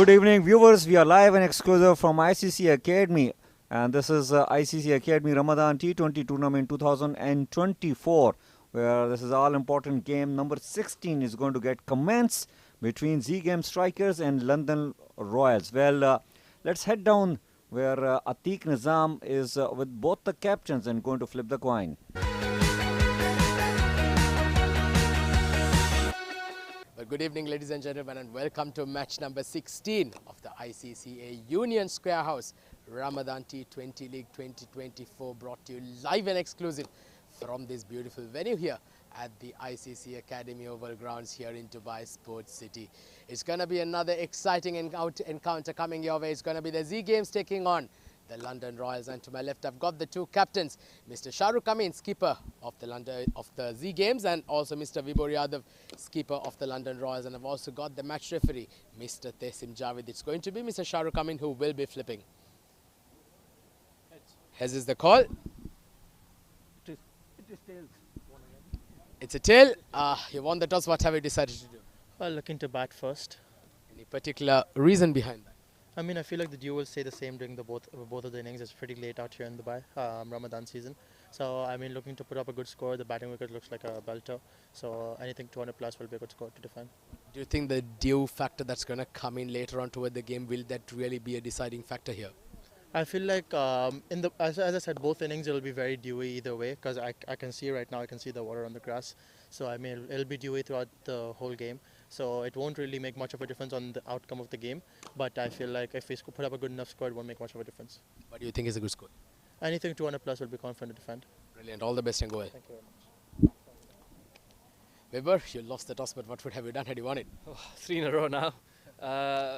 Good evening, viewers. We are live and exclusive from ICC Academy, and this is ICC Academy Ramadan T20 tournament 2024, where this is all important game number 16 is going to get commenced between Zame Strikers and London Royals. Well, let's head down where Atiq Nizam is with both the captains and going to flip the coin. Well, good evening, ladies and gentlemen, and welcome to match number 16 of the ICCA Union Square House Ramadan T20 League 2024, brought to you live and exclusive from this beautiful venue here at the ICC Academy Oval Grounds here in Dubai Sports City. It's going to be another exciting encounter coming your way. It's going to be the Z Games taking on the London Royals, and to my left I've got the two captains, Mr. Shahrukh Khan, skipper of the Z Games, and also Mr. Vibhor Yadav, skipper of the London Royals, and I've also got the match referee, Mr. Tehsim Javed. It's going to be Mr. Shahrukh Khan who will be flipping. Heads is the call. It is tails. It's a tail. You won the toss. What have you decided to do? Well, looking to bat first. Any particular reason behind that? I mean, I feel like the duo will stay the same during the both of the innings. It's pretty late out here in Dubai, Ramadan season. So, I mean, looking to put up a good score. The batting wicket looks like a belter. So, anything 200 plus will be a good score to defend. Do you think the dew factor that's going to come in later on toward the game, will that really be a deciding factor here? I feel like, as I said, both innings it will be very dewy either way, because I can see right now, I can see the water on the grass. So, I mean, it'll be dewy throughout the whole game. So it won't really make much of a difference on the outcome of the game. But I feel like if we put up a good enough score, it won't make much of a difference. What do you think is a good score? Anything 200 plus will be confident to defend. Brilliant. All the best and go well. Thank you very much. Vibhor, you lost the toss, but what would have you done had you won it? Oh, 3 in a row now.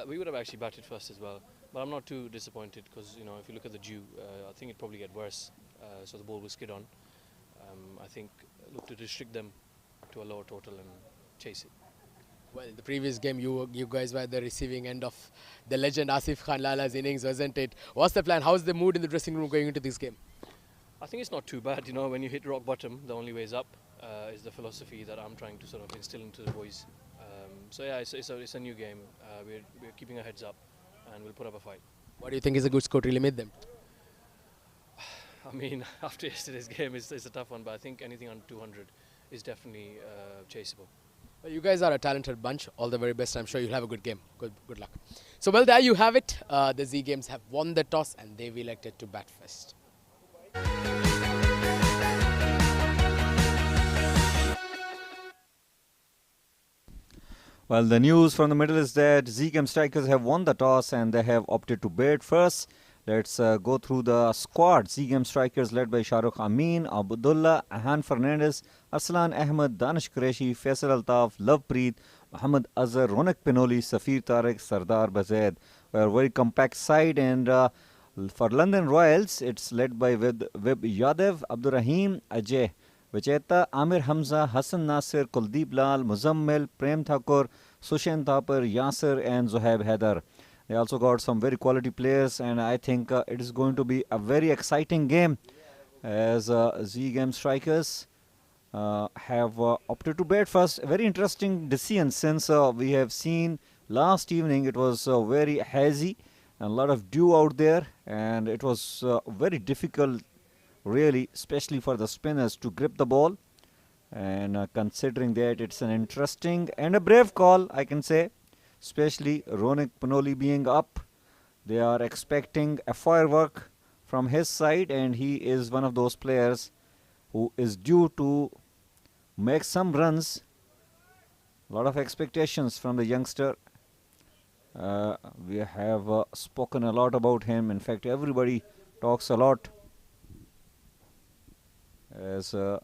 We would have actually batted first as well. But I'm not too disappointed because, you know, if you look at the dew, I think it'd probably get worse. So the ball will skid on. I think look to restrict them to a lower total and chase it. Well, the previous game, you guys were at the receiving end of the legend Asif Khan Lala's innings, wasn't it? What's the plan? How's the mood in the dressing room going into this game? I think it's not too bad. You know, when you hit rock bottom, the only way is up. Is the philosophy that I'm trying to sort of instill into the boys. So yeah, it's a new game. We're keeping our heads up, and we'll put up a fight. What do you think is a good score to limit them? I mean, after yesterday's game, it's a tough one, but I think anything under 200 is definitely chaseable. Well, you guys are a talented bunch. All the very best. I'm sure you'll have a good game. Good luck. So, well, there you have it. The Z Games have won the toss and they've elected to bat first. Well, the news from the middle is that Zame Strikers have won the toss and they have opted to bat first. Let's go through the squad. Zame Strikers led by Shahrukh Amin, Abdullah, Ahan Fernandez, Arslan Ahmed, Danish Qureshi, Faisal Altaf, Lovepreet, Muhammad Azhar, Ronak Panoli, Safir Tariq, Sardar Bazaid. We are a very compact side, and for London Royals, it's led by Vib Yadav, Abdurrahim, Ajay, Vicheta, Amir Hamza, Hassan Nasir, Kuldeep Lal, Muzammil, Prem Thakur, Sushen Thapar, Yaser, and Zohaib Haider. They also got some very quality players, and I think it is going to be a very exciting game as Zame Strikers have opted to bat first. A very interesting decision, since we have seen last evening it was very hazy and a lot of dew out there, and it was very difficult really, especially for the spinners, to grip the ball. And considering that, it's an interesting and a brave call, I can say. Especially Ronak Panoli being up. They are expecting a firework from his side, and he is one of those players who is due to make some runs. A lot of expectations from the youngster. We have spoken a lot about him. In fact, everybody talks a lot as the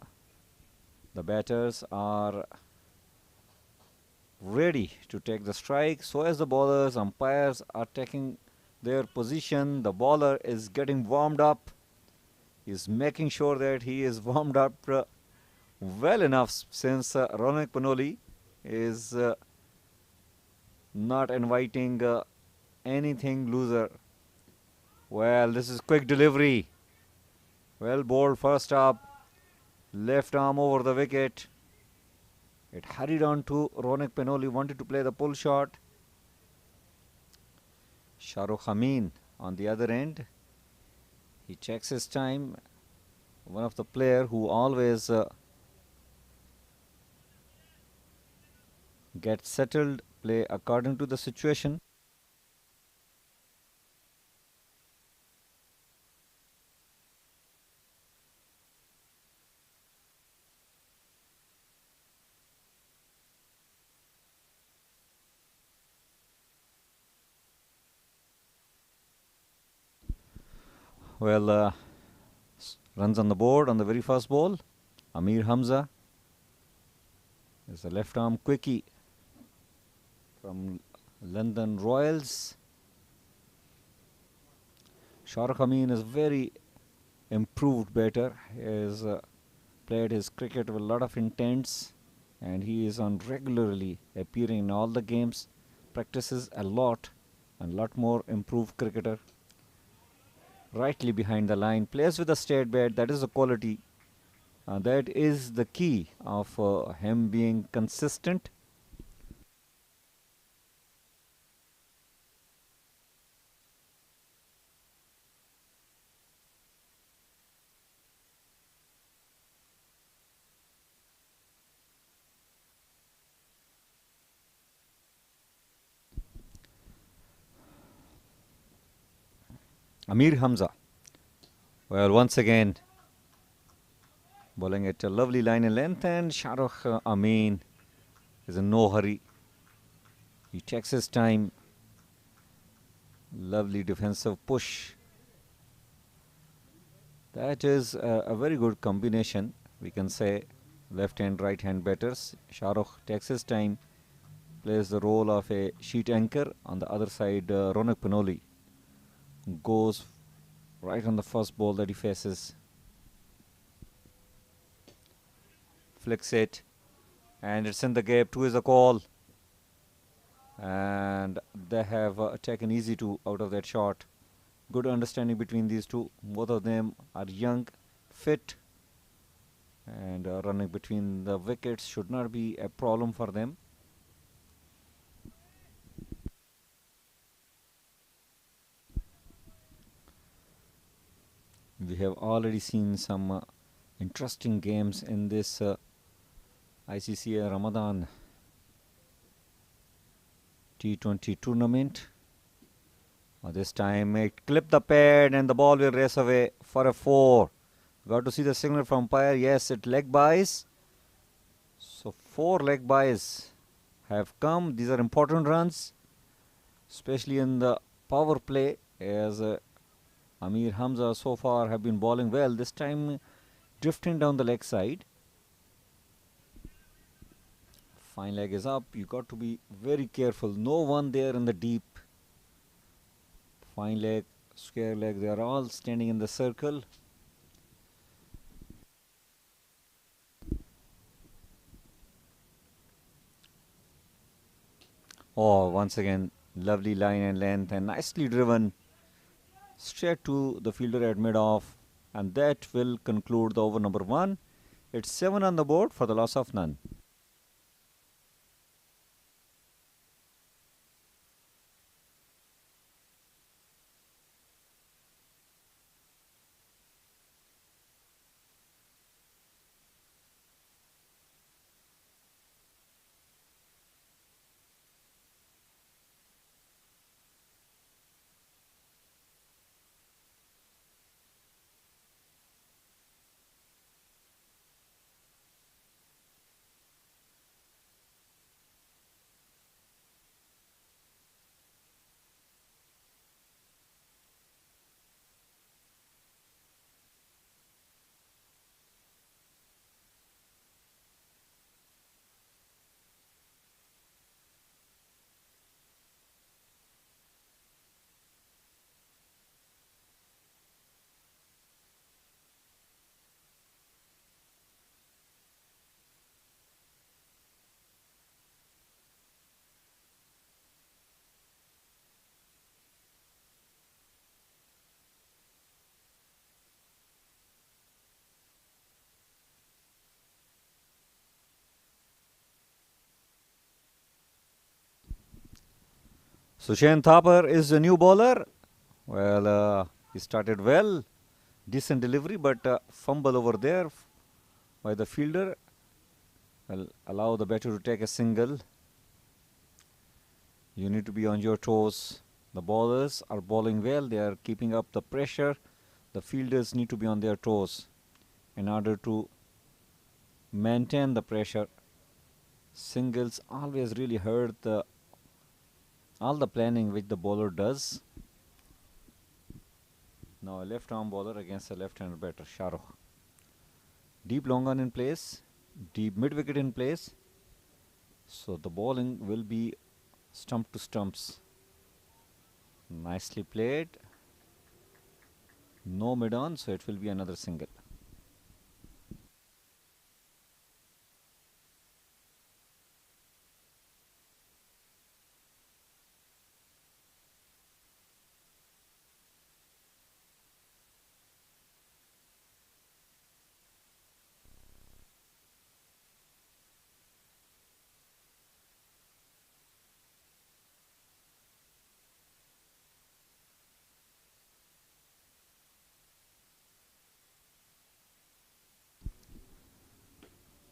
batters are ready to take the strike. So as the bowlers, umpires are taking their position. The bowler is getting warmed up. He's making sure that he is warmed up well enough, since Ronak Panoli is not inviting anything loser. Well, this is quick delivery. Well bowled first up. Left arm over the wicket. It hurried on to Ronak Panoli, wanted to play the pull shot. Shahrukh Amin on the other end. He checks his time. One of the player who always gets settled, play according to the situation. Well, runs on the board on the very first ball. Amir Hamza is a left arm quickie from London Royals. Shahrukh Amin is very improved batter. He has played his cricket with a lot of intents, and he is on regularly appearing in all the games, practices a lot, and a lot more improved cricketer. Rightly behind the line, plays with a straight bat. That is the quality. That is the key of him being consistent. Amir Hamza. Well, once again, bowling at a lovely line and length, and Shahrukh Amin is in no hurry. He checks his time. Lovely defensive push. That is a very good combination, we can say. Left hand, right hand batters. Shahrukh takes his time, plays the role of a sheet anchor. On the other side, Ronak Panoli goes right on the first ball that he faces. Flicks it, and it's in the gap. 2 is a call, and they have taken easy 2 out of that shot. Good understanding between these two. Both of them are young, fit, and running between the wickets should not be a problem for them. We have already seen some interesting games in this ICC Ramadan T20 tournament. This time it clipped the pad and the ball will race away for a 4. Got to see the signal from umpire. Yes, it leg buys. So 4 leg buys have come. These are important runs, especially in the power play, as Amir Hamza so far have been bowling well. This time drifting down the leg side. Fine leg is up. You got to be very careful. No one there in the deep. Fine leg, square leg, they are all standing in the circle. Oh, once again, lovely line and length and nicely driven straight to the fielder at mid-off, and that will conclude the over number 1. It's 7 on the board for the loss of none. Sushen Thapar is the new bowler. Well, he started well. Decent delivery, but fumble over there by the fielder. Well, allow the batter to take a single. You need to be on your toes. The bowlers are bowling well. They are keeping up the pressure. The fielders need to be on their toes in order to maintain the pressure. Singles always really hurt all the planning which the bowler does. Now a left arm bowler against a left-hander batter, Shahrukh. Deep long on in place, deep mid wicket in place. So the bowling will be stump to stumps. Nicely played. No mid on, so it will be another single.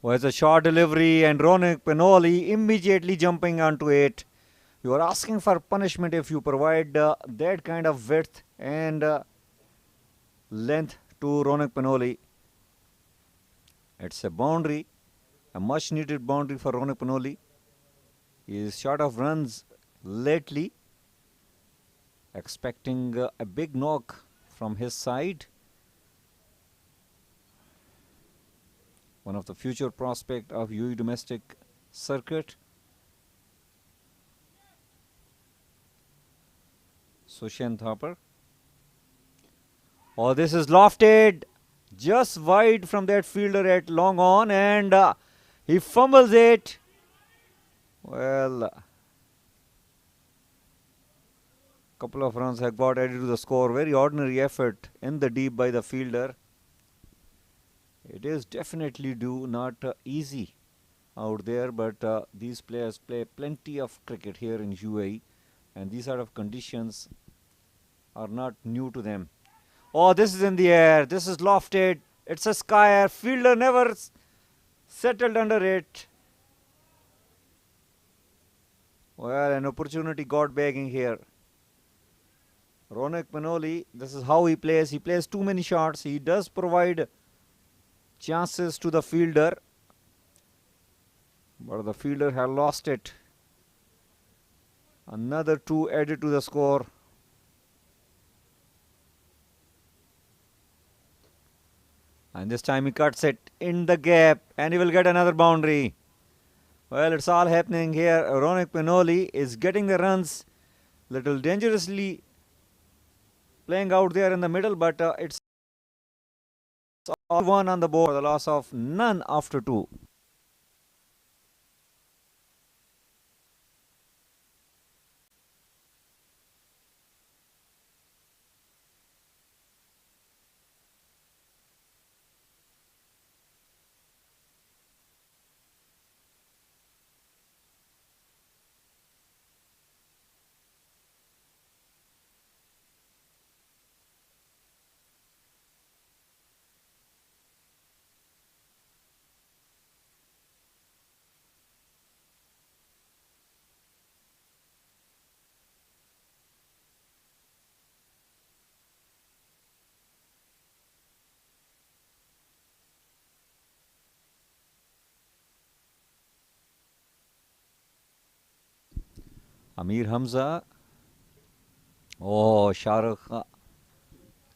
Was a short delivery and Ronak Panoli immediately jumping onto it. You are asking for punishment if you provide that kind of width and length to Ronak Panoli. It's a boundary, a much needed boundary for Ronak Panoli. He is short of runs lately, expecting a big knock from his side. One of the future prospect of UAE domestic circuit. Sushen Thapar. Oh, this is lofted just wide from that fielder at long on, and he fumbles it. Well, couple of runs have got added to the score. Very ordinary effort in the deep by the fielder. It is definitely not easy out there, but these players play plenty of cricket here in UAE, and these sort of conditions are not new to them. Oh, this is in the air. This is lofted. It's a skyer. Fielder never settled under it. Well, an opportunity got begging here. Ronak Panoli, this is how he plays. He plays too many shots. He does provide chances to the fielder, but the fielder had lost it. Another 2 added to the score. And this time he cuts it in the gap and he will get another boundary. Well, it's all happening here. Ronak Panoli is getting the runs, little dangerously playing out there in the middle, but it's all one on the board. The loss of none after 2. Amir Hamza. Oh, Shahrukh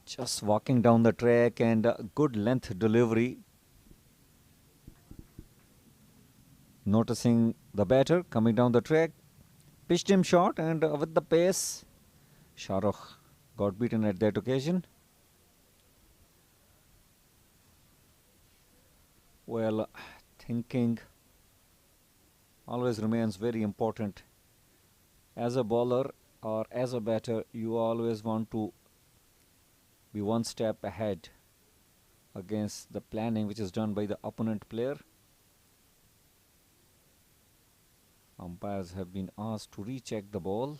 just walking down the track and good length delivery. Noticing the batter coming down the track, pitched him short, and with the pace, Shahrukh got beaten at that occasion. Well, thinking always remains very important. As a bowler or as a batter, you always want to be one step ahead against the planning which is done by the opponent player. Umpires have been asked to recheck the ball.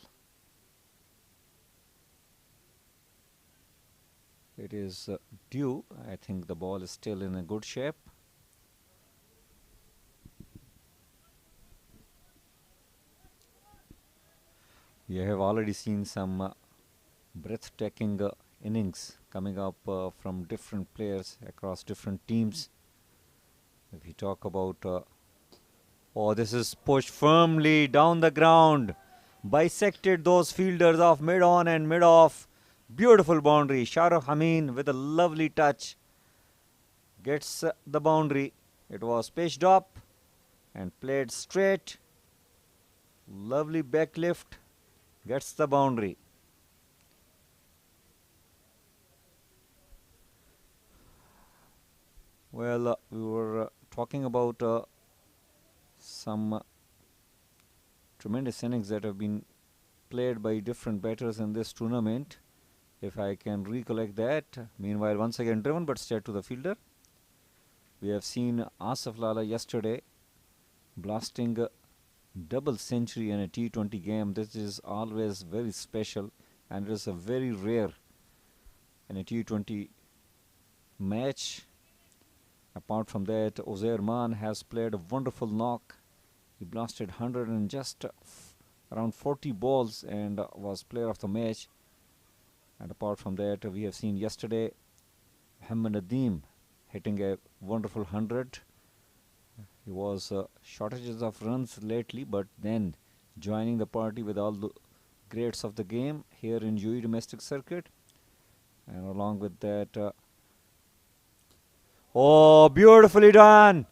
It is due. I think the ball is still in a good shape. You have already seen some breathtaking innings coming up from different players across different teams. If you talk about, oh, this is pushed firmly down the ground, bisected those fielders of mid on and mid off. Beautiful boundary. Shahrukh Amin with a lovely touch gets the boundary. It was pitched up and played straight. Lovely backlift, gets the boundary. Well, we were talking about some tremendous innings that have been played by different batters in this tournament. If I can recollect that. Meanwhile, once again driven but straight to the fielder. We have seen Asif Lala yesterday blasting a double century in a T20 game. This is always very special and it is a very rare in a T20 match. Apart from that, Yaser Khan has played a wonderful knock. He blasted 100 and just around 40 balls and was player of the match. And apart from that, we have seen yesterday Muhammad Nadeem hitting a wonderful 100. He was shortages of runs lately, but then joining the party with all the greats of the game here in UAE domestic circuit. And along with that, oh, beautifully done.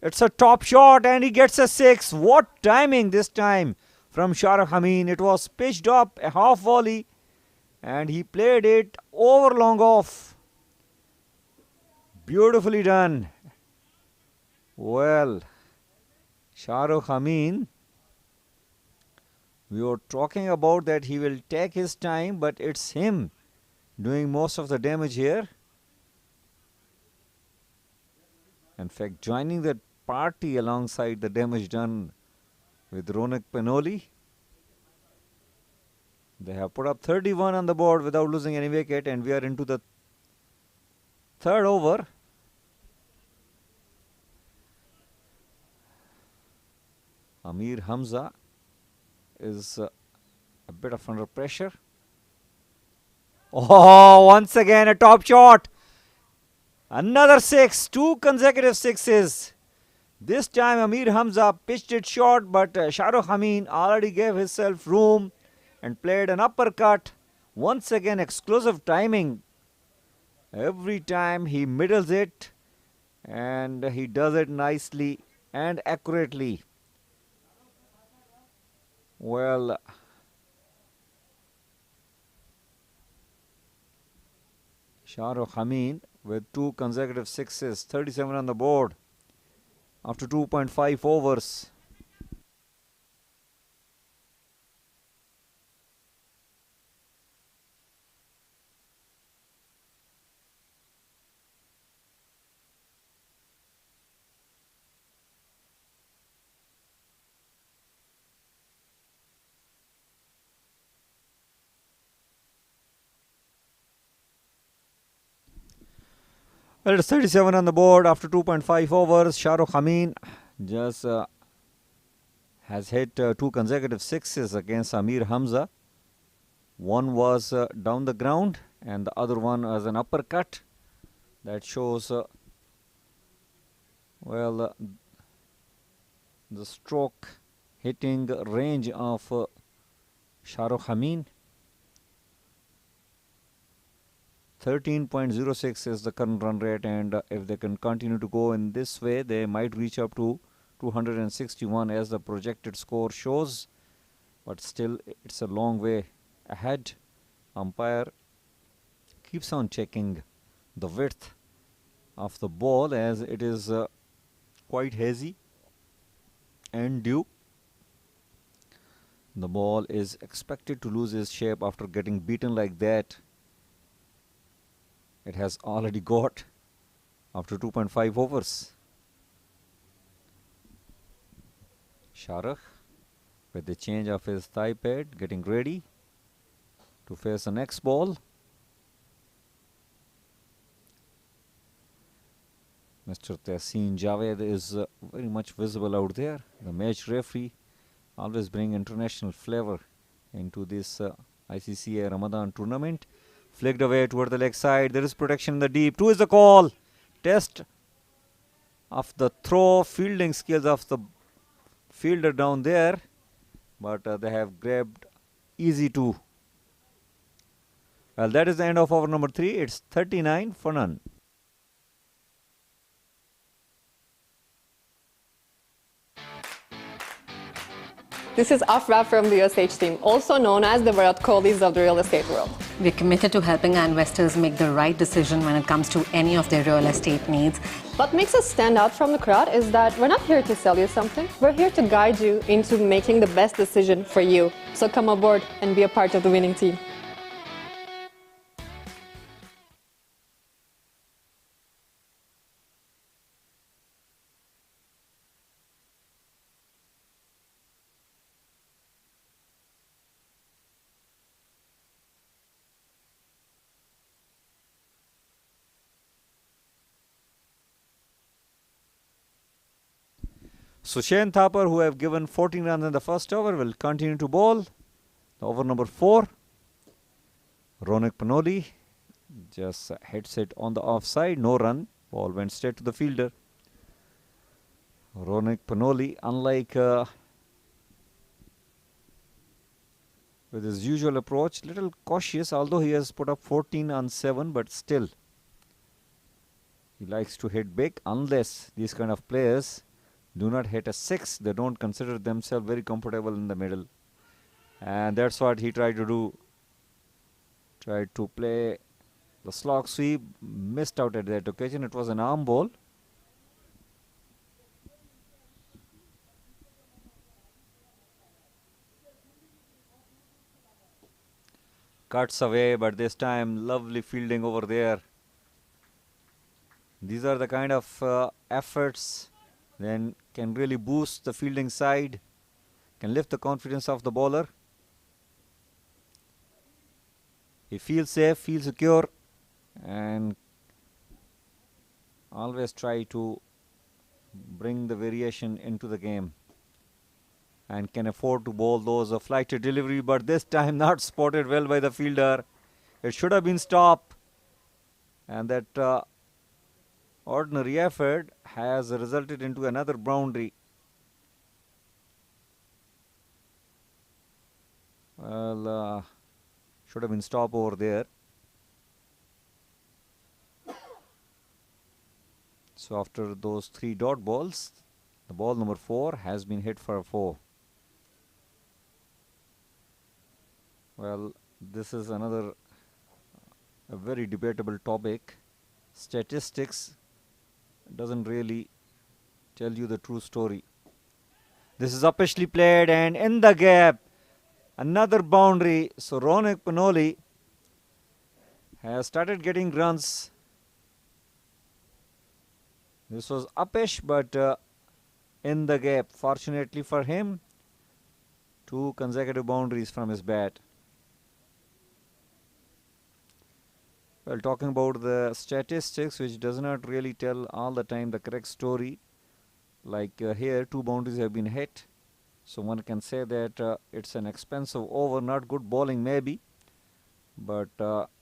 It's a top shot and he gets a 6. What timing this time from Shahrukh Amin. It was pitched up a half volley and he played it over long off. Beautifully done. Well, Shahrukh Amin, we were talking about that he will take his time, but it's him doing most of the damage here. In fact, joining the party alongside the damage done with Ronak Panoli. They have put up 31 on the board without losing any wicket, and we are into the third over. Amir Hamza is a bit of under pressure. Oh, once again a top shot. Another 6, 2 consecutive 6s. This time Amir Hamza pitched it short, but Shahrukh Amin already gave himself room and played an uppercut. Once again explosive timing. Every time he middles it and he does it nicely and accurately. Well, Shahrukh Amin with 2 consecutive 6s, 37 on the board after 2.5 overs. Well, it's 37 on the board after 2.5 overs. Shahrukh Amin just has hit 2 consecutive 6s against Amir Hamza. One was down the ground and the other one as an uppercut. That shows, well, the stroke hitting range of Shahrukh Amin. 13.06 is the current run rate, and if they can continue to go in this way, they might reach up to 261 as the projected score shows. But still, it's a long way ahead. Umpire keeps on checking the width of the ball as it is quite hazy and due. The ball is expected to lose its shape after getting beaten like that. It has already got after 2.5 overs. Shahrukh with the change of his thigh pad getting ready to face the next ball. Mr. Tehseen Javed is very much visible out there. The match referee always bring international flavor into this ICC Ramadan tournament. Flicked away toward the leg side. There is protection in the deep. Two is the call. Test of the throw fielding skills of the fielder down there. But they have grabbed easy two. Well, that is the end of over number 3. It's 39 for none. This is Afra from the USH team, also known as the Virat Kohlis of the real estate world. We're committed to helping our investors make the right decision when it comes to any of their real estate needs. What makes us stand out from the crowd is that we're not here to sell you something. We're here to guide you into making the best decision for you. So come aboard and be a part of the winning team. Sushen Thapar, who have given 14 runs in the first over, will continue to bowl. Over number 4. Ronak Panoli just hits it on the offside. No run. Ball went straight to the fielder. Ronak Panoli, unlike with his usual approach, little cautious, although he has put up 14 on 7, but still he likes to hit big. Unless these kind of players do not hit a 6, they don't consider themselves very comfortable in the middle, and that's what he tried to do. Tried to play the slog sweep, missed out at that occasion. It was an arm ball. Cuts away, but this time lovely fielding over there. These are the kind of efforts then can really boost the fielding side, can lift the confidence of the bowler. He feels safe, feels secure, and always try to bring the variation into the game, and can afford to bowl those flighted delivery, but this time not spotted well by the fielder. It should have been stopped, and that ordinary effort has resulted into another boundary. Well, should have been stopped over there. So after those 3 dot balls, the ball number 4 has been hit for a 4. Well, this is another a very debatable topic. Statistics doesn't really tell you the true story. This is uppishly played, and in the gap, another boundary. So Ronak Panoli has started getting runs. This was uppish, but in the gap. Fortunately for him, 2 consecutive boundaries from his bat. Well, talking about the statistics, which does not really tell all the time the correct story. Like here, 2 boundaries have been hit. So one can say that it's an expensive over, not good bowling maybe. But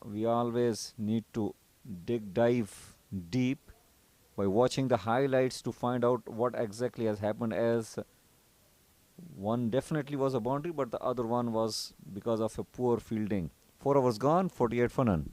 we always need to dive deep by watching the highlights to find out what exactly has happened, as one definitely was a boundary, but the other one was because of a poor fielding. 4 overs gone, 48 for none.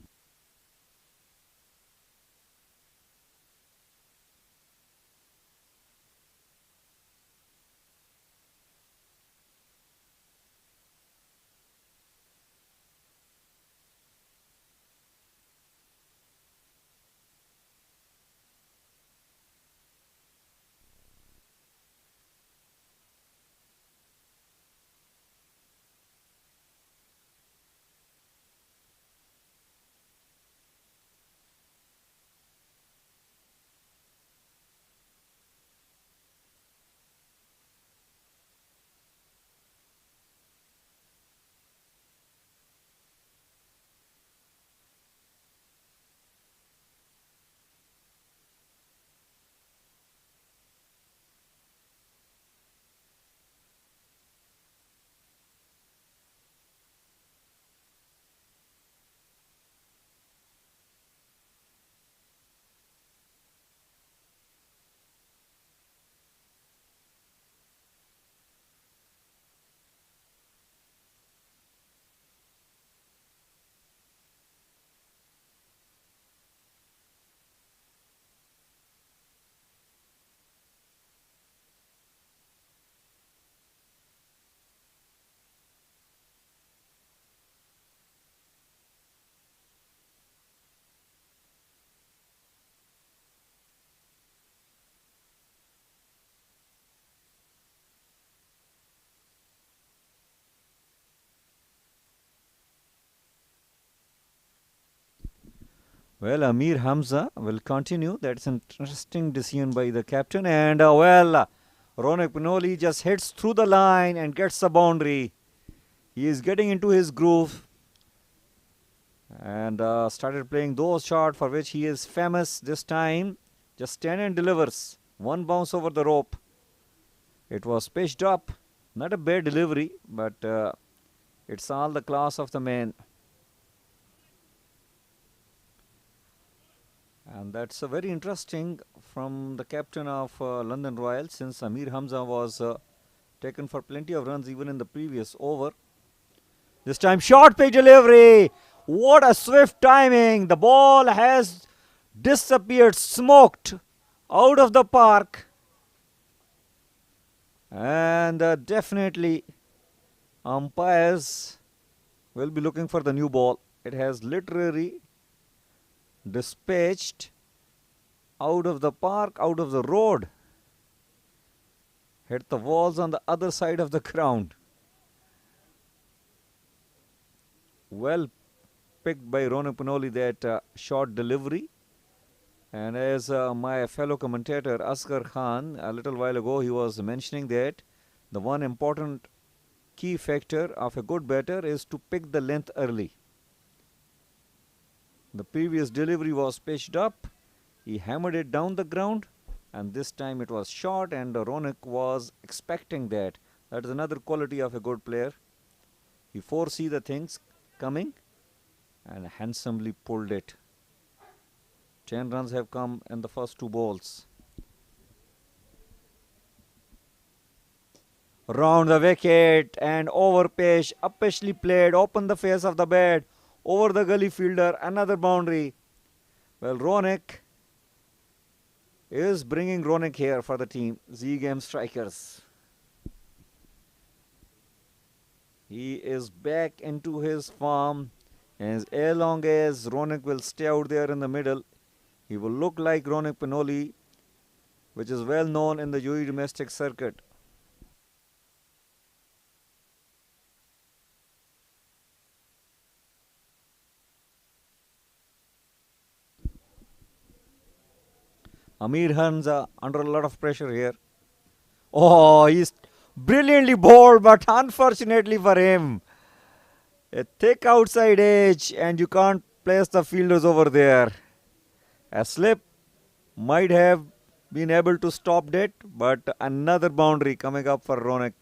Well, Amir Hamza will continue. That's an interesting decision by the captain. And Ronak Panoli just hits through the line and gets the boundary. He is getting into his groove and started playing those shots for which he is famous this time. Just stand and delivers. One bounce over the rope. It was pitched up. Not a bad delivery, but it's all the class of the man. And that's very interesting from the captain of London Royals, since Amir Hamza was taken for plenty of runs even in the previous over. This time short pitch delivery. What a swift timing. The ball has disappeared, smoked out of the park. And definitely umpires will be looking for the new ball. It has literally dispatched out of the park, out of the road. Hit the walls on the other side of the ground. Well picked by Ronak Panoli, that short delivery. And as my fellow commentator Yaser Khan a little while ago, he was mentioning that the one important key factor of a good batter is to pick the length early. The previous delivery was pitched up. He hammered it down the ground, and this time it was short, and Ronak was expecting that. That is another quality of a good player. He foresees the things coming and handsomely pulled it. 10 runs have come in the first two balls. Round the wicket and over pitch, uppishly played, open the face of the bat, over the gully fielder, another boundary. Well, Ronak is bringing Ronak here for the team, Zame Strikers. He is back into his form, and as long as Ronak will stay out there in the middle, he will look like Ronak Panoli, which is well known in the UAE domestic circuit. Amir Hamza under a lot of pressure here. Oh, he's brilliantly bowled, but unfortunately for him, a thick outside edge, and you can't place the fielders over there. A slip might have been able to stop that, but another boundary coming up for Ronak.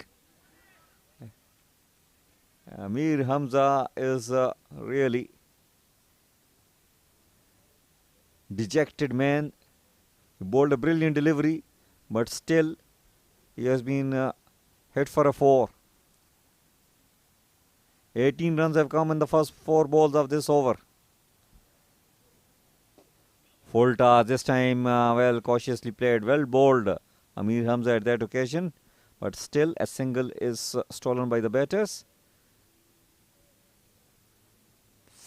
Amir Hamza is really dejected man. He bowled a brilliant delivery, but still he has been hit for a 4. 18 runs have come in the first 4 balls of this over. Full toss this time, well, cautiously played, well bowled Amir Hamza at that occasion, but still a single is stolen by the batters.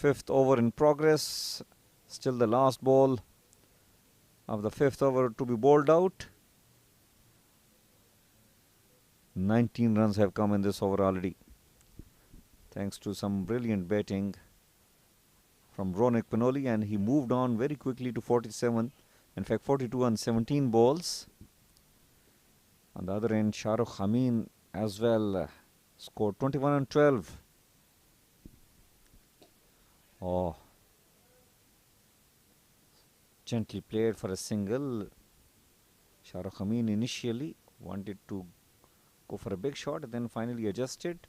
5th over in progress, still the last ball of the 5th over to be bowled out. 19 runs have come in this over already, thanks to some brilliant batting from Ronak Panoli, and he moved on very quickly to 47, in fact 42 on 17 balls. On the other end, Yaser Khan as well scored 21 on 12. Oh, gently played for a single. Yaser Khan initially wanted to go for a big shot, then finally adjusted.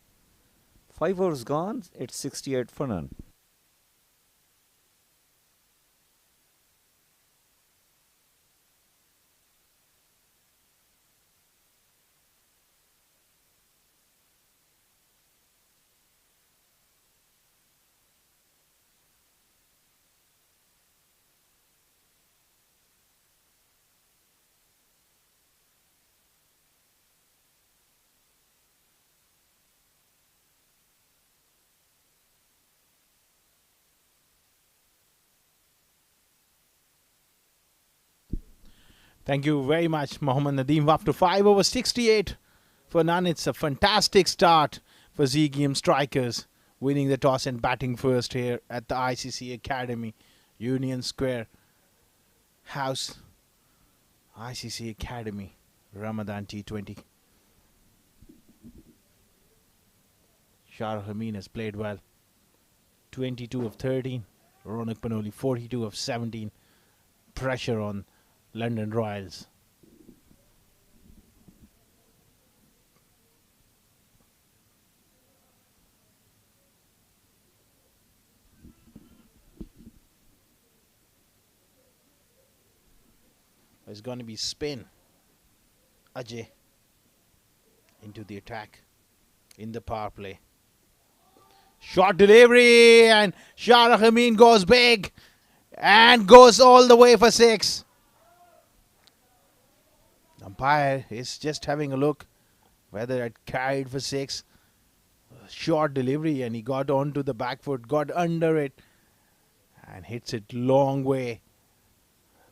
5 overs gone, it's 68 for none. Thank you very much, Mohammad Nadeem. After 5 over 68 for none, it's a fantastic start for Zame Strikers, winning the toss and batting first here at the ICC Academy. Union Square House, ICC Academy, Ramadan T20. Shahrukh Amin has played well. 22 of 13. Ronak Panoli 42 of 17. Pressure on London Royals. It's going to be spin. Ajay into the attack in the power play. Short delivery and Shahrukh Amin goes big and goes all the way for 6. Umpire is just having a look whether it carried for 6. Short delivery and he got onto the back foot, got under it and hits it long way.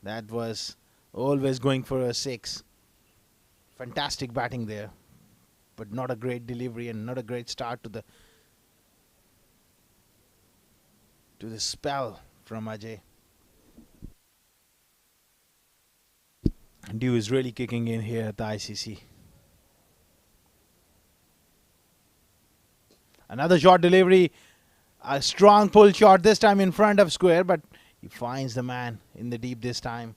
That was always going for a 6. Fantastic batting there, but not a great delivery and not a great start to the spell from Ajay. Dew is really kicking in here at the ICC. Another short delivery, a strong pull shot, this time in front of square, but he finds the man in the deep this time.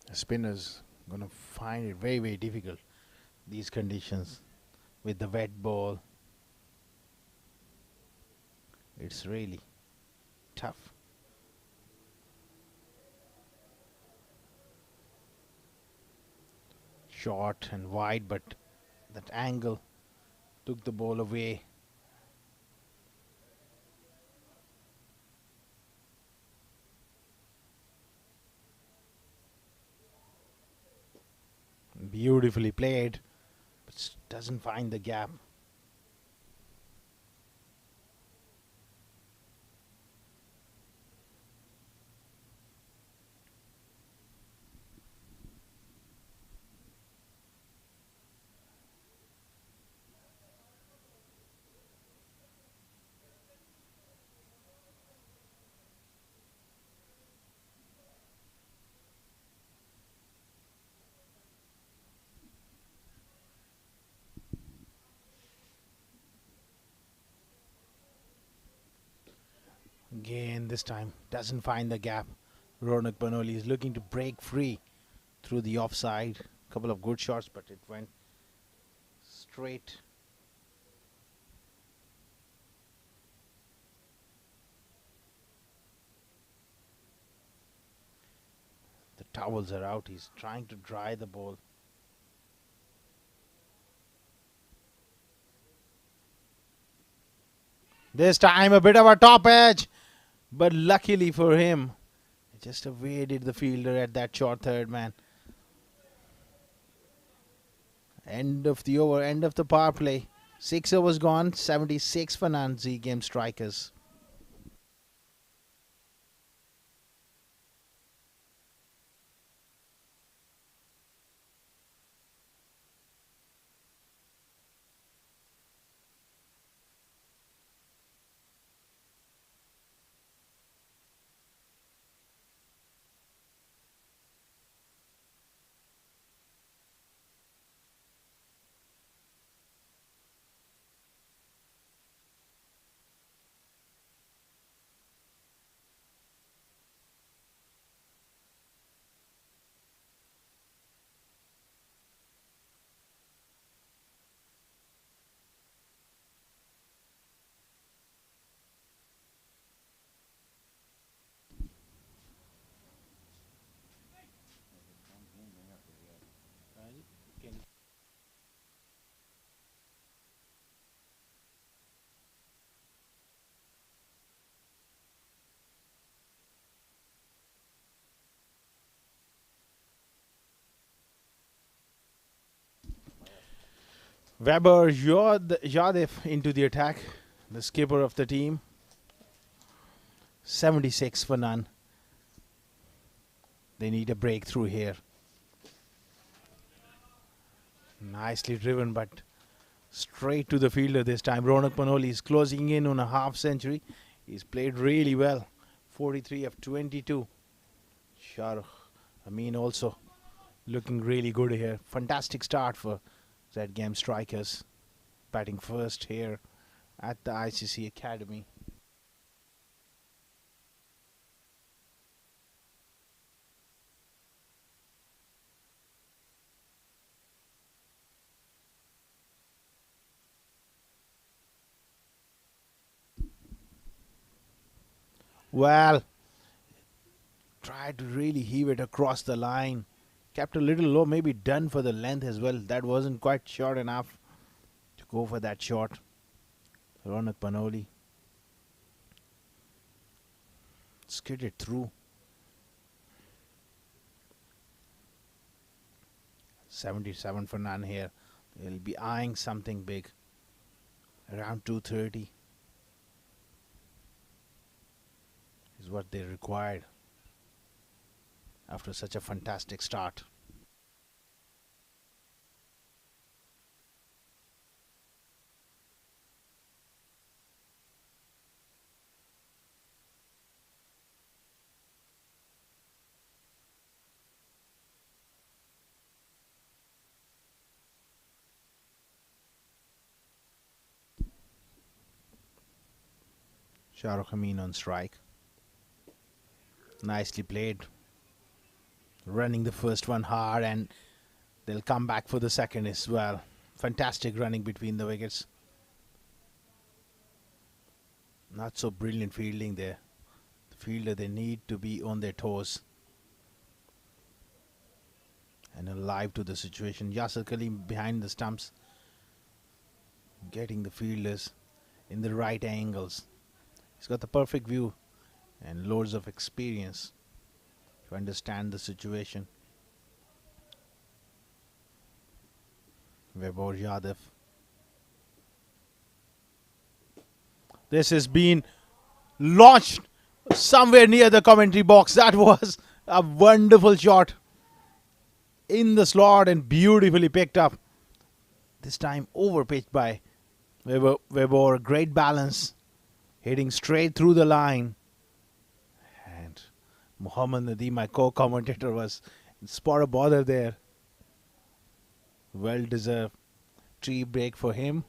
The spinner's going to find it very, very difficult, these conditions, with the wet ball. It's really tough. Short and wide, but that angle took the ball away. Beautifully played, but doesn't find the gap. Again, this time doesn't find the gap. Ronak Panoli is looking to break free through the offside. Couple of good shots, but it went straight. The towels are out. He's trying to dry the ball. This time a bit of a top edge, but luckily for him, he just evaded the fielder at that short third man. End of the over, end of the power play. 6 overs gone, 76 for none. Zame Strikers. Weber Yadav into the attack, the skipper of the team. 76 for none. They need a breakthrough here. Nicely driven, but straight to the fielder this time. Ronak Panoli is closing in on a half century. He's played really well. 43 of 22. Shahrukh Amin also looking really good here. Fantastic start for Zame Strikers. Batting first here at the ICC Academy. Well, tried to really heave it across the line. Kept a little low, maybe done for the length as well. That wasn't quite short enough to go for that shot. Ronak Panoli skidded through. 77 for none here. They'll be eyeing something big. Around 230 is what they required after such a fantastic start. Shahrukh Amin on strike. Nicely played. Running the first one hard, and they'll come back for the second as well. Fantastic running between the wickets. Not so brilliant fielding there. The fielder, they need to be on their toes and alive to the situation. Yaser Khan behind the stumps, getting the fielders in the right angles. He's got the perfect view and loads of experience to understand the situation. Weber Yadav. This has been launched somewhere near the commentary box. That was a wonderful shot in the slot and beautifully picked up. This time overpitched by Weber. Great balance. Hitting straight through the line. And Muhammad Nadeem, my co-commentator, was in spot of bother there. Well deserved tree break for him.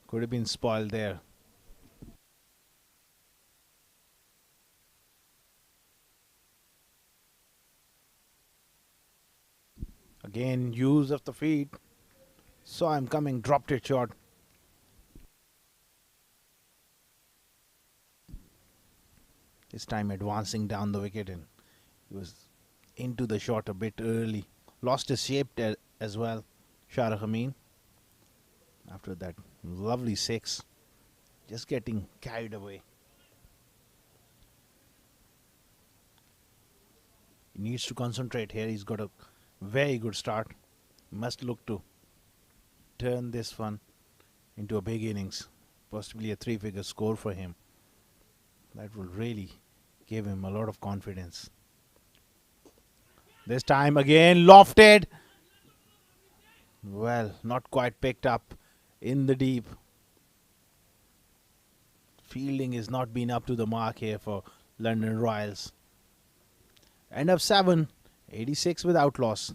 Could have been spoiled there. Again, use of the feet. Saw him coming, dropped it short. This time advancing down the wicket, and he was into the shot a bit early. Lost his shape as well, Shahrukh Amin. After that lovely six, just getting carried away. He needs to concentrate here. He's got a very good start. Must look to turn this one into a big innings. Possibly a 3-figure score for him. That will really give him a lot of confidence. This time again lofted. Well, not quite picked up in the deep. Fielding is not been up to the mark here for London Royals. End of 7, 86 without loss.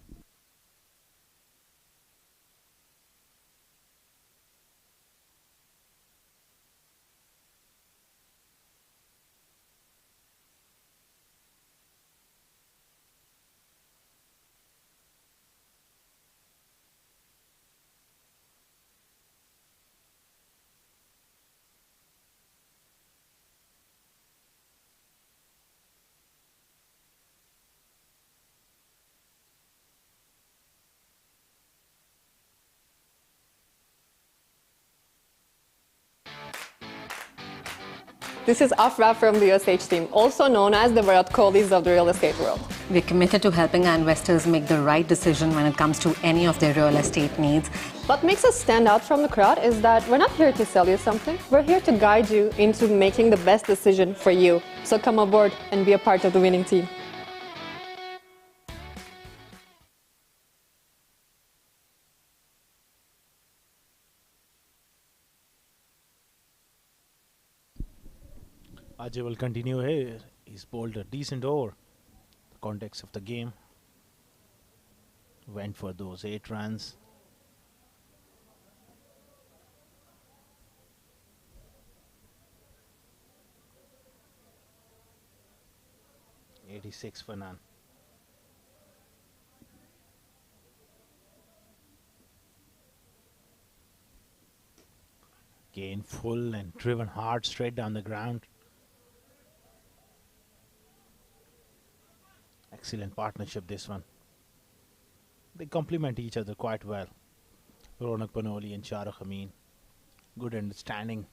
This is Afra from the USH team, also known as the Virat Kohlis of the real estate world. We're committed to helping our investors make the right decision when it comes to any of their real estate needs. What makes us stand out from the crowd is that we're not here to sell you something. We're here to guide you into making the best decision for you. So come aboard and be a part of the winning team. Ajay will continue here. He's bowled a decent over. The context of the game. Went for those 8 runs. .86 for none. Again full and driven hard straight down the ground. Excellent partnership, this one. They complement each other quite well. Ronak Panoli and Yaser Khan. Good understanding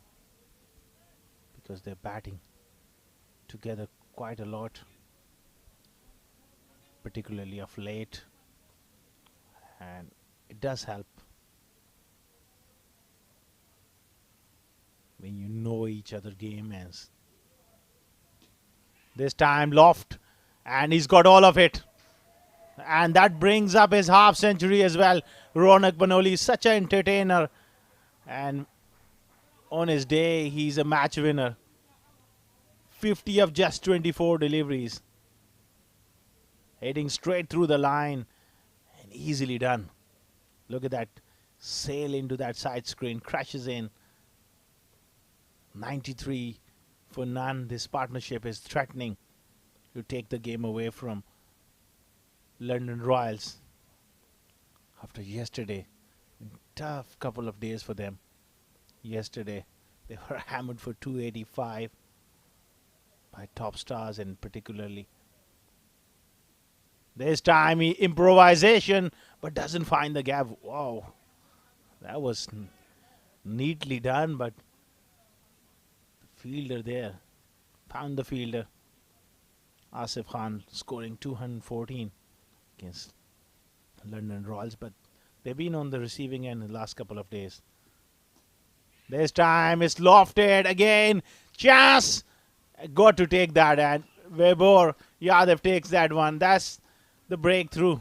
because they're batting together quite a lot, particularly of late, and it does help when you know each other game. As this time Loft, and he's got all of it, and that brings up his half century as well. Ronak Panoli is such an entertainer, and on his day he's a match winner. 50 of just 24 deliveries, heading straight through the line and easily done. Look at that sail into that side screen, crashes in. 93 for none. This partnership is threatening to take the game away from London Royals after yesterday. Tough couple of days for them. Yesterday they were hammered for 285 by top stars, and particularly this time improvisation, but doesn't find the gap. Wow, that was neatly done, but the fielder there found the fielder. Yaser Khan scoring 214 against London Royals, but they've been on the receiving end in the last couple of days. This time it's lofted again. Chance! Got to take that, and Weber Yadav takes that one. That's the breakthrough.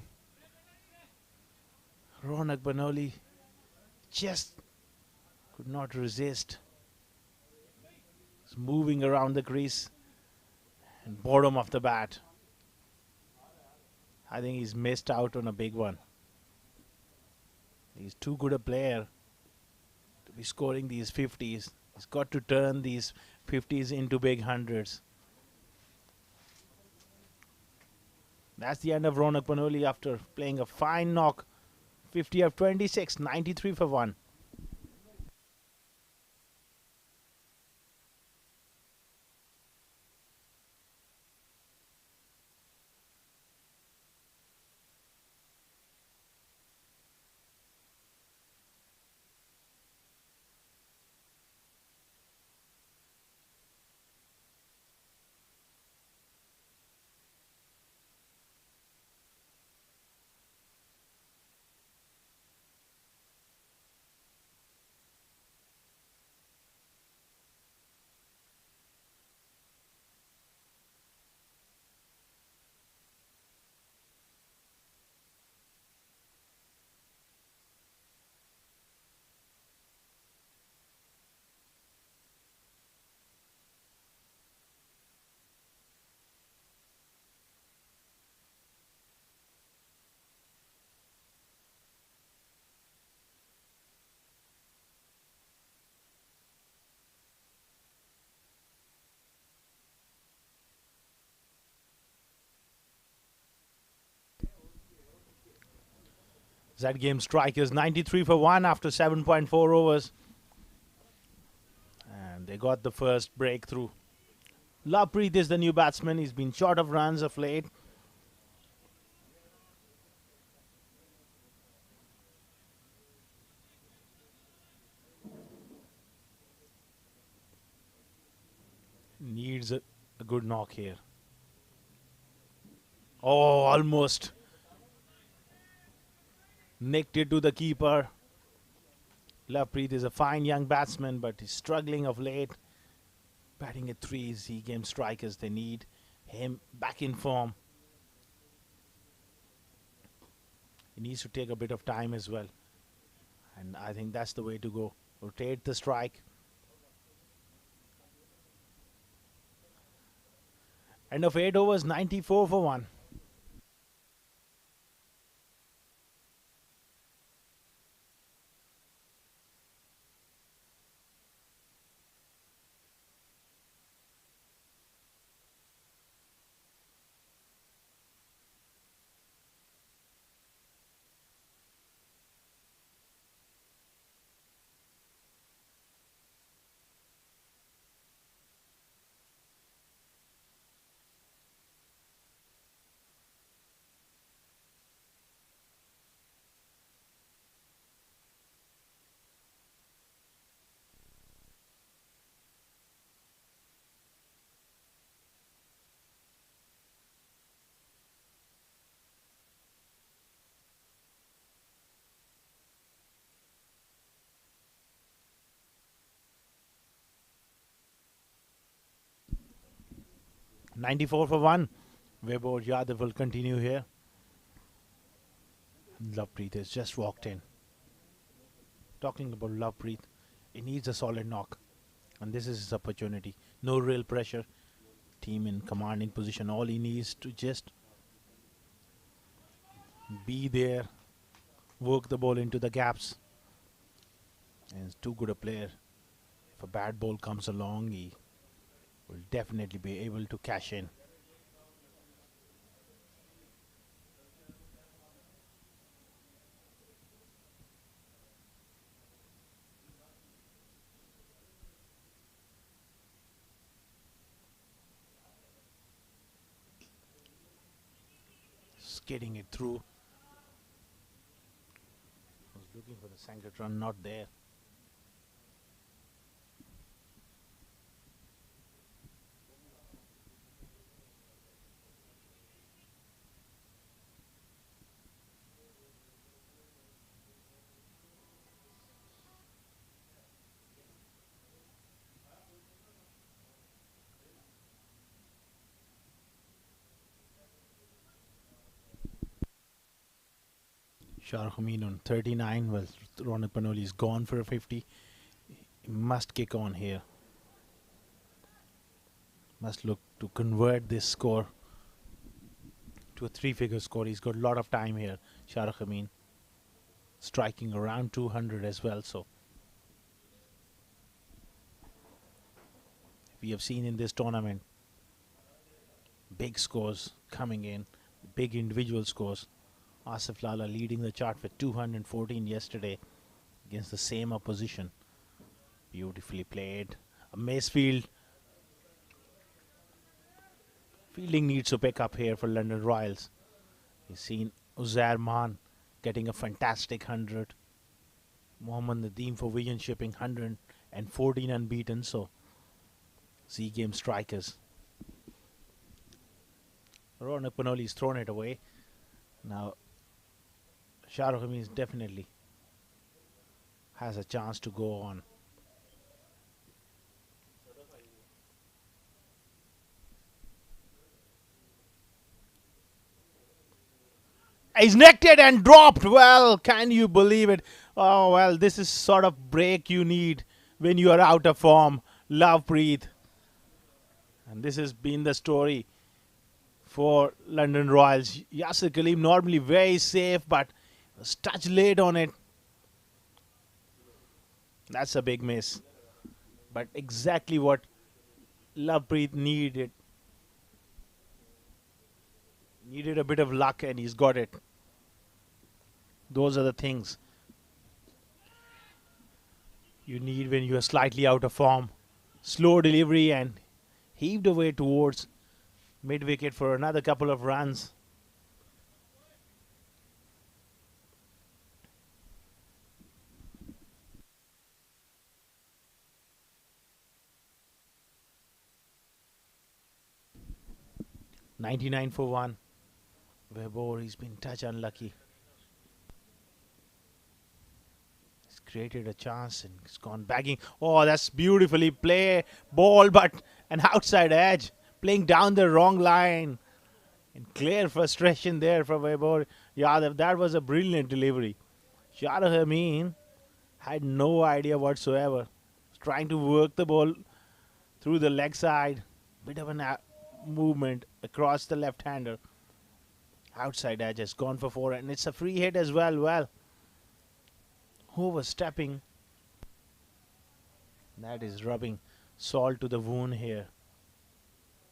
Ronak Panoli just could not resist. He's moving around the crease and bottom of the bat. I think he's missed out on a big one. He's too good a player to be scoring these 50s. He's got to turn these 50s into big hundreds. That's the end of Ronak Panoli after playing a fine knock. 50 of 26, 93 for 1. Zame Strikers 93 for 1 after 7.4 overs. And they got the first breakthrough. Lovepreet is the new batsman. He's been short of runs of late. Needs a good knock here. Oh, almost nicked it to the keeper. Lovepreet is a fine young batsman, but he's struggling of late. Batting at 3 Zame Strikers, they need him back in form. He needs to take a bit of time as well. And I think that's the way to go. Rotate the strike. End of 8 overs, 94 for 1. .94 for 1. Vaibhav Yadav will continue here. Lovepreet has just walked in. Talking about Lovepreet, he needs a solid knock. And this is his opportunity. No real pressure. Team in commanding position. All he needs to just be there. Work the ball into the gaps. And he's too good a player. If a bad ball comes along, he will definitely be able to cash in. Skidding it through. Was looking for the Sankatran, not there. Shahrukh Amin on 39. Well, Ronak Panoli is gone for a 50. He must kick on here. Must look to convert this score to a 3-figure score. He's got a lot of time here, Shahrukh Amin. Striking around 200 as well. So we have seen in this tournament big scores coming in, big individual scores. Asif Lala leading the chart with 214 yesterday against the same opposition. Beautifully played. A Macefield. Fielding needs to pick up here for London Royals. You've seen Yaser Khan getting a fantastic 100. Mohammad Nadeem for Vision Shipping 114 unbeaten. So Zame Strikers. Ronak Panoli's thrown it away. Now Shahrukh Amin definitely has a chance to go on. He's necked it and dropped. Well, can you believe it? Oh, well, this is sort of break you need when you are out of form. Lovepreet. And this has been the story for London Royals. Yaser Khan normally very safe, but was touch late on it. That's a big miss. But exactly what Lovepreet needed. Needed a bit of luck and he's got it. Those are the things you need when you are slightly out of form. Slow delivery and heaved away towards mid-wicket for another couple of runs. 99 for 1. Webber, he's been touch unlucky. He's created a chance and he's gone bagging. Oh, that's beautifully play ball, but an outside edge. Playing down the wrong line. And clear frustration there from Webber. Yadav, that was a brilliant delivery. Shahrukh Amin had no idea whatsoever. Trying to work the ball through the leg side. Bit of an movement across the left-hander. Outside edge has gone for 4 and it's a free hit as well. Well, overstepping. That is rubbing salt to the wound here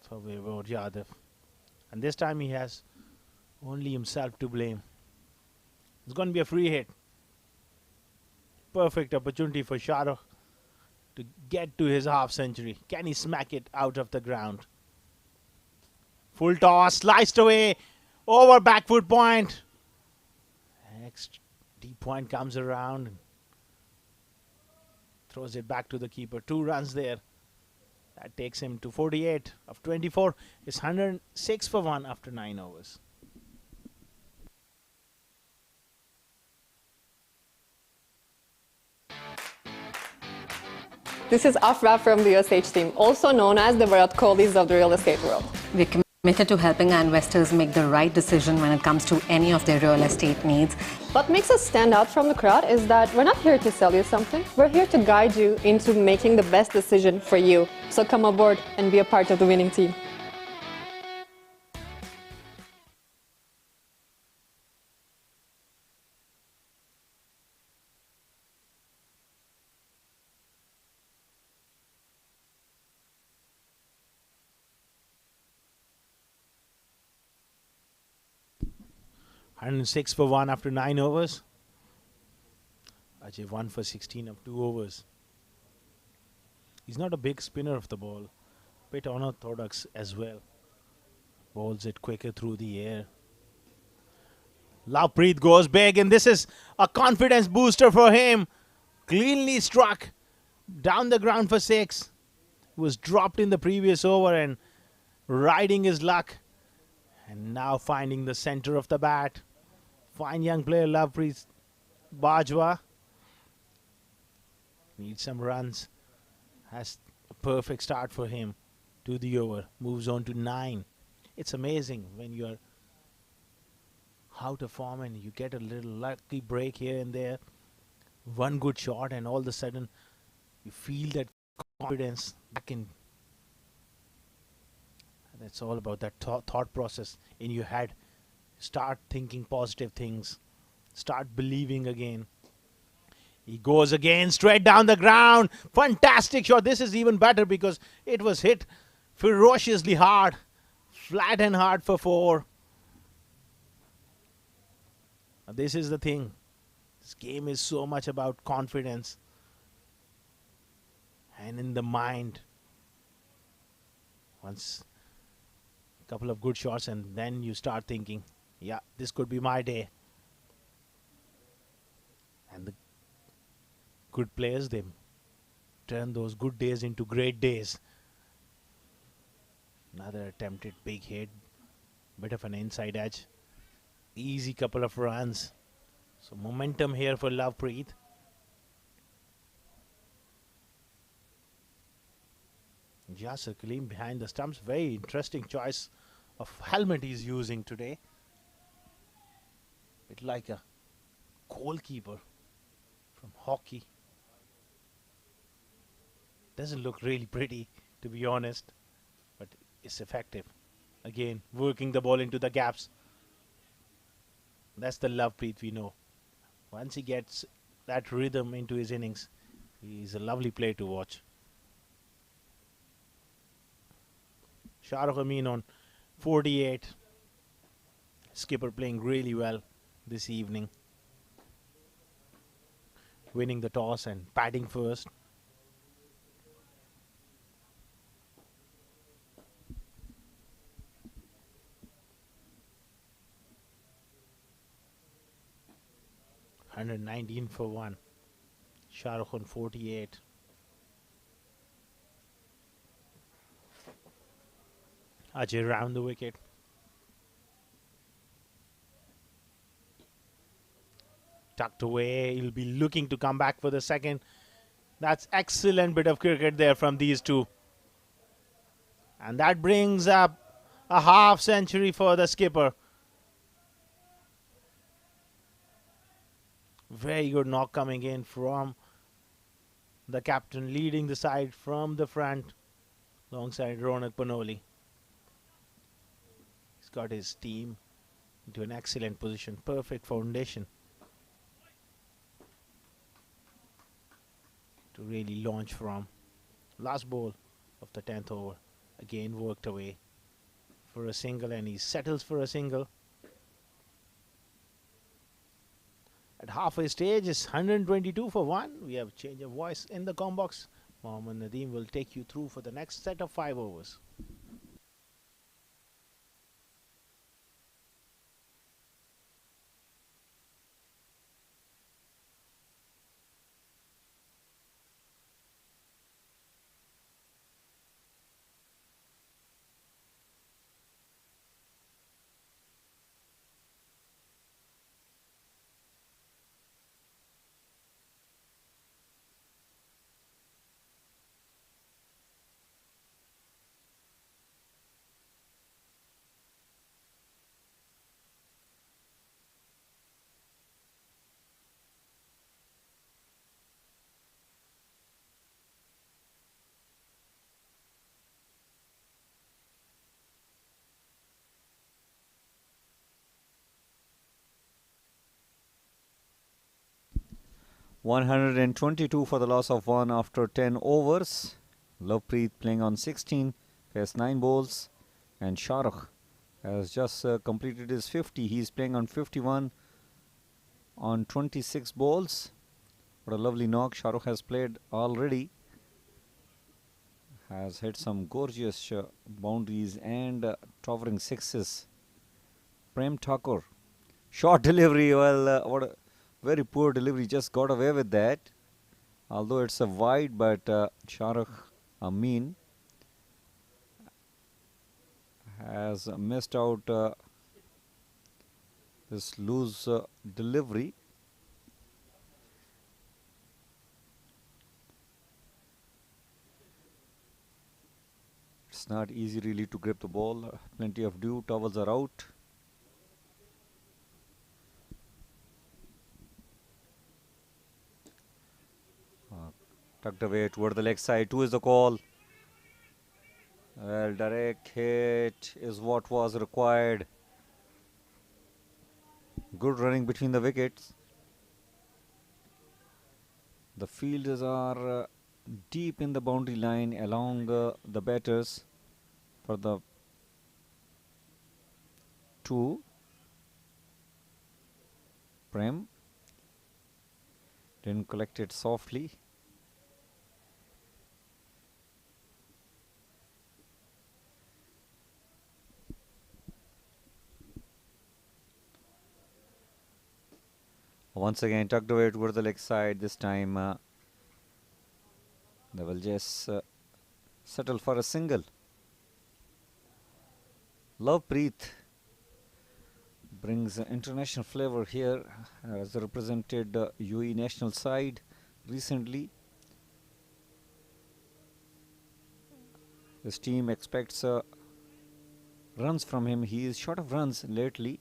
for Vaibhav Yadav. And this time he has only himself to blame. It's going to be a free hit. Perfect opportunity for Shahrukh to get to his half century. Can he smack it out of the ground? Full toss, sliced away, over back foot point. Next deep point comes around and throws it back to the keeper. 2 runs there. That takes him to 48 of 24. It's 106 for 1 after 9 overs. This is Afra from the USH team, also known as the Virat Kohlis of the real estate world. We're committed to helping our investors make the right decision when it comes to any of their real estate needs. What makes us stand out from the crowd is that we're not here to sell you something. We're here to guide you into making the best decision for you. So come aboard and be a part of the winning team. And 6 for 1 after 9 overs. Ajay 1 for 16 of 2 overs. He's not a big spinner of the ball. Bit unorthodox as well. Bowls it quicker through the air. Lovepreet goes big and this is a confidence booster for him. Cleanly struck down the ground for 6. Was dropped in the previous over and riding his luck. And now finding the center of the bat. Fine young player Lovepreet Bajwa. Needs some runs. Has a perfect start for him to the over. Moves on to 9. It's amazing when you're out of form and you get a little lucky break here and there. One good shot and all of a sudden you feel that confidence back in. That's all about that thought process in your head. Start thinking positive things. Start believing again. He goes again straight down the ground. Fantastic shot. This is even better because it was hit ferociously hard. Flat and hard for 4. Now this is the thing. This game is so much about confidence. And in the mind. Once a couple of good shots and then you start thinking, yeah, this could be my day. And the good players, they turn those good days into great days. Another attempted big hit. Bit of an inside edge. Easy couple of runs. So momentum here for Lovepreet. Yaser Khan behind the stumps. Very interesting choice of helmet he's using today. Bit like a goalkeeper from hockey. Doesn't look really pretty, to be honest, but it's effective. Again, working the ball into the gaps. That's the Lovepreet we know. Once he gets that rhythm into his innings, he's a lovely player to watch. Shahrukh Amin on 48. Skipper playing really well this evening. Winning the toss and batting first. $119 for 1. Shahrukh on 48. Ajay round the wicket. Tucked away. He'll be looking to come back for the second. That's excellent bit of cricket there from these two. And that brings up a half century for the skipper. Very good knock coming in from the captain, leading the side from the front alongside Ronak Panoli. He's got his team into an excellent position, perfect foundation to really launch from. Last ball of the 10th over, again worked away for a single, and he settles for a single. At halfway stage, it's 122 for 1. We have a change of voice in the com box. Mohammad Nadeem will take you through for the next set of 5 overs. $122 for the loss of 1 after 10 overs. Lovepreet playing on 16, faced 9 balls, and Shahrukh has just completed his 50. He's playing on 51 on 26 balls. What a lovely knock Shahrukh has played already. Has hit some gorgeous boundaries and towering sixes. Prem Thakur, short delivery. Well, what a very poor delivery, just got away with that. Although it's a wide, but Shahrukh Amin has missed out this loose delivery. It's not easy really to grip the ball. Plenty of dew, towels are out. Tucked away toward the leg side. 2 is the call. Well, direct hit is what was required. Good running between the wickets. The fielders are deep in the boundary line along the batters for the 2. Prem didn't collect it softly. Once again tucked away towards the leg side. This time they will just settle for a single. Lovepreet brings international flavor here. Has represented UAE national side recently. His team expects runs from him. He is short of runs lately,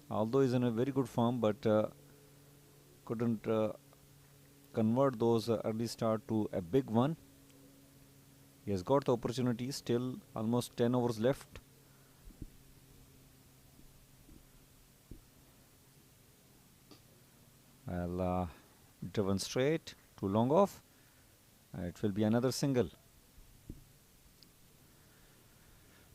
although he's in a very good form, but couldn't convert those early start to a big one. He has got the opportunity, still almost 10 overs left. Well, driven straight, too long off. It will be another single.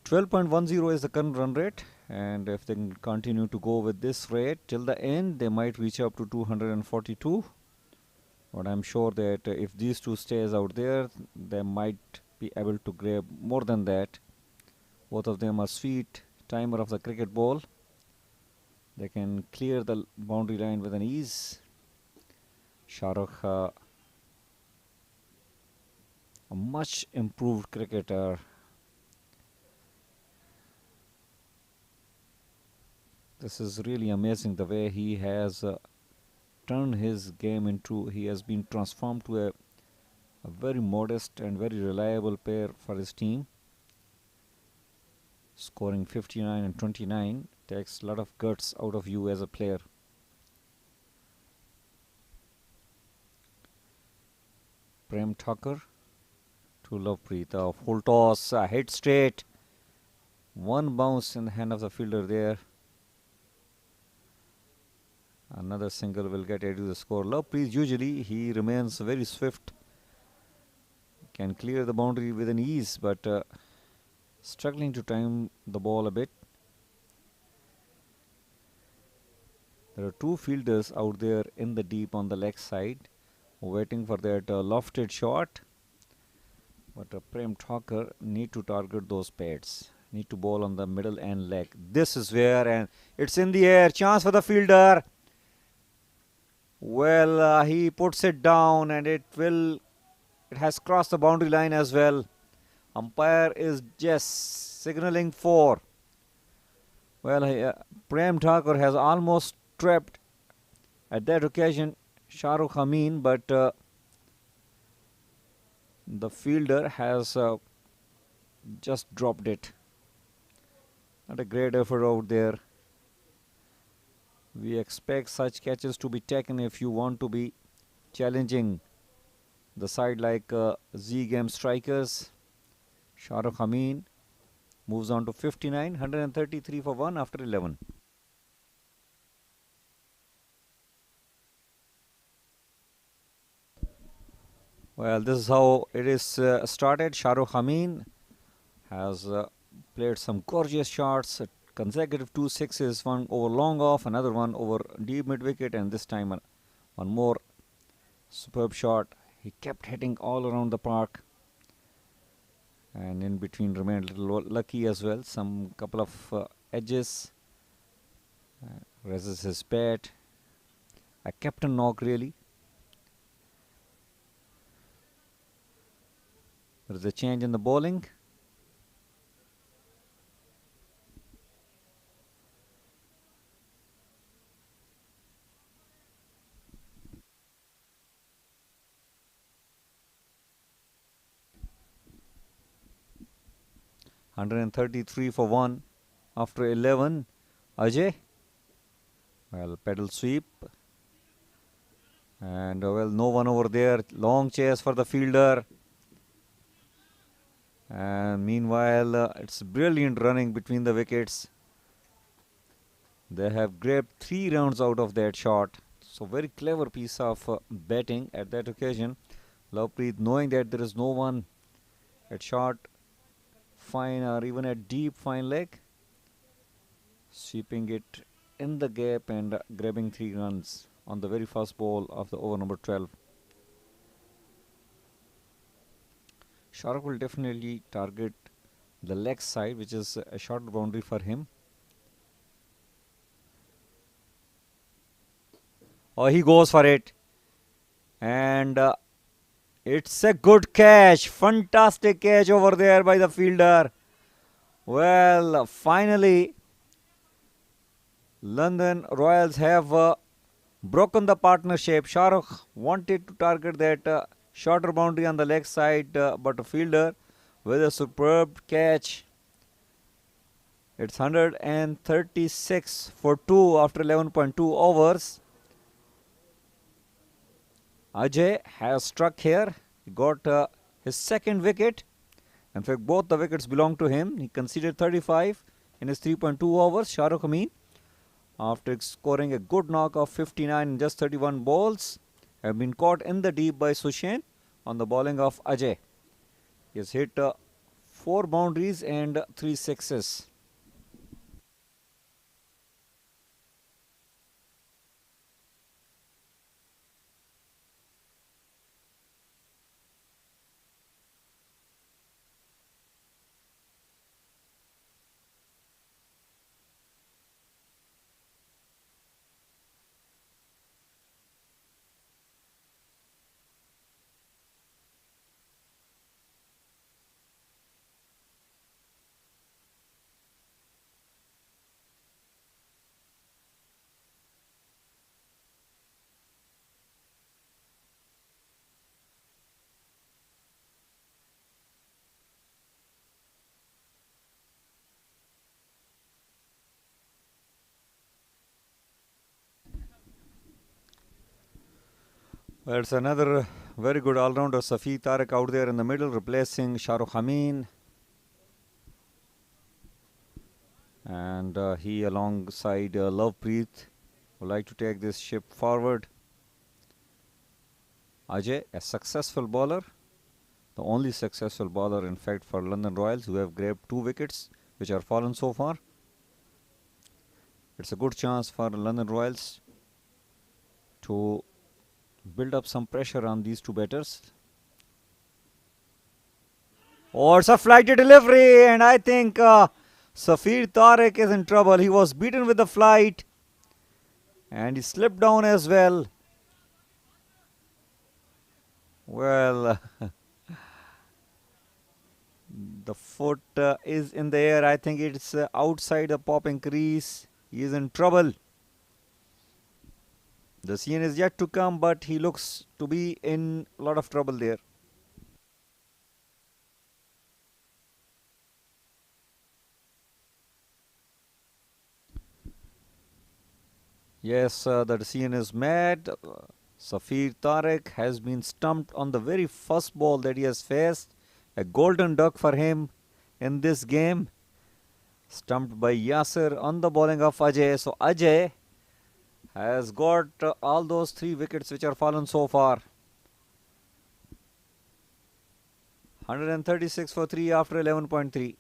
12.10 is the current run rate, and if they can continue to go with this rate till the end, they might reach up to 242. But I'm sure that if these two stays out there, they might be able to grab more than that. Both of them are sweet timer of the cricket ball. They can clear the boundary line with an ease. Shahrukh, a much improved cricketer. This is really amazing the way he has turned his game into, he has been transformed to a very modest and very reliable player for his team. Scoring 59 and 29 takes a lot of guts out of you as a player. Prem Thakur to Lovepreet. Full toss, hit straight. One bounce in the hand of the fielder there. Another single will get added to the score. Lovepreet, usually he remains very swift. Can clear the boundary with an ease, but struggling to time the ball a bit. There are two fielders out there in the deep on the leg side, waiting for that lofted shot. But Prem Thakur need to target those pads. Need to bowl on the middle and leg. This is where, and it's in the air. Chance for the fielder. Well, he puts it down, and it has crossed the boundary line as well. Umpire is just signaling 4. Well, Prem Thakur has almost trapped at that occasion Shahrukh Amin, but the fielder has just dropped it. Not a great effort out there. We expect such catches to be taken if you want to be challenging the side like Zame Strikers. Shahrukh Amin moves on to 59, 133 for 1 after 11. Well, this is how it is started. Shahrukh Amin has played some gorgeous shots, consecutive 2 sixes, one over long off, another one over deep mid wicket, and this time one more superb shot. He kept hitting all around the park, and in between remained a little lucky as well. Some couple of edges, raises his bat. A captain knock really. There is a change in the bowling. (133 for 1 after 11). Ajay. Well, pedal sweep. And well, no one over there. Long chase for the fielder. And meanwhile, it's brilliant running between the wickets. They have grabbed 3 rounds out of that shot. So very clever piece of batting at that occasion. Lovepreet, knowing that there is no one at short, fine, or even at deep fine leg, sweeping it in the gap and grabbing 3 runs on the very first ball of the over number 12. Shahrukh will definitely target the leg side, which is a short boundary for him. Oh, he goes for it. And it's a good catch. Fantastic catch over there by the fielder. Well, finally, London Royals have broken the partnership. Shahrukh wanted to target that shorter boundary on the leg side, but a fielder with a superb catch. It's 136 for 2 after 11.2 overs. Ajay has struck here. He got his second wicket. In fact, both the wickets belong to him. He conceded 35 in his 3.2 overs. Shahrukh Amin, after scoring a good knock of 59 in just 31 balls, have been caught in the deep by Sushen on the bowling of Ajay. He has hit 4 boundaries and 3 sixes. Well, it's another very good all-rounder, Safi Tariq, out there in the middle, replacing Shahrukh Amin. And he, alongside Lovepreet, would like to take this ship forward. Ajay, a successful bowler, the only successful bowler, in fact, for London Royals, who have grabbed 2 wickets, which are fallen so far. It's a good chance for London Royals to build up some pressure on these 2 batters. Oh, it's a flighty delivery, and I think Safir Tariq is in trouble. He was beaten with the flight, and he slipped down as well. Well, the foot is in the air. I think it's outside the popping crease. He is in trouble. The scene is yet to come, but he looks to be in a lot of trouble there. Yes, the decision is mad. Safir Tariq has been stumped on the very first ball that he has faced. A golden duck for him in this game. Stumped by Yaser on the bowling of Ajay. So Ajay has got all those 3 wickets which are fallen so far. 136 for 3 after 11.3.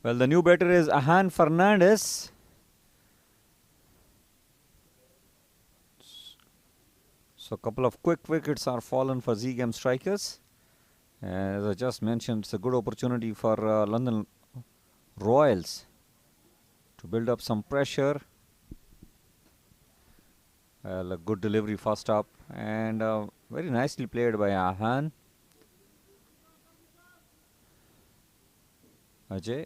Well, the new batter is Ahan Fernandez. So a couple of quick wickets are fallen for Zame Strikers. As I just mentioned, it's a good opportunity for London Royals to build up some pressure. Well, a good delivery first up, and very nicely played by Ahan. Ajay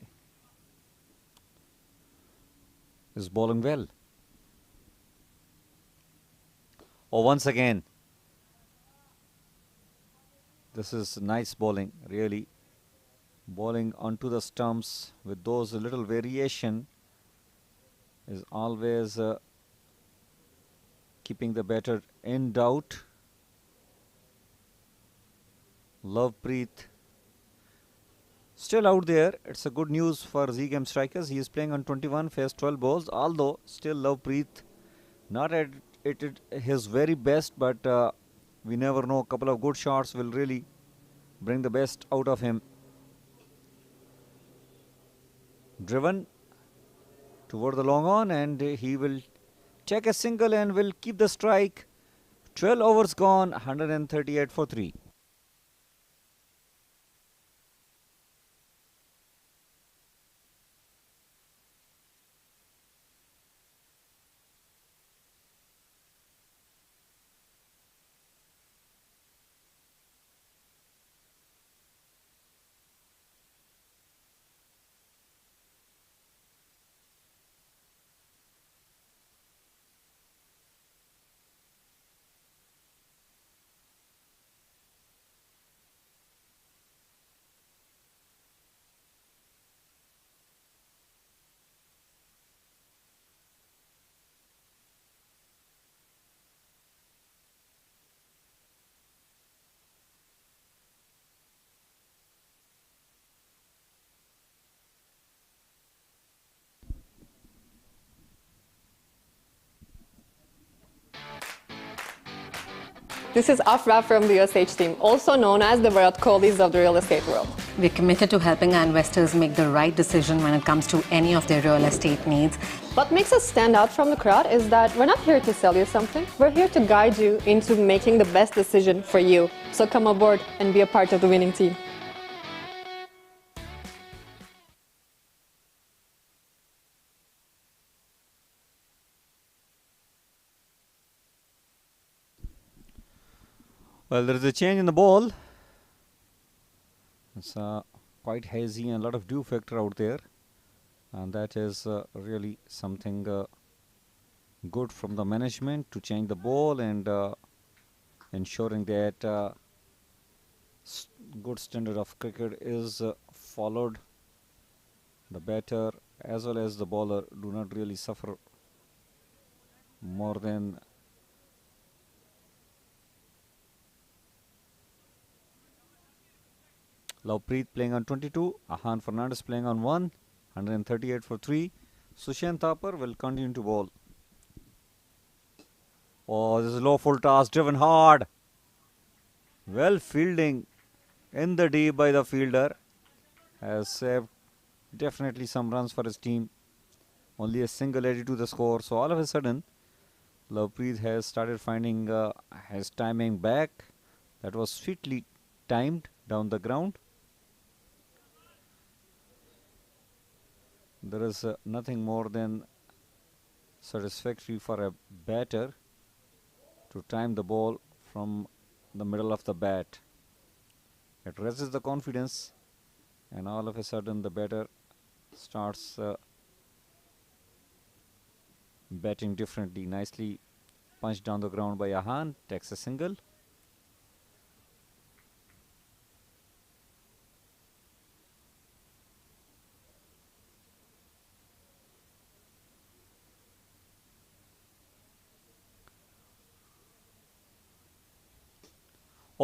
is bowling well. Oh, once again, this is nice bowling, really. Bowling onto the stumps with those little variation is always keeping the batter in doubt. Lovepreet still out there. It's a good news for Zame Strikers. He is playing on 21, faced 12 balls, although still Lovepreet not at his very best, but we never know. A couple of good shots will really bring the best out of him. Driven toward the long on, and he will take a single and will keep the strike. 12 overs gone, 138 for 3. This is Afra from the USH team, also known as the Virat Kohlis of the real estate world. We're committed to helping our investors make the right decision when it comes to any of their real estate needs. What makes us stand out from the crowd is that we're not here to sell you something. We're here to guide you into making the best decision for you. So come aboard and be a part of the winning team. Well, there is a change in the ball. It's quite hazy and a lot of dew factor out there, and that is really something good from the management to change the ball and ensuring that good standard of cricket is followed. The batter as well as the bowler do not really suffer more than Lovepreet playing on 22, Ahan Fernandez playing on 1, 138 for 3. Sushen Thapar will continue to bowl. Oh, this is low full toss, driven hard. Well fielding in the deep by the fielder. Has saved definitely some runs for his team. Only a single added to the score. So all of a sudden, Lovepreet has started finding his timing back. That was sweetly timed down the ground. There is nothing more than satisfactory for a batter to time the ball from the middle of the bat. It raises the confidence, and all of a sudden the batter starts batting differently. Nicely punched down the ground by Ahan, takes a single.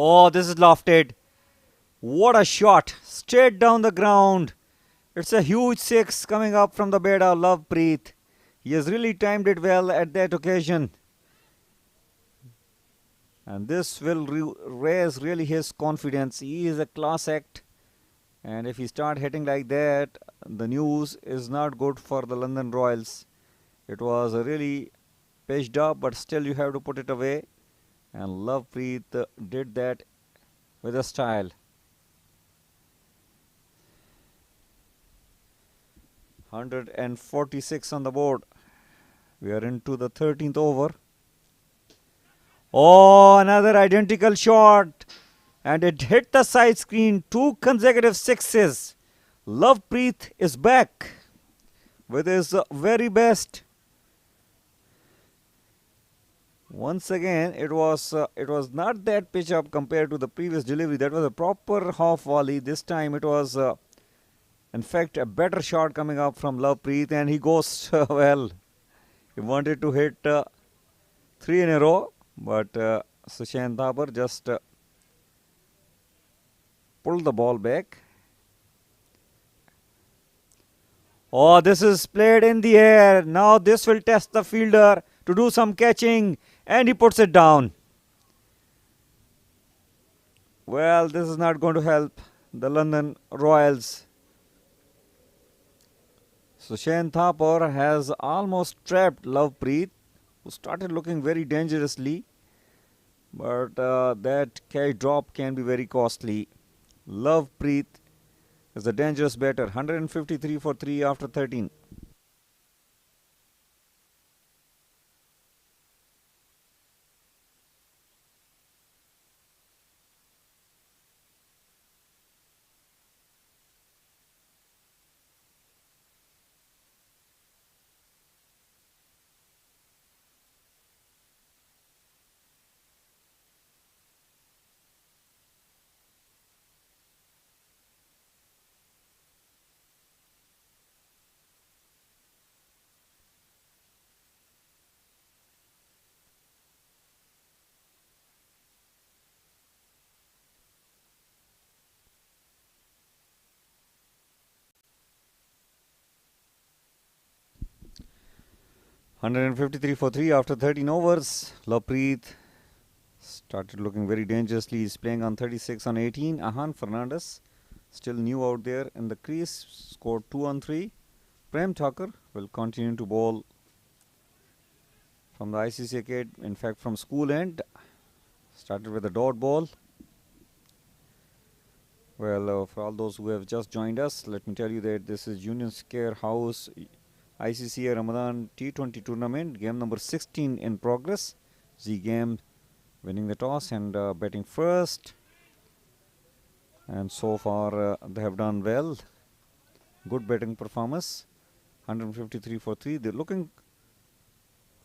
Oh, this is lofted. What a shot. Straight down the ground. It's a huge six coming up from the bat of Lovepreet. He has really timed it well at that occasion. And this will raise really his confidence. He is a class act. And if he start hitting like that, the news is not good for the London Royals. It was really pitched up, but still you have to put it away. And Lovepreet did that with a style. 146 on the board. We are into the 13th over. Oh, another identical shot. And it hit the side screen. 2 consecutive sixes. Lovepreet is back with his very best. Once again, it was not that pitch up compared to the previous delivery. That was a proper half volley. This time it was, in fact, a better shot coming up from Lovepreet, and he goes well. He wanted to hit 3 in a row, but Sushen Thapar just pulled the ball back. Oh, this is played in the air. Now this will test the fielder to do some catching, and he puts it down. Well, this is not going to help the London Royals. Sushen Thapar has almost trapped Lovepreet, who started looking very dangerously, but that catch drop can be very costly. Lovepreet is a dangerous batter. 153 for 3 after 13. $153 for 3 after 13 overs. Lovepreet started looking very dangerously. He's playing on 36 on 18. Ahan Fernandez, still new out there in the crease, scored 2 on 3. Prem Thakur will continue to bowl from the ICC kid, in fact from school end. Started with a dot ball. Well, for all those who have just joined us, let me tell you that this is Union Square House ICC Ramadan T20 tournament, game number 16 in progress. Z Game winning the toss and batting first. And so far they have done well. Good batting performance. 153 for 3. They're looking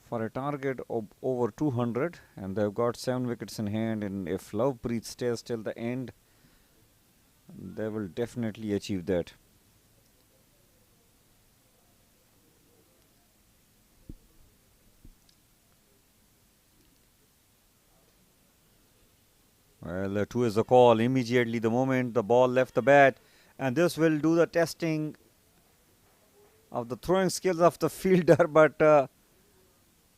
for a target of over 200 and they've got 7 wickets in hand, and if Lovepreet stays till the end, they will definitely achieve that. Well, 2 is the call. Immediately the moment the ball left the bat, and this will do the testing of the throwing skills of the fielder, but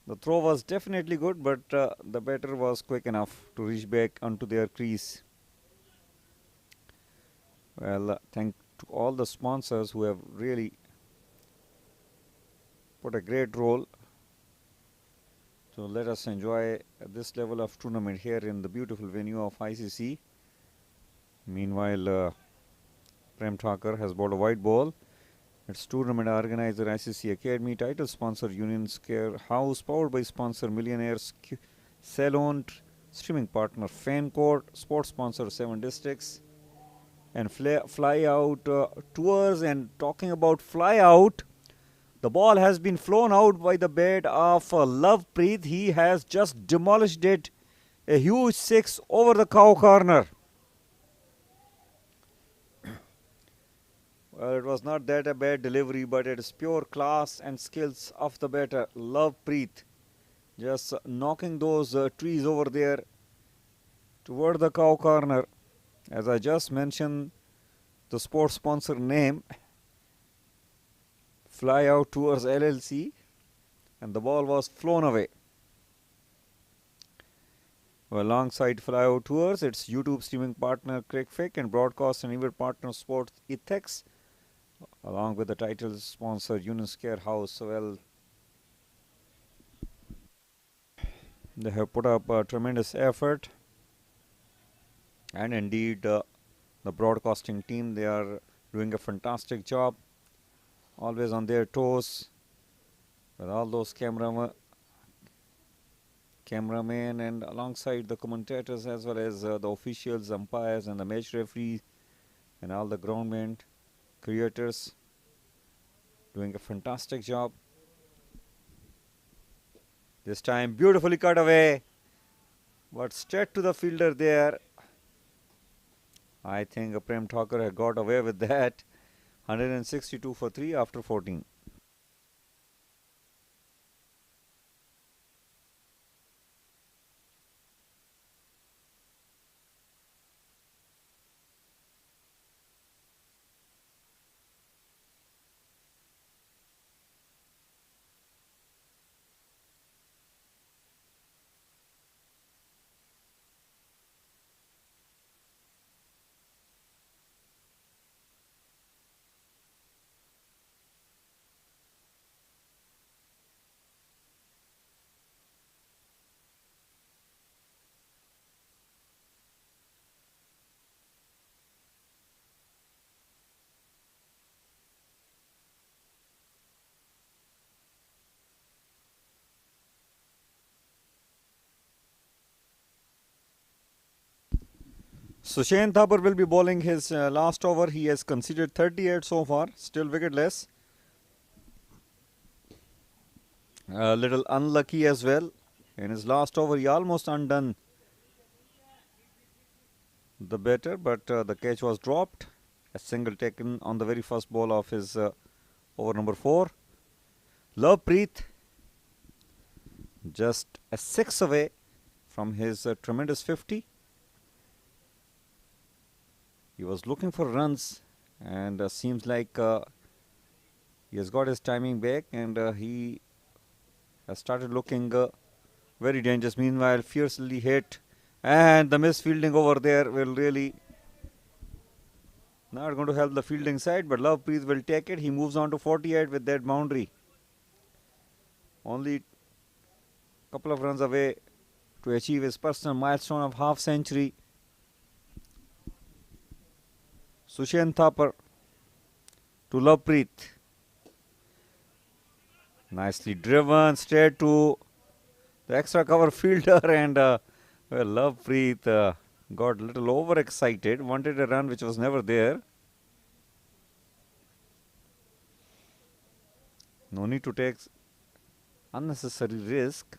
the throw was definitely good, but the batter was quick enough to reach back onto their crease. Well, thank to all the sponsors who have really put a great role to let us enjoy this level of tournament here in the beautiful venue of ICC. Meanwhile, Prem Thakur has bowled a white ball. Its tournament organizer ICC Academy, title sponsor Union Square House, powered by sponsor Millionaires Salon, streaming partner Fan Court, sports sponsor 7 Districts, and fly out tours. And talking about fly out, the ball has been flown out by the bat of Lovepreet. He has just demolished it. A huge 6 over the cow corner. Well, it was not that a bad delivery, but it is pure class and skills of the batter, Lovepreet. Just knocking those trees over there toward the cow corner. As I just mentioned, the sports sponsor name, Fly Out Tours LLC, and the ball was flown away. Well, alongside Fly Out Tours, its YouTube streaming partner Cricfit and broadcast and event partner Sports Ethics, along with the title sponsor Union Square House. Well, they have put up a tremendous effort, and indeed the broadcasting team, they are doing a fantastic job, always on their toes, with all those cameramen and alongside the commentators, as well as the officials, umpires and the match referees and all the groundmen, creators, doing a fantastic job. This time beautifully cut away, but straight to the fielder there. I think Prem Thakur had got away with that. 162 for 3 after 14. Sushen Thapar will be bowling his last over. He has conceded 38 so far, still wicketless. A little unlucky as well. In his last over, he almost undone the batter, but the catch was dropped. A single taken on the very first ball of his over number 4. Lovepreet just a 6 away from his tremendous 50. He was looking for runs, and seems like he has got his timing back, and he has started looking very dangerous. Meanwhile, fiercely hit, and the misfielding over there will really not going to help the fielding side, but Lovepreet will take it. He moves on to 48 with that boundary. Only a couple of runs away to achieve his personal milestone of half century. Sushen Thapar to Lovepreet. Nicely driven straight to the extra cover fielder, and well, Lovepreet got a little overexcited, wanted a run which was never there. No need to take unnecessary risk.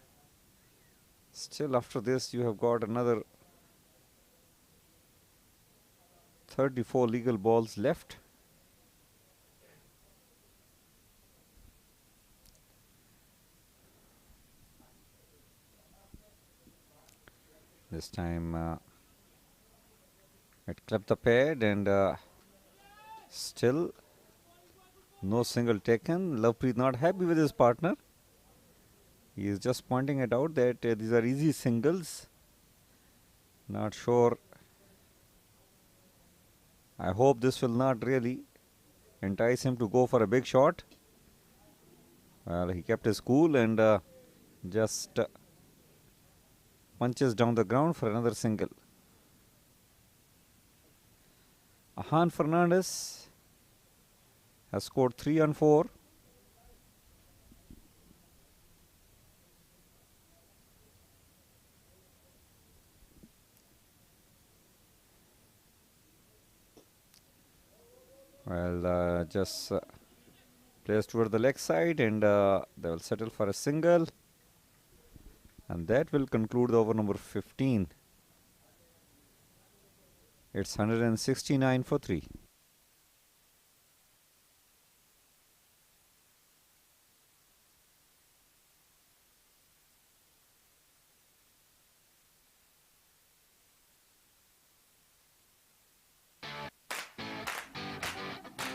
Still, after this, you have got another 34 legal balls left. This time it clipped the pad and still no single taken. Lovepreet not happy with his partner. He is just pointing it out that these are easy singles. Not sure. I hope this will not really entice him to go for a big shot. Well, he kept his cool and just punches down the ground for another single. Ahan Fernandez has scored 3 on 4. Well, just plays toward the leg side and they will settle for a single. And that will conclude over number 15. It's 169 for 3.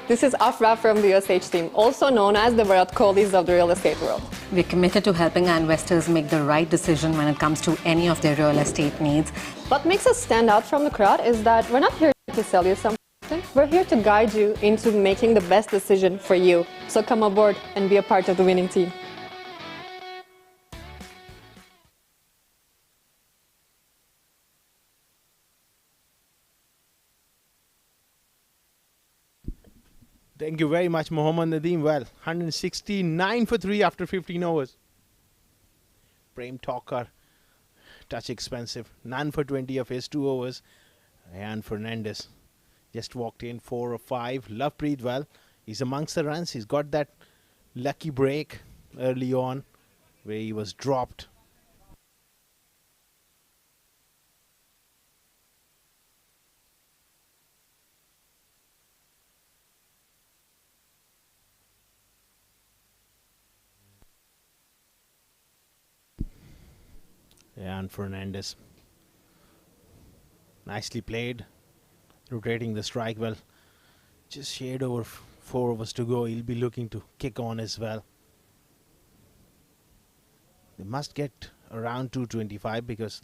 This is Afra from the USH team, also known as the Virat Kohlis of the real estate world. We're committed to helping our investors make the right decision when it comes to any of their real estate needs. What makes us stand out from the crowd is that we're not here to sell you something. We're here to guide you into making the best decision for you. So come aboard and be a part of the winning team. Thank you very much, Mohammad Nadeem. Well, 169 for 3 after 15 overs. Prem Thakur, touch expensive. None for 20 of his 2 overs. And Fernandez just walked in 4 of 5. Lovepreet, well, he's amongst the runs. He's got that lucky break early on where he was dropped. And Fernandez, nicely played, rotating the strike well. Just shade over 4 overs to go. He'll be looking to kick on as well. They must get around 225 because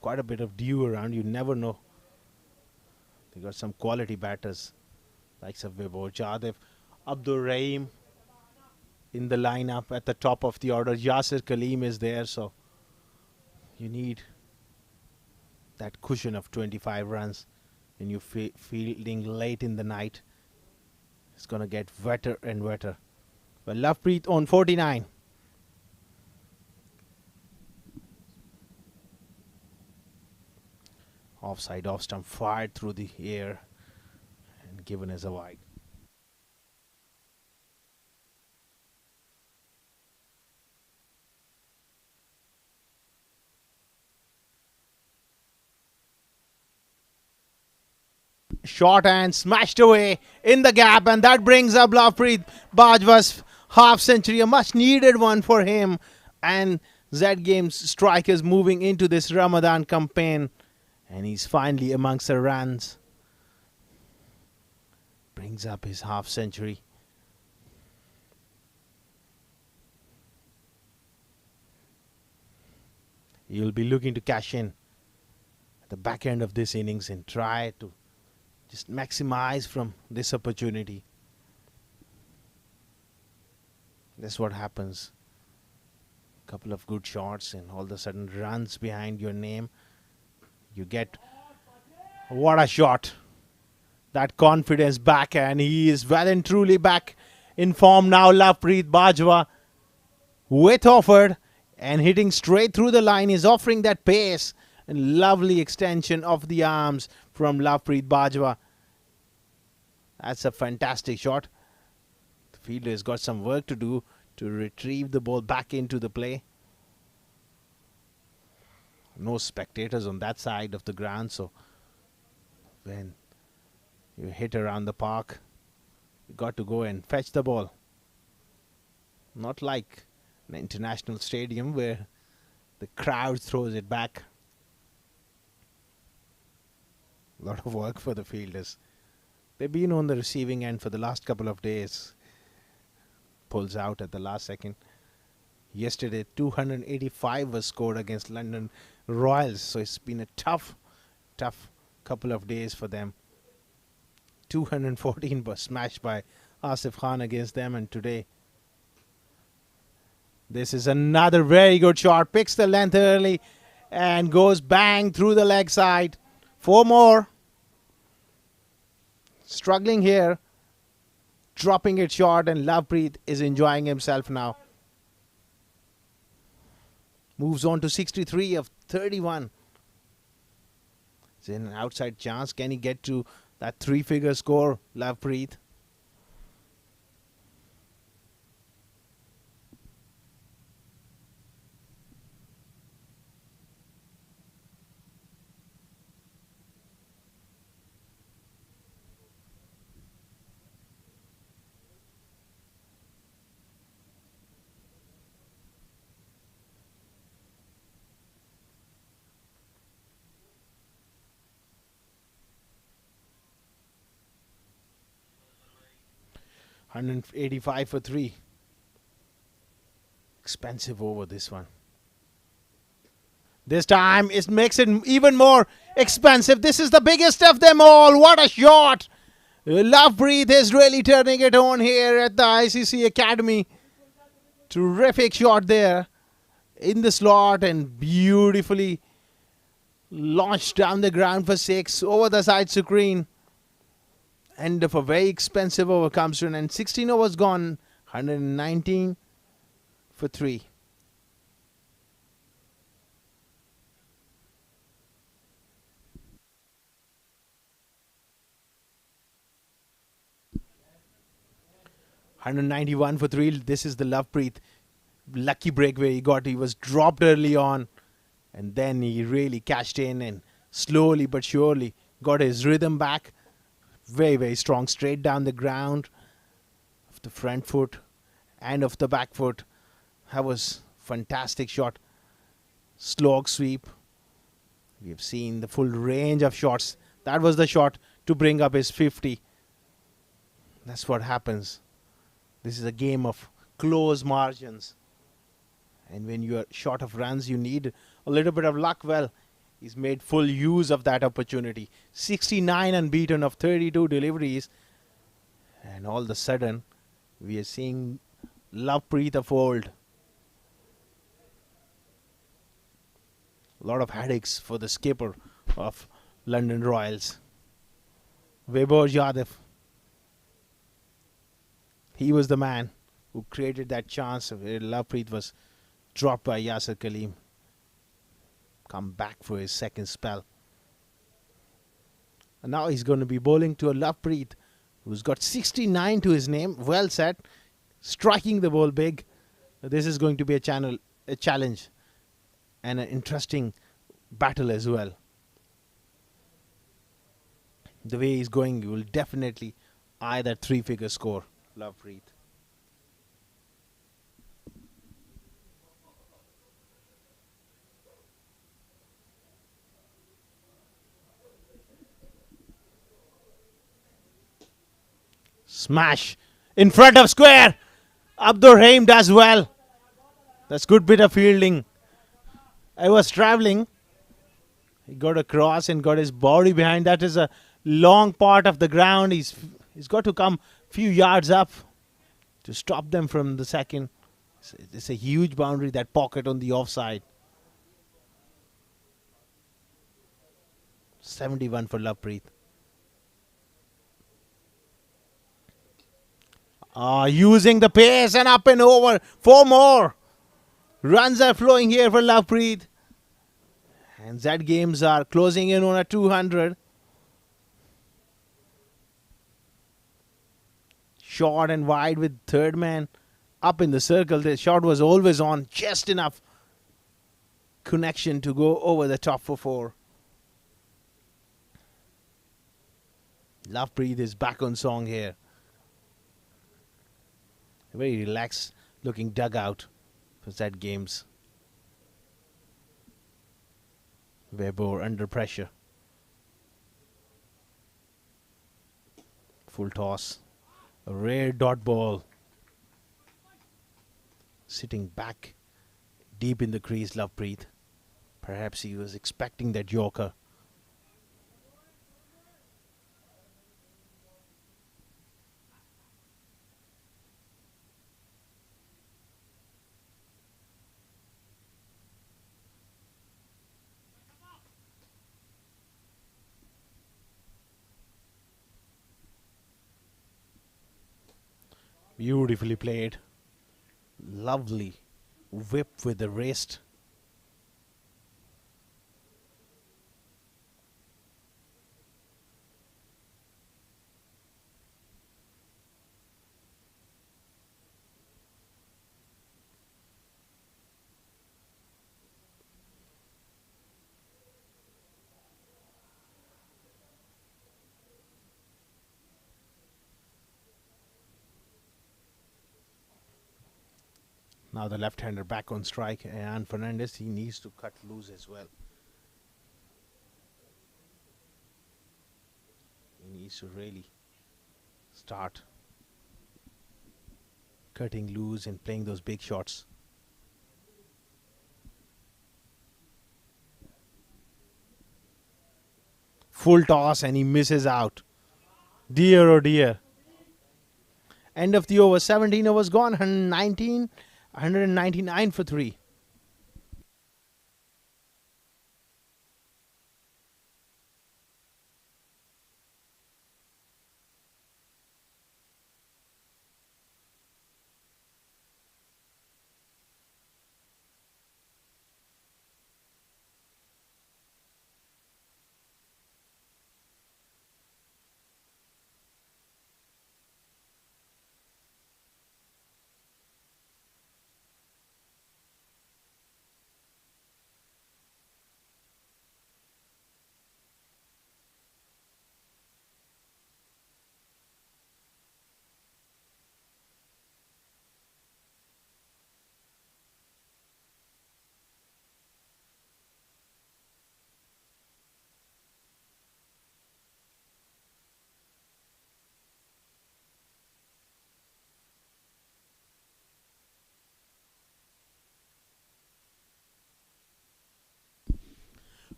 quite a bit of dew around. You never know. They got some quality batters likes of Vibhor Jadhav, Abdur Rahim in the lineup at the top of the order. Yaser Khan is there, so you need that cushion of 25 runs when you're fielding late in the night. It's going to get wetter and wetter. Well, Lovepreet on 49. Offside, off stump, fired through the air and given as a wide. Short and smashed away in the gap, and that brings up Lovepreet Bajwa's half century, a much needed one for him. And Z Games Strikers moving into this Ramadan campaign, and he's finally amongst the runs. Brings up his half century. You'll be looking to cash in at the back end of this innings and try to just maximize from this opportunity. That's what happens. Couple of good shots and all of a sudden runs behind your name. You get, what a shot. That confidence back, and he is well and truly back in form now. Lovepreet Bajwa with offered and hitting straight through the line is offering that pace and lovely extension of the arms from Lovepreet Bajwa. That's a fantastic shot. The fielder has got some work to do to retrieve the ball back into the play. No spectators on that side of the ground, so when you hit around the park, you got to go and fetch the ball. Not like an international stadium where the crowd throws it back. A lot of work for the fielders. They've been on the receiving end for the last couple of days. Pulls out at the last second. Yesterday, 285 was scored against London Royals, so it's been a tough couple of days for them. 214 was smashed by Yaser Khan against them, and today this is another very good shot. Picks the length early and goes bang through the leg side. 4 more. Struggling here. Dropping it short, and Lovepreet is enjoying himself now. Moves on to 63 of 31. It's an outside chance. Can he get to that 3-figure score, Lovepreet? $185 for 3. Expensive over this one. This time it makes it even more expensive. This is the biggest of them all. What a shot! Lovepreet is really turning it on here at the ICC Academy. Terrific shot there in the slot and beautifully launched down the ground for 6 over the side screen. End of a very expensive over comes to an end. 16 overs gone. 119 for 3. $191 for 3. This is the Lovepreet lucky break where he was dropped early on, and then he really cashed in and slowly but surely got his rhythm back. Very, very strong, straight down the ground of the front foot and of the back foot. That was fantastic shot. Slog sweep. We have seen the full range of shots. That was the shot to bring up his 50. That's what happens. This is a game of close margins. And when you are short of runs, you need a little bit of luck. Well, he's made full use of that opportunity. 69 unbeaten of 32 deliveries. And all of a sudden, we are seeing Lovepreet of old. A lot of headaches for the skipper of London Royals, Vaibhav Yadav. He was the man who created that chance where Lovepreet was dropped by Yaser Khan. Come back for his second spell. And now he's going to be bowling to a Lovepreet who's got 69 to his name. Well set. Striking the ball big. This is going to be a challenge and an interesting battle as well. The way he's going, he will definitely eye that 3-figure score, Lovepreet. Smash in front of square. Abdur Rahim does well. That's good bit of fielding. I was travelling. He got across and got his body behind. That is a long part of the ground. He's got to come few yards up to stop them from the second. It's a huge boundary, that pocket on the offside. 71 for Lovepreet. Using the pace and up and over. 4 more. Runs are flowing here for Lovepreet. And Z Games are closing in on a 200. Short and wide with third man up in the circle. The shot was always on, just enough connection to go over the top for 4. Lovepreet is back on song here. A very relaxed looking dugout for Z Games. Weber under pressure. Full toss. A rare dot ball. Sitting back deep in the crease, Lovepreet. Perhaps he was expecting that yorker. Beautifully played. Lovely whip with the wrist. Now the left-hander back on strike, and Fernandez, he needs to cut loose as well. He needs to really start cutting loose and playing those big shots. Full toss and he misses out. Dear oh dear. End of the over, 17 overs gone, 199 for 3.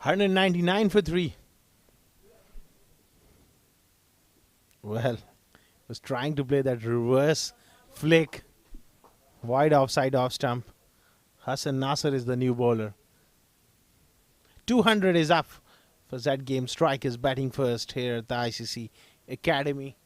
$199 for 3. Well, was trying to play that reverse flick. Wide offside off stump. Hassan Nasser is the new bowler. 200 is up for that game. Strikers batting first here at the ICC Academy.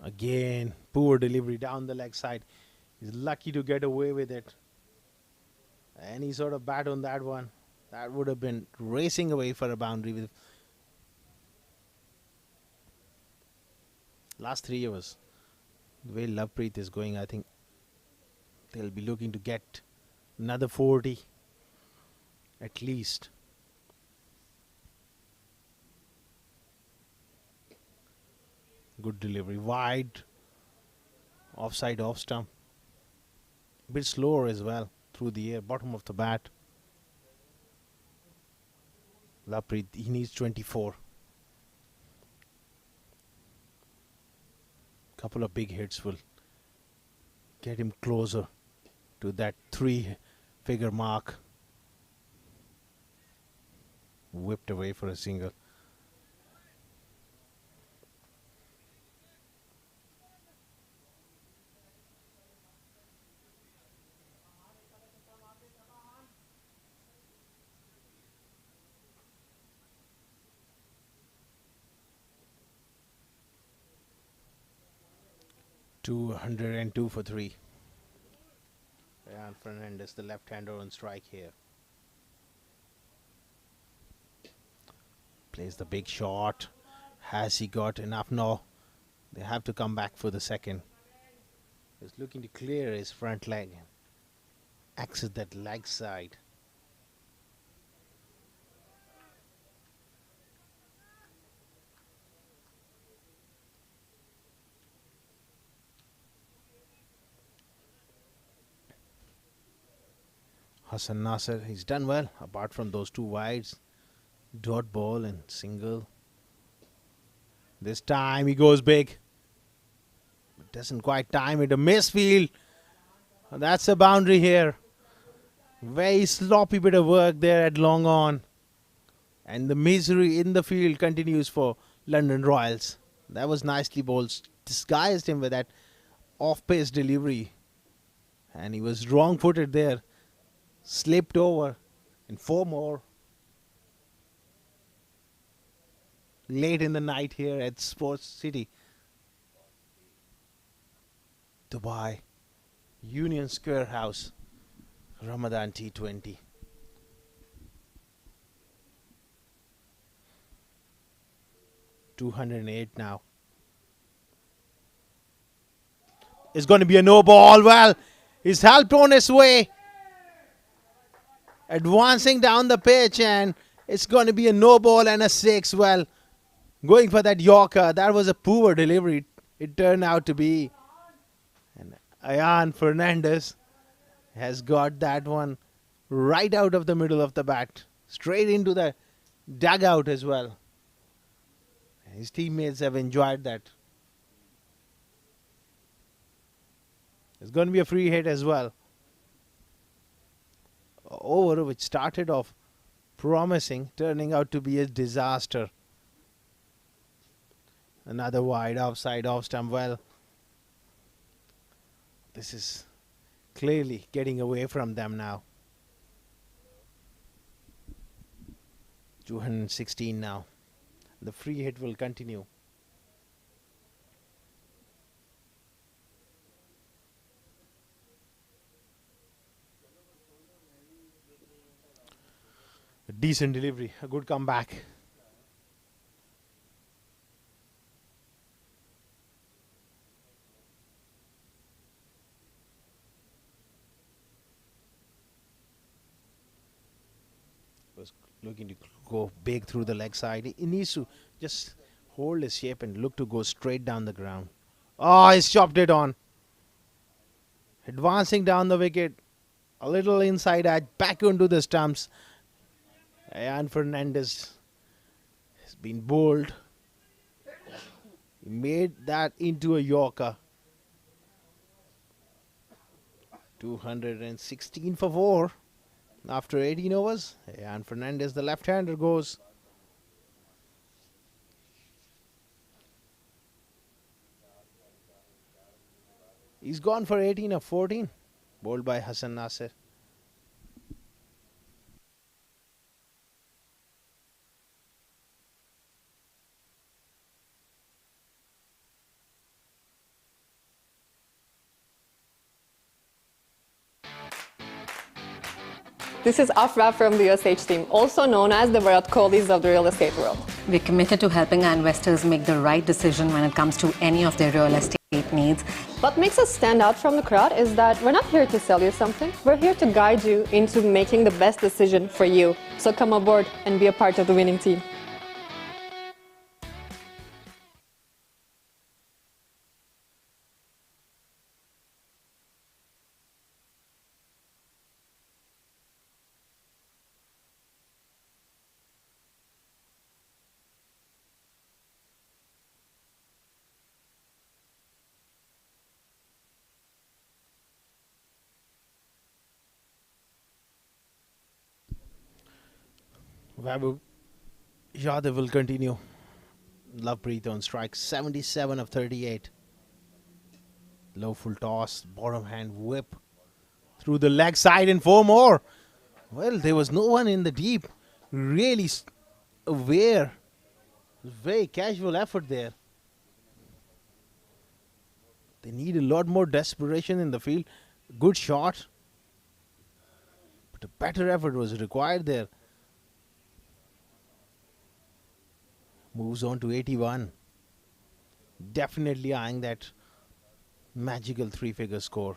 Again, poor delivery down the leg side. He's lucky to get away with it. Any sort of bat on that one, that would have been racing away for a boundary. With last 3 overs, the way Lovepreet is going, I think they'll be looking to get another 40 at least. Good delivery, wide, offside off stump. A bit slower as well through the air, bottom of the bat. Lovepreet, he needs 24. Couple of big hits will get him closer to that 3-figure mark. Whipped away for a single. 202 for 3. Ryan Fernandez, the left-hander on strike here. Plays the big shot. Has he got enough? No. They have to come back for the second. He's looking to clear his front leg. Exit that leg side. Hassan Nasser, he's done well apart from those two wides. Dot ball and single. This time he goes big. But doesn't quite time it. A misfield. That's a boundary here. Very sloppy bit of work there at long on. And the misery in the field continues for London Royals. That was nicely bowled. Disguised him with that off-pace delivery. And he was wrong-footed there. Slipped over. And 4 more. Late in the night here at Sports City, Dubai, Union Square House, Ramadan T20. $208 now. It's going to be a no ball. Well, he's helped on his way. Advancing down the pitch, and it's going to be a no ball and a 6. Well, going for that Yorker, that was a poor delivery. It turned out to be. And Ayan Fernandez has got that one right out of the middle of the bat. Straight into the dugout as well. His teammates have enjoyed that. It's going to be a free hit as well. Over which started off promising, turning out to be a disaster. Another wide offside off stump. Well, this is clearly getting away from them now. 216 now. The free hit will continue. A decent delivery, a good comeback. Was looking to go big through the leg side. He needs to just hold his shape and look to go straight down the ground. Oh, he's chopped it on. Advancing down the wicket. A little inside edge, back onto the stumps. Ayan Fernandez has been bowled. He made that into a Yorker. 216 for 4. After 18 overs, Ayan Fernandez, the left-hander, goes. He's gone for 18 of 14, bowled by Hassan Nasser. This is Afra from the USH team, also known as the Virat Kohlis of the real estate world. We're committed to helping our investors make the right decision when it comes to any of their real estate needs. What makes us stand out from the crowd is that we're not here to sell you something. We're here to guide you into making the best decision for you. So come aboard and be a part of the winning team. Vaibhav Yadav will continue. Lovepreet on strike, 77 of 38. Low full toss, bottom hand whip through the leg side and 4 more. Well, there was no one in the deep. Really aware. Very casual effort there. The They need a lot more desperation in the field. Good shot, but a better effort was required there. Moves on to 81. Definitely eyeing that magical three-figure score.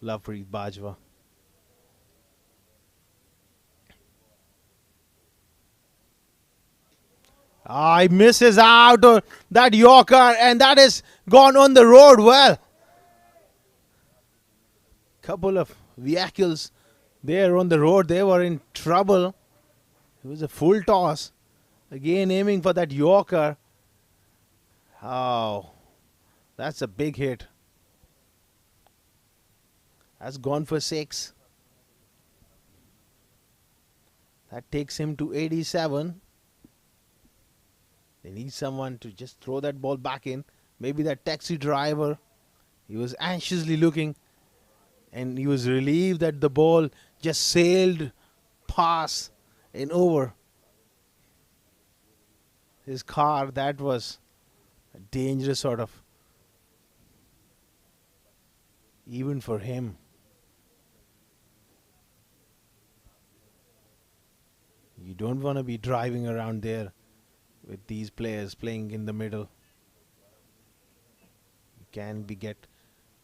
Lovepreet Bajwa. He misses out that Yorker, and that is gone on the road well. Couple of vehicles there on the road. They were in trouble. It was a full toss. Again aiming for that Yorker. Oh, that's a big hit. That's gone for 6. That takes him to 87. They need someone to just throw that ball back in. Maybe that taxi driver. He was anxiously looking, and he was relieved that the ball just sailed past and over his car. That was a dangerous sort of, even for him. You don't want to be driving around there with these players playing in the middle. You can get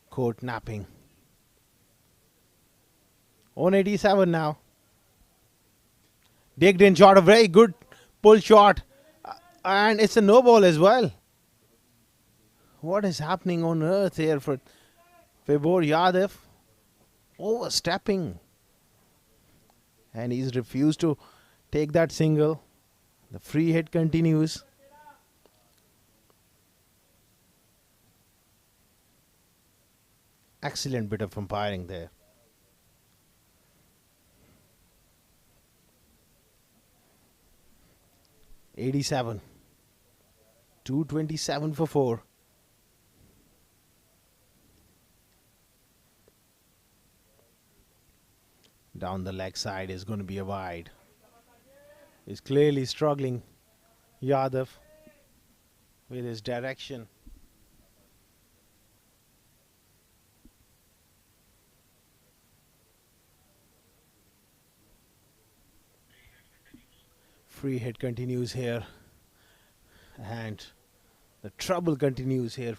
caught napping. On 87 now. Digged in shot, a very good pull shot. And it's a no ball as well. What is happening on earth here for Vibhor Yadav? Overstepping. And he's refused to take that single. The free hit continues. Excellent bit of umpiring there. '87. 227 for 4. Down the leg side is going to be a wide. He's clearly struggling, Yadav, with his direction. Free hit continues here, and the trouble continues here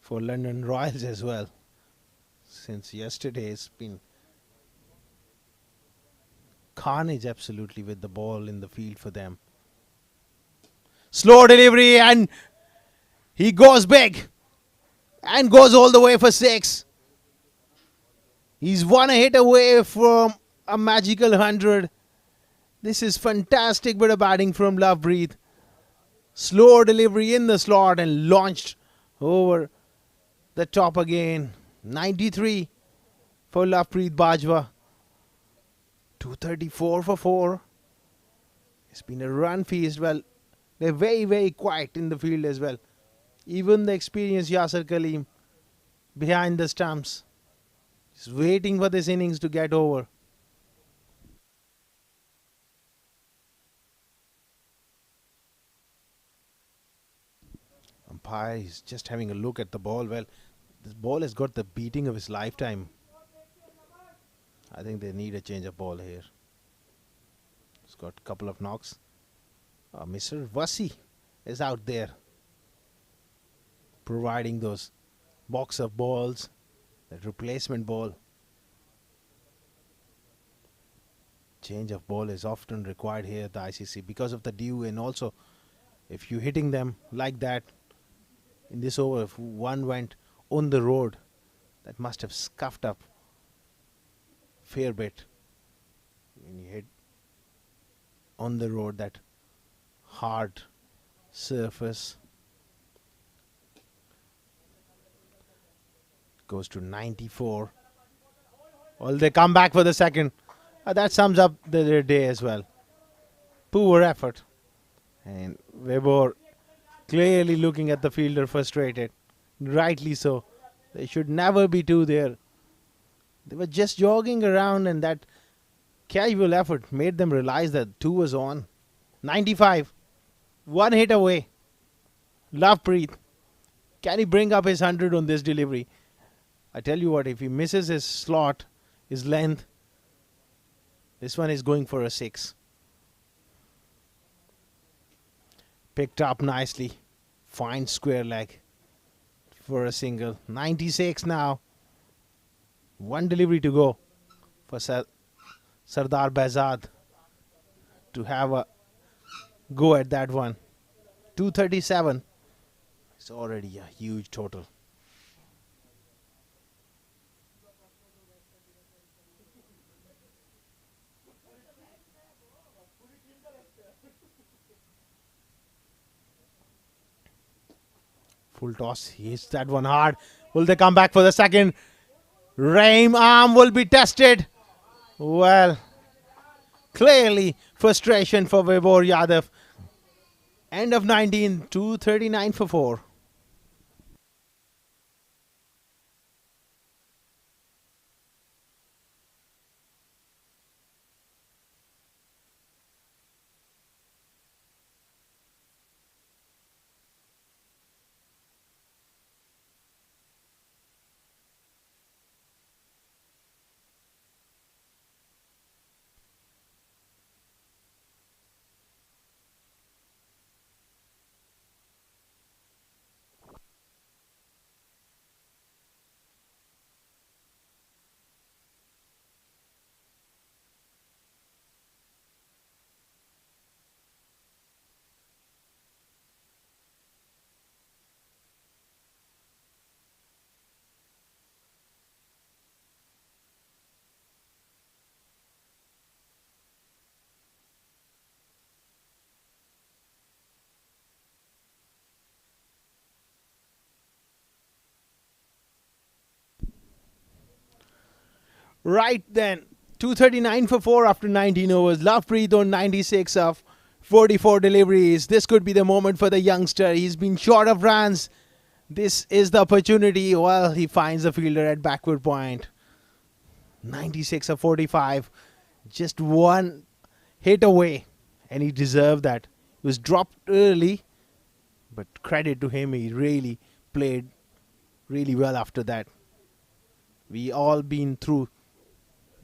for London Royals as well. Since yesterday, it's been carnage absolutely with the ball in the field for them. Slow delivery, and he goes big and goes all the way for 6. He's 1 hit away from a magical 100. This is fantastic bit of batting from Lovepreet. Slow delivery in the slot and launched over the top again. 93 for Lovepreet Bajwa. 234 for 4. It's been a run feast. Well, they're very, very quiet in the field as well. Even the experienced Yaser Khan behind the stumps. He's waiting for this innings to get over. Umpire is just having a look at the ball. Well, this ball has got the beating of his lifetime. I think they need a change of ball here. It's got a couple of knocks. Mr. Vasi is out there providing those box of balls, that replacement ball. Change of ball is often required here at the ICC because of the dew, and also if you're hitting them like that in this over, if one went on the road, that must have scuffed up fair bit. When you hit on the road, that hard surface. Goes to 94. Well, they come back for the second. That sums up their day as well. Poor effort. And Vibhor clearly looking at the fielder frustrated. Rightly so. They should never be two there. They were just jogging around, and that casual effort made them realize that 2 was on. 95. 1 hit away. Lovepreet Can he bring up his 100 on this delivery? I tell you what, if he misses his slot, his length, this one is going for a 6. Picked up nicely. Fine square leg for a single. 96 now. One delivery to go for Sardar Behzad to have a go at that one. 237. It's already a huge total. Full toss. He hits that one hard. Will they come back for the second? Raim arm will be tested. Well, clearly frustration for Vibhor Yadav. End of 19, 239 for 4. Right then, 239 for 4 after 19 overs. Lovepreet on 96 of 44 deliveries. This could be the moment for the youngster. He's been short of runs. This is the opportunity. Well, he finds the fielder at backward point. 96 of 45. Just one hit away. And he deserved that. He was dropped early. But credit to him, he really played really well after that. We all been through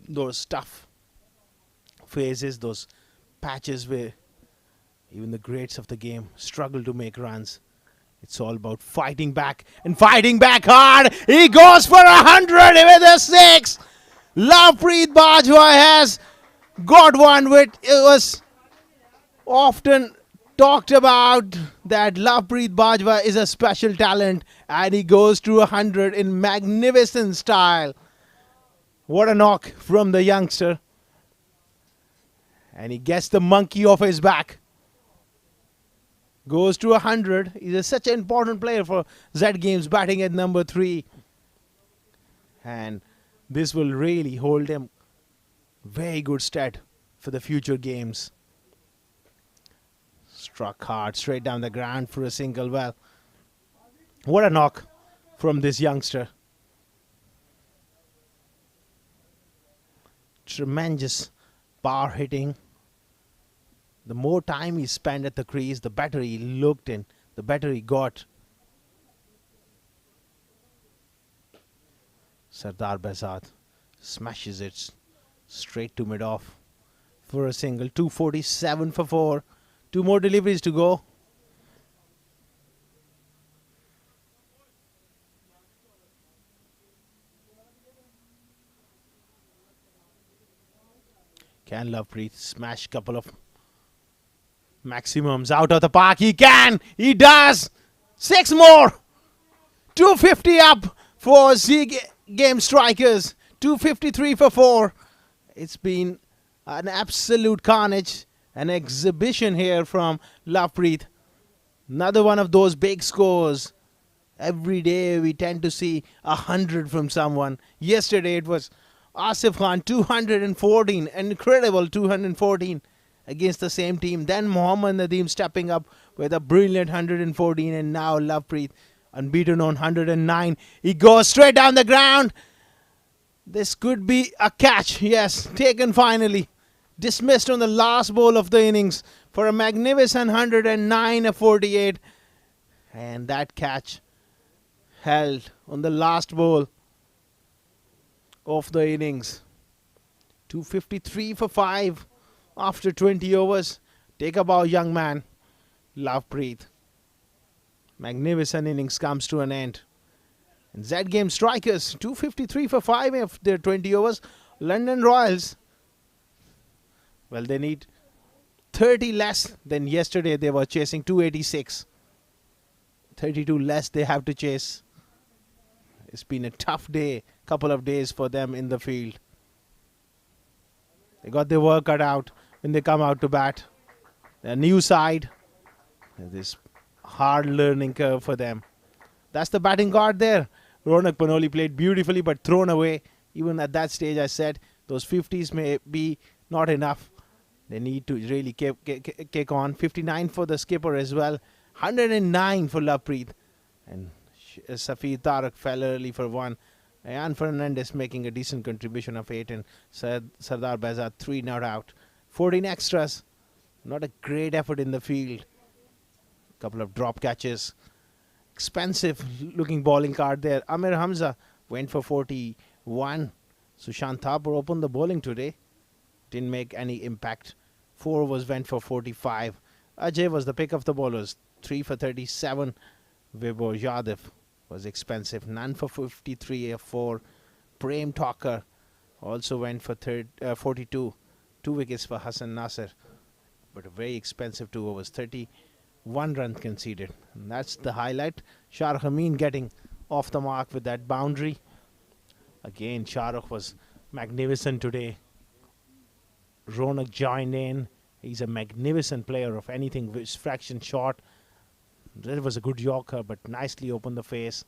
those tough phases, those patches where even the greats of the game struggle to make runs. It's all about fighting back and fighting back hard. He goes for 100 with a 6. Lovepreet Bajwa has got one which it was often talked about, that Lovepreet Bajwa is a special talent, and he goes to 100 in magnificent style. What a knock from the youngster. And he gets the monkey off his back. Goes to 100. He's such an important player for Z Games, batting at number 3. And this will really hold him very good stead for the future games. Struck hard, straight down the ground for a single. Well, what a knock from this youngster. Tremendous power hitting. The more time he spent at the crease, the better he looked and the better he got. Sardar Behzad smashes it straight to mid-off for a single. 247 for 4. 2 more deliveries to go. Can Lovepreet smash couple of maximums out of the park? He can! He does! 6 more! 250 up for Zame Strikers. 253 for 4. It's been an absolute carnage. An exhibition here from Lovepreet. Another one of those big scores. Every day we tend to see 100 from someone. Yesterday it was Yaser Khan, 214, an incredible 214 against the same team. Then Mohammad Nadeem stepping up with a brilliant 114, and now Lovepreet unbeaten on 109. He goes straight down the ground. This could be a catch. Yes, taken finally. Dismissed on the last ball of the innings for a magnificent 109 of 48. And that catch held on the last ball of the innings. 253 for 5 after 20 overs. Take a bow, young man. Lovepreet. Magnificent innings comes to an end. And Zame Strikers, 253 for 5 after 20 overs. London Royals, well, they need 30 less than yesterday. They were chasing 286. 32 less they have to chase. It's been a tough day, couple of days for them in the field. They got their work cut out when they come out to bat. A new side. This hard learning curve for them. That's the batting guard there. Ronak Panoli played beautifully but thrown away. Even at that stage I said those 50s may be not enough. They need to really kick on. 59 for the skipper as well. 109 for Lovepreet. And Safir Tarak fell early for 1. Ian Fernandez making a decent contribution of 8. And Sardar Bazar 3 not out. 14 extras. Not a great effort in the field. Couple of drop catches. Expensive looking bowling card there. Amir Hamza went for 41. Sushant Thapar opened the bowling today. Didn't make any impact. 4 overs went for 45. Ajay was the pick of the bowlers. 3 for 37. Vibhor Yadav was expensive. None for 53 or 4. Prem Thakur also went for 42. 2 wickets for Hassan Nasser. But a very expensive 2 overs. 31 runs conceded. And that's the highlight. Shahrukh Amin getting off the mark with that boundary. Again, Shahrukh was magnificent today. Ronak joined in. He's a magnificent player of anything which fraction short. That was a good yorker, but nicely opened the face.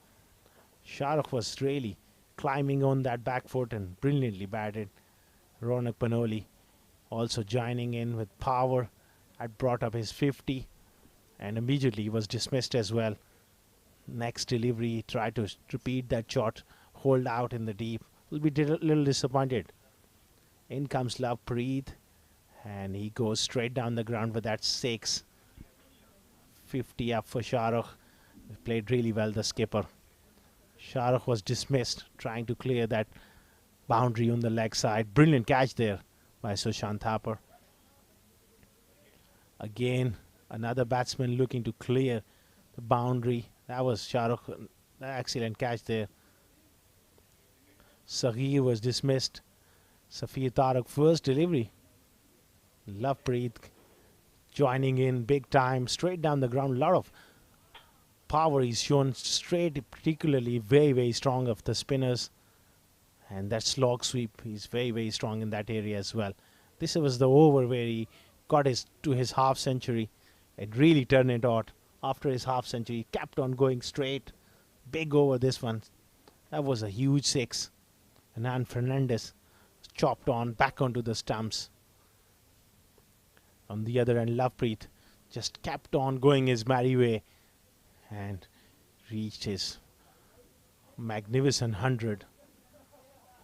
Shahrukh was really climbing on that back foot and brilliantly batted. Ronak Panoli also joining in with power. Had brought up his 50 and immediately was dismissed as well. Next delivery, he tried to repeat that shot, hold out in the deep. Will be a little disappointed. In comes Lovepreet and he goes straight down the ground with that 6. 50 up for Shahrukh. Played really well, the skipper. Shahrukh was dismissed, trying to clear that boundary on the leg side. Brilliant catch there by Sushant Thapar. Again, another batsman looking to clear the boundary. That was Shahrukh. Excellent catch there. Saghir was dismissed. Safir Tarak first delivery. Lovepreet joining in big time, straight down the ground. A lot of power he's shown straight, particularly very, very strong of the spinners. And that slog sweep, he's very, very strong in that area as well. This was the over where he got to his half century. It really turned it out. After his half century, he kept on going straight. Big over this one. That was a huge 6. And Ian Fernandez chopped on back onto the stumps. On the other end, Lovepreet just kept on going his merry way and reached his magnificent 100,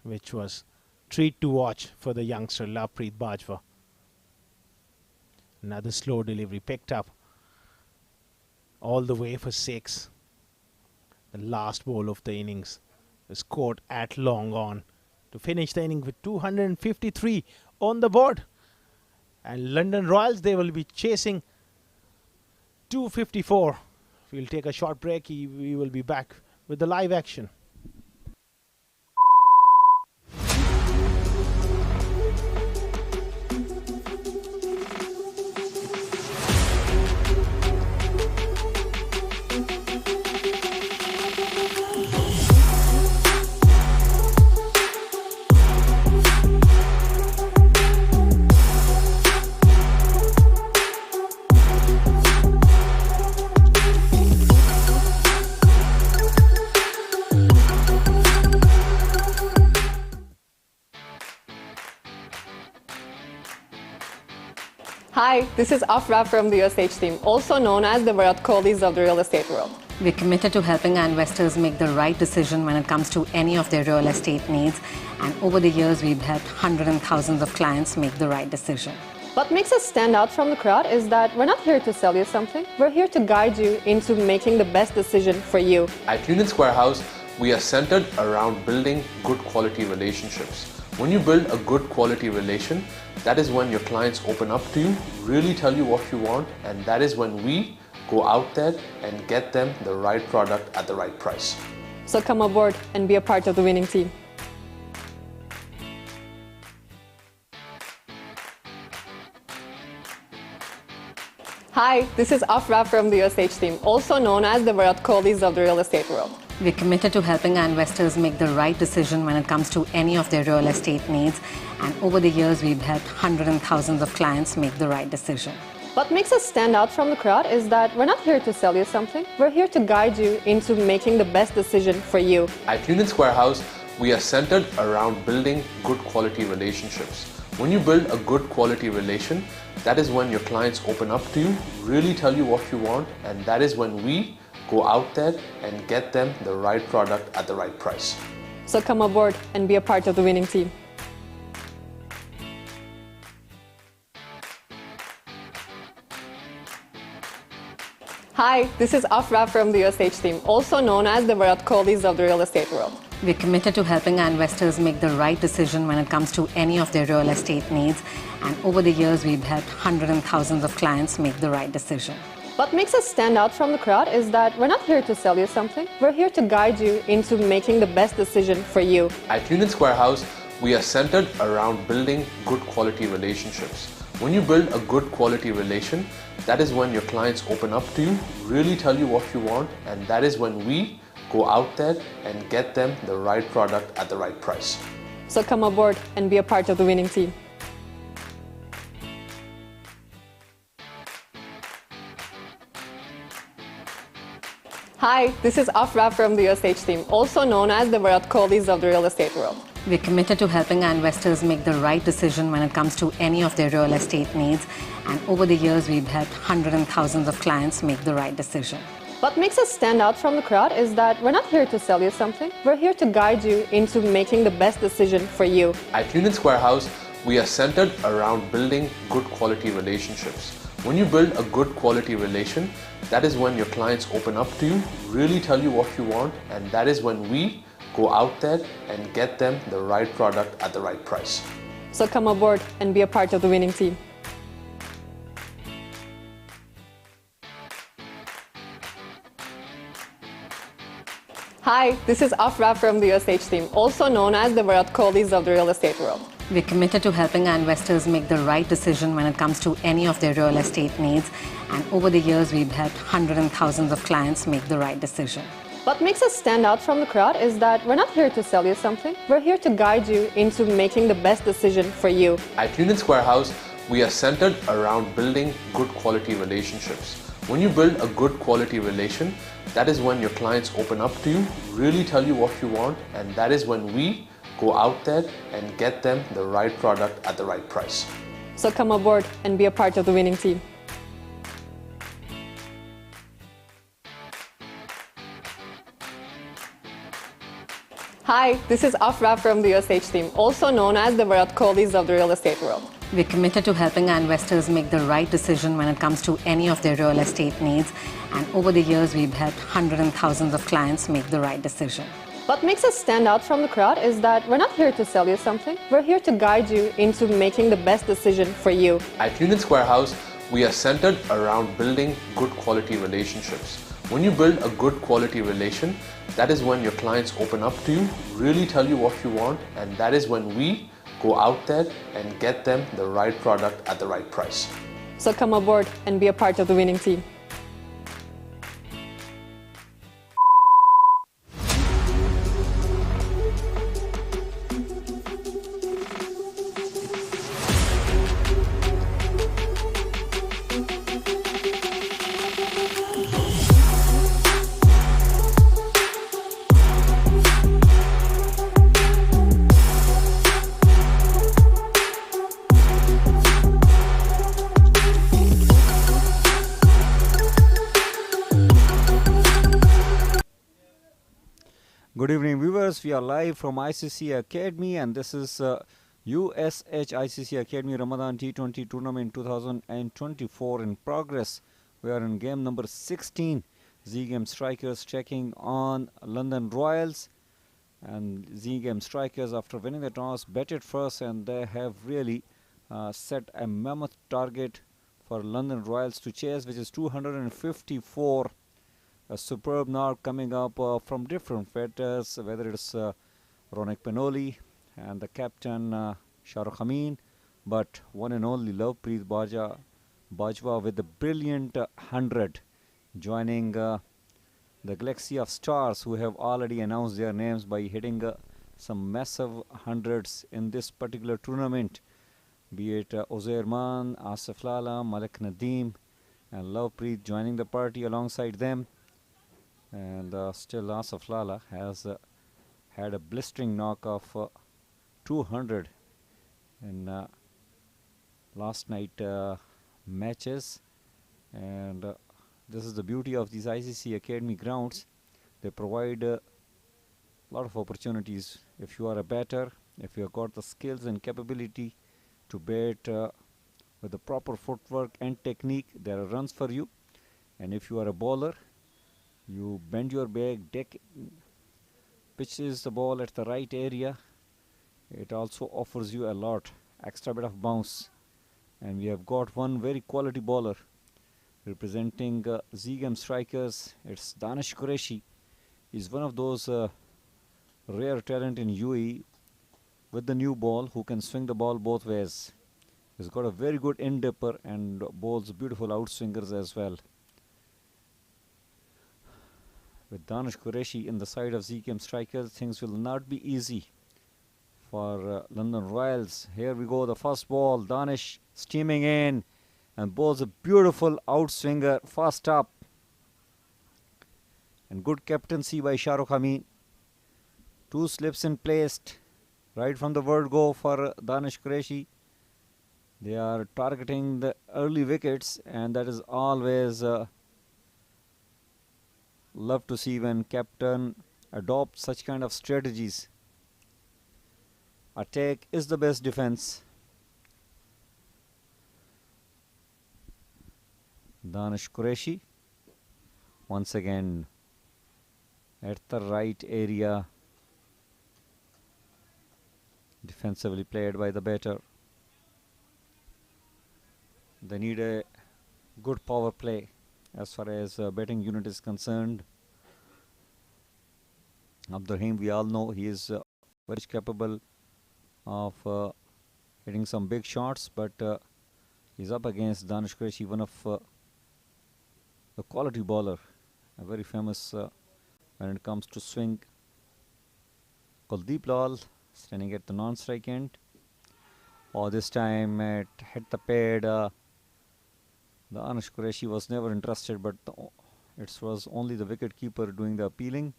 which was treat to watch for the youngster Lovepreet Bajwa. Another slow delivery picked up all the way for 6. The last ball of the innings was caught at long on to finish the inning with 253 on the board. And London Royals, they will be chasing 254. We'll take a short break. We will be back with the live action. Hi, this is Afra from the USH team, also known as the Virat Kohlis of the real estate world. We're committed to helping our investors make the right decision when it comes to any of their real estate needs. And over the years, we've helped hundreds and thousands of clients make the right decision. What makes us stand out from the crowd is that we're not here to sell you something, we're here to guide you into making the best decision for you. At Union Square House, we are centered around building good quality relationships. When you build a good quality relation, that is when your clients open up to you, really tell you what you want, and that is when we go out there and get them the right product at the right price. So come aboard and be a part of the winning team. Hi, this is Afra from the USH team, also known as the Virat Kohlis of the real estate world. We're committed to helping our investors make the right decision when it comes to any of their real estate needs. And over the years, we've helped hundreds and thousands of clients make the right decision. What makes us stand out from the crowd is that we're not here to sell you something, we're here to guide you into making the best decision for you. At Union Square House, we are centered around building good quality relationships. When you build a good quality relation, that is when your clients open up to you, really tell you what you want, and that is when we go out there and get them the right product at the right price. So come aboard and be a part of the winning team. Hi, this is Afra from the USH team, also known as the Virat Kohlis of the real estate world. We're committed to helping our investors make the right decision when it comes to any of their real estate needs. And over the years, we've helped hundreds and thousands of clients make the right decision. What makes us stand out from the crowd is that we're not here to sell you something, we're here to guide you into making the best decision for you. At Union Square House, we are centered around building good quality relationships. When you build a good quality relation, that is when your clients open up to you, really tell you what you want, and that is when we go out there and get them the right product at the right price. So come aboard and be a part of the winning team. Hi, this is Afra from the USH team, also known as the Virat Kohlis of the real estate world. We're committed to helping our investors make the right decision when it comes to any of their real estate needs. And over the years, we've helped hundreds and thousands of clients make the right decision. What makes us stand out from the crowd is that we're not here to sell you something, we're here to guide you into making the best decision for you. At Union Square House, we are centered around building good quality relationships. When you build a good quality relation, that is when your clients open up to you, really tell you what you want, and that is when we go out there and get them the right product at the right price. So come aboard and be a part of the winning team. Hi, this is Afra from the USH team, also known as the Virat Kohlis of the real estate world. We're committed to helping our investors make the right decision when it comes to any of their real estate needs. And over the years, we've helped hundreds and thousands of clients make the right decision. What makes us stand out from the crowd is that we're not here to sell you something, we're here to guide you into making the best decision for you. At Union Square House, we are centered around building good quality relationships. When you build a good quality relation, that is when your clients open up to you, really tell you what you want, and that is when we go out there and get them the right product at the right price. So come aboard and be a part of the winning team. Hi, this is Afra from the USH team, also known as the Virat Kohlis of the real estate world. We're committed to helping our investors make the right decision when it comes to any of their real estate needs. And over the years, we've helped hundreds and thousands of clients make the right decision. What makes us stand out from the crowd is that we're not here to sell you something, we're here to guide you into making the best decision for you. At Union Square House, we are centered around building good quality relationships. When you build a good quality relation, that is when your clients open up to you, really tell you what you want, and that is when we go out there and get them the right product at the right price. So come aboard and be a part of the winning team. Good evening, viewers. We are live from ICC Academy, and this is USH ICC Academy Ramadan T20 Tournament 2024 in progress. We are in game number 16. Zame Strikers checking on London Royals. And Zame Strikers, after winning the toss, batted first, and they have really set a mammoth target for London Royals to chase, which is 254. A superb knock coming up from different batters, whether it's Ronak Panoli and the captain Shahrukh Khan, but one and only Lovepreet Bajwa with a brilliant 100, joining the galaxy of stars who have already announced their names by hitting some massive hundreds in this particular tournament, be it Yaser Khan, Asif Lala, Malik Nadeem, and Lovepreet joining the party alongside them. And still Asif Lala has had a blistering knock of 200 in last night matches, and this is the beauty of these ICC Academy grounds. They provide a lot of opportunities. If you are a batter, if you have got the skills and capability to bat with the proper footwork and technique, there are runs for you. And if you are a bowler, you bend your back, pitches the ball at the right area, it also offers you a lot, extra bit of bounce. And we have got one very quality bowler representing Zame Strikers. It's Danish Qureshi. He's one of those rare talent in UAE with the new ball who can swing the ball both ways. He's got a very good in-dipper and bowls beautiful outswingers as well. With Danish Qureshi in the side of Zame Strikers, things will not be easy for London Royals. Here we go, the first ball. Danish steaming in and bowls a beautiful outswinger fast up. And good captaincy by Shahrukh Khan. Two slips in placed right from the word go for Danish Qureshi. They are targeting the early wickets, and that is always love to see when captain adopts such kind of strategies. Attack is the best defense. Danish Qureshi once again at the right area, defensively played by the batter. They need a good power play as far as batting unit is concerned. Abdurrahim, we all know he is very capable of hitting some big shots, but he's up against Danish Qureshi, one of the quality bowler, a very famous when it comes to swing. Kuldeep Lal standing at the non-strike end. Oh, this time it hit the pad. Danish Qureshi was never interested, but it was only the wicket keeper doing the appealing.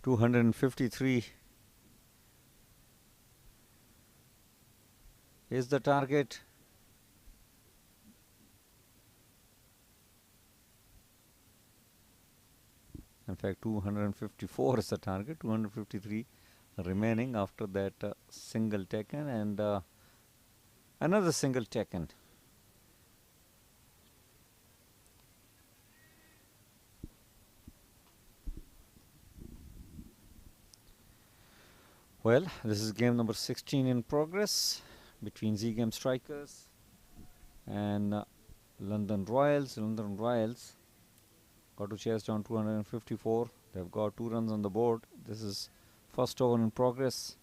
.253 is the target. In fact, 254 is the target. 253 remaining after that single taken and another single taken. Well, this is game number 16 in progress between Zame Strikers and London Royals. London Royals got to chase down 254. They've got 2 runs on the board. This is first over in progress.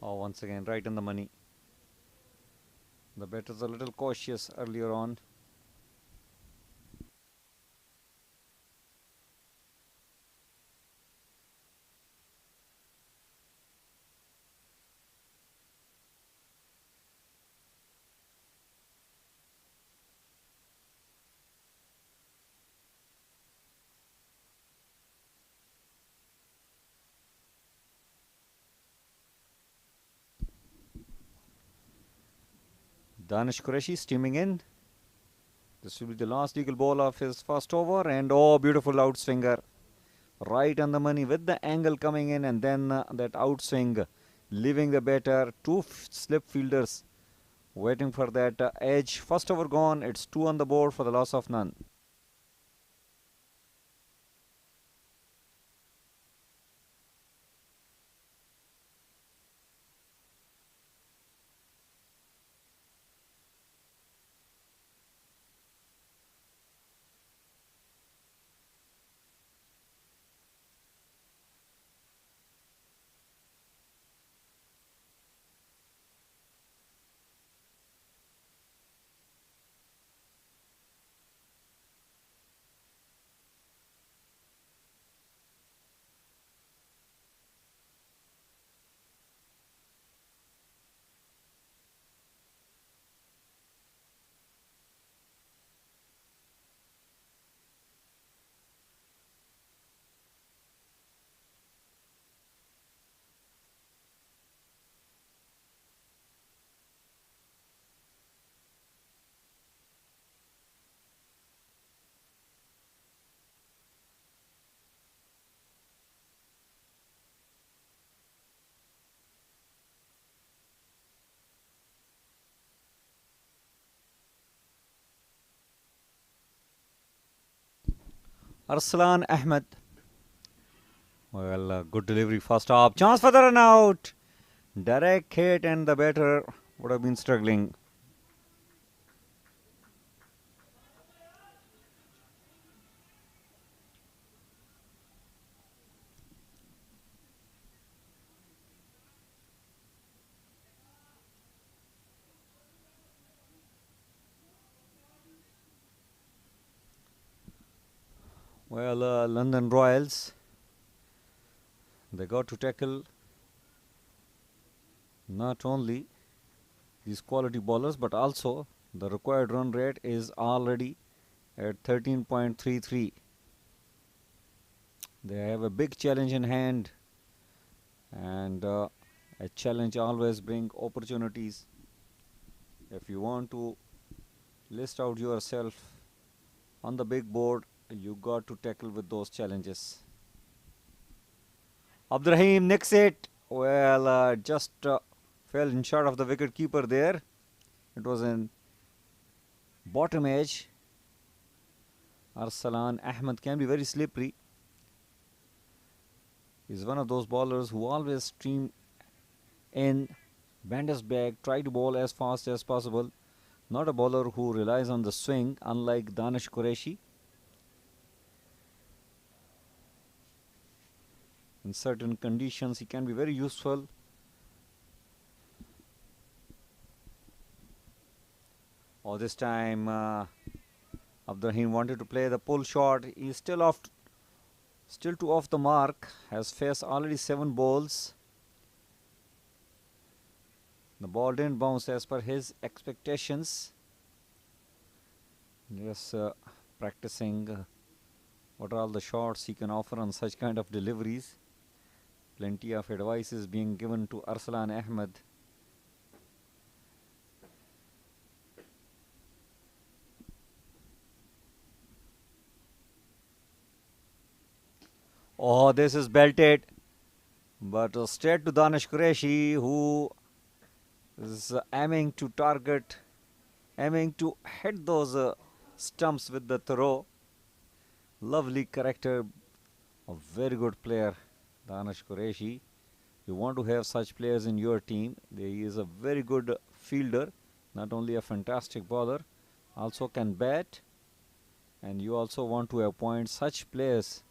Oh, once again, right in the money. The batter's a little cautious earlier on. Danish Qureshi steaming in. This will be the last legal ball of his first over, and oh, beautiful outswinger. Right on the money with the angle coming in, and then that outswing leaving the batter. Two slip fielders waiting for that edge. First over gone. It's 2 on the board for the loss of none. Arslan Ahmed. Well, good delivery first up. Chance for the run out. Direct hit, and the batter would have been struggling. Well, London Royals, they got to tackle not only these quality bowlers but also the required run rate is already at 13.33. They have a big challenge in hand, and a challenge always brings opportunities. If you want to list out yourself on the big board, you got to tackle with those challenges. Abdurrahim nicks it. Well, just fell in short of the wicket keeper there. It was in bottom edge. Arslan Ahmed can be very slippery. He's one of those bowlers who always stream in, bend his back, try to bowl as fast as possible. Not a bowler who relies on the swing, unlike Danish Qureshi. In certain conditions, he can be very useful. Oh, this time Abdurrahim wanted to play the pull shot. He's still too off the mark. Has faced already 7 balls. The ball didn't bounce as per his expectations. Just practicing what are all the shots he can offer on such kind of deliveries. Plenty of advice is being given to Arslan Ahmed. Oh, this is belted, but straight to Danish Qureshi, who is aiming to hit those stumps with the throw. Lovely character, a very good player, Danish Qureshi. You want to have such players in your team. He is a very good fielder, not only a fantastic bowler, also can bat, and you also want to appoint such players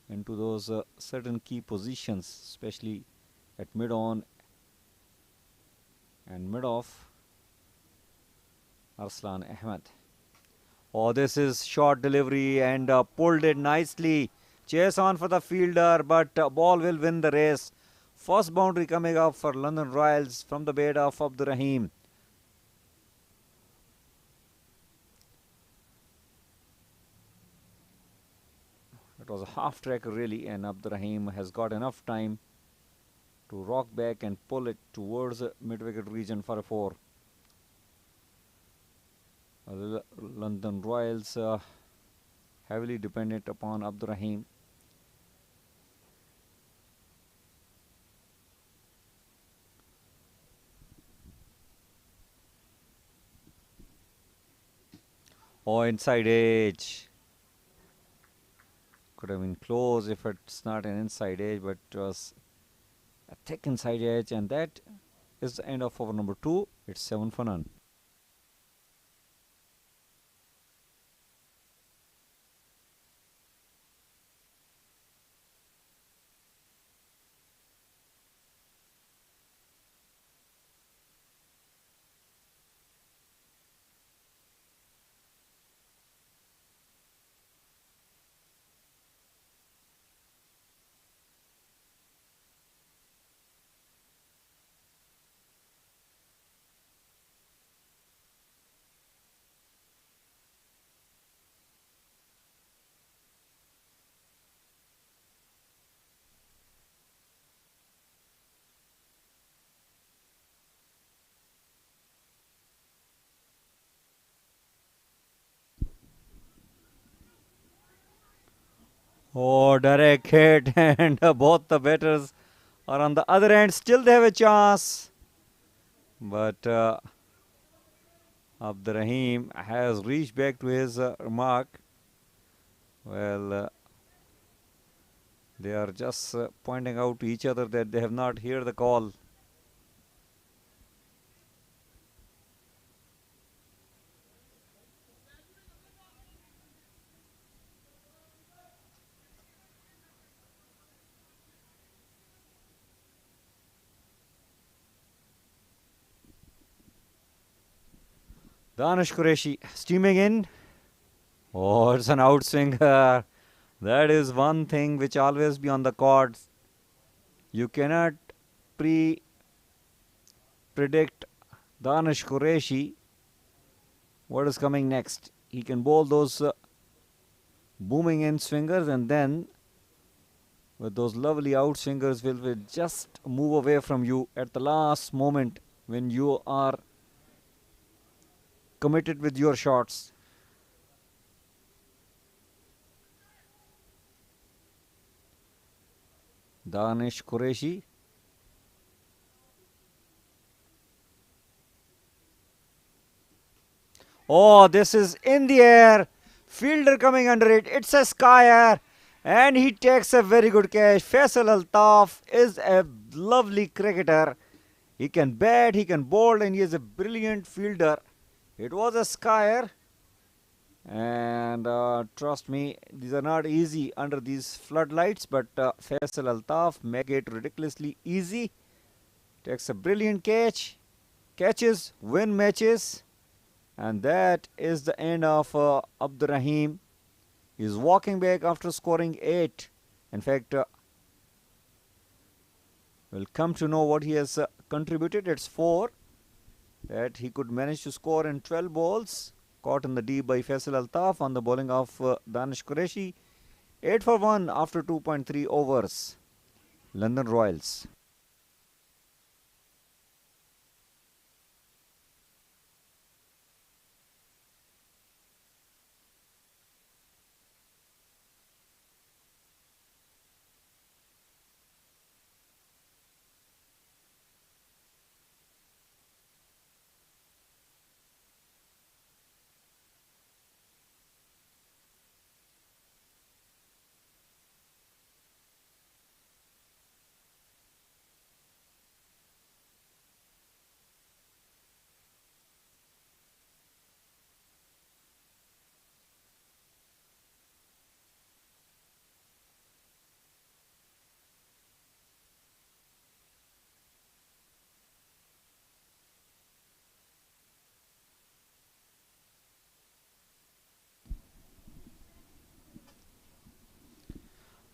into those certain key positions, especially at mid-on and mid-off. Arslan Ahmed. Oh, this is short delivery and pulled it nicely. Chase on for the fielder, but ball will win the race. First boundary coming up for London Royals from the bat of Abdurrahim. It was a half track really, and Abdurrahim has got enough time to rock back and pull it towards the mid-wicket region for a 4. London Royals heavily dependent upon Abdurrahim. Oh, inside edge. Could have been close if it's not an inside edge, but it was a thick inside edge, and that is the end of over number 2. It's 7 for none. Oh, direct hit, and both the batters are on the other end. Still, they have a chance, but Abdurrahim has reached back to his mark. Well, they are just pointing out to each other that they have not heard the call. Danish Qureshi steaming in. Oh, it's an outswinger. That is one thing which always be on the cards. You cannot predict Danish Qureshi what is coming next. He can bowl those booming in swingers, and then with those lovely outswingers will just move away from you at the last moment when you are committed with your shots. Danish Qureshi. Oh, this is in the air. Fielder coming under it. It's a skyer. And he takes a very good catch. Faisal Altaf is a lovely cricketer. He can bat, he can bowl, and he is a brilliant fielder. It was a skyer. And trust me, these are not easy under these floodlights, but Faisal Altaf make it ridiculously easy. Takes a brilliant catches, win matches, and that is the end of Abdurrahim. He's walking back after scoring 8. In fact, we'll come to know what he has contributed. It's 4 that he could manage to score in 12 balls. Caught in the deep by Faisal Altaf on the bowling of Danish Qureshi. 8 for 1 after 2.3 overs. London Royals.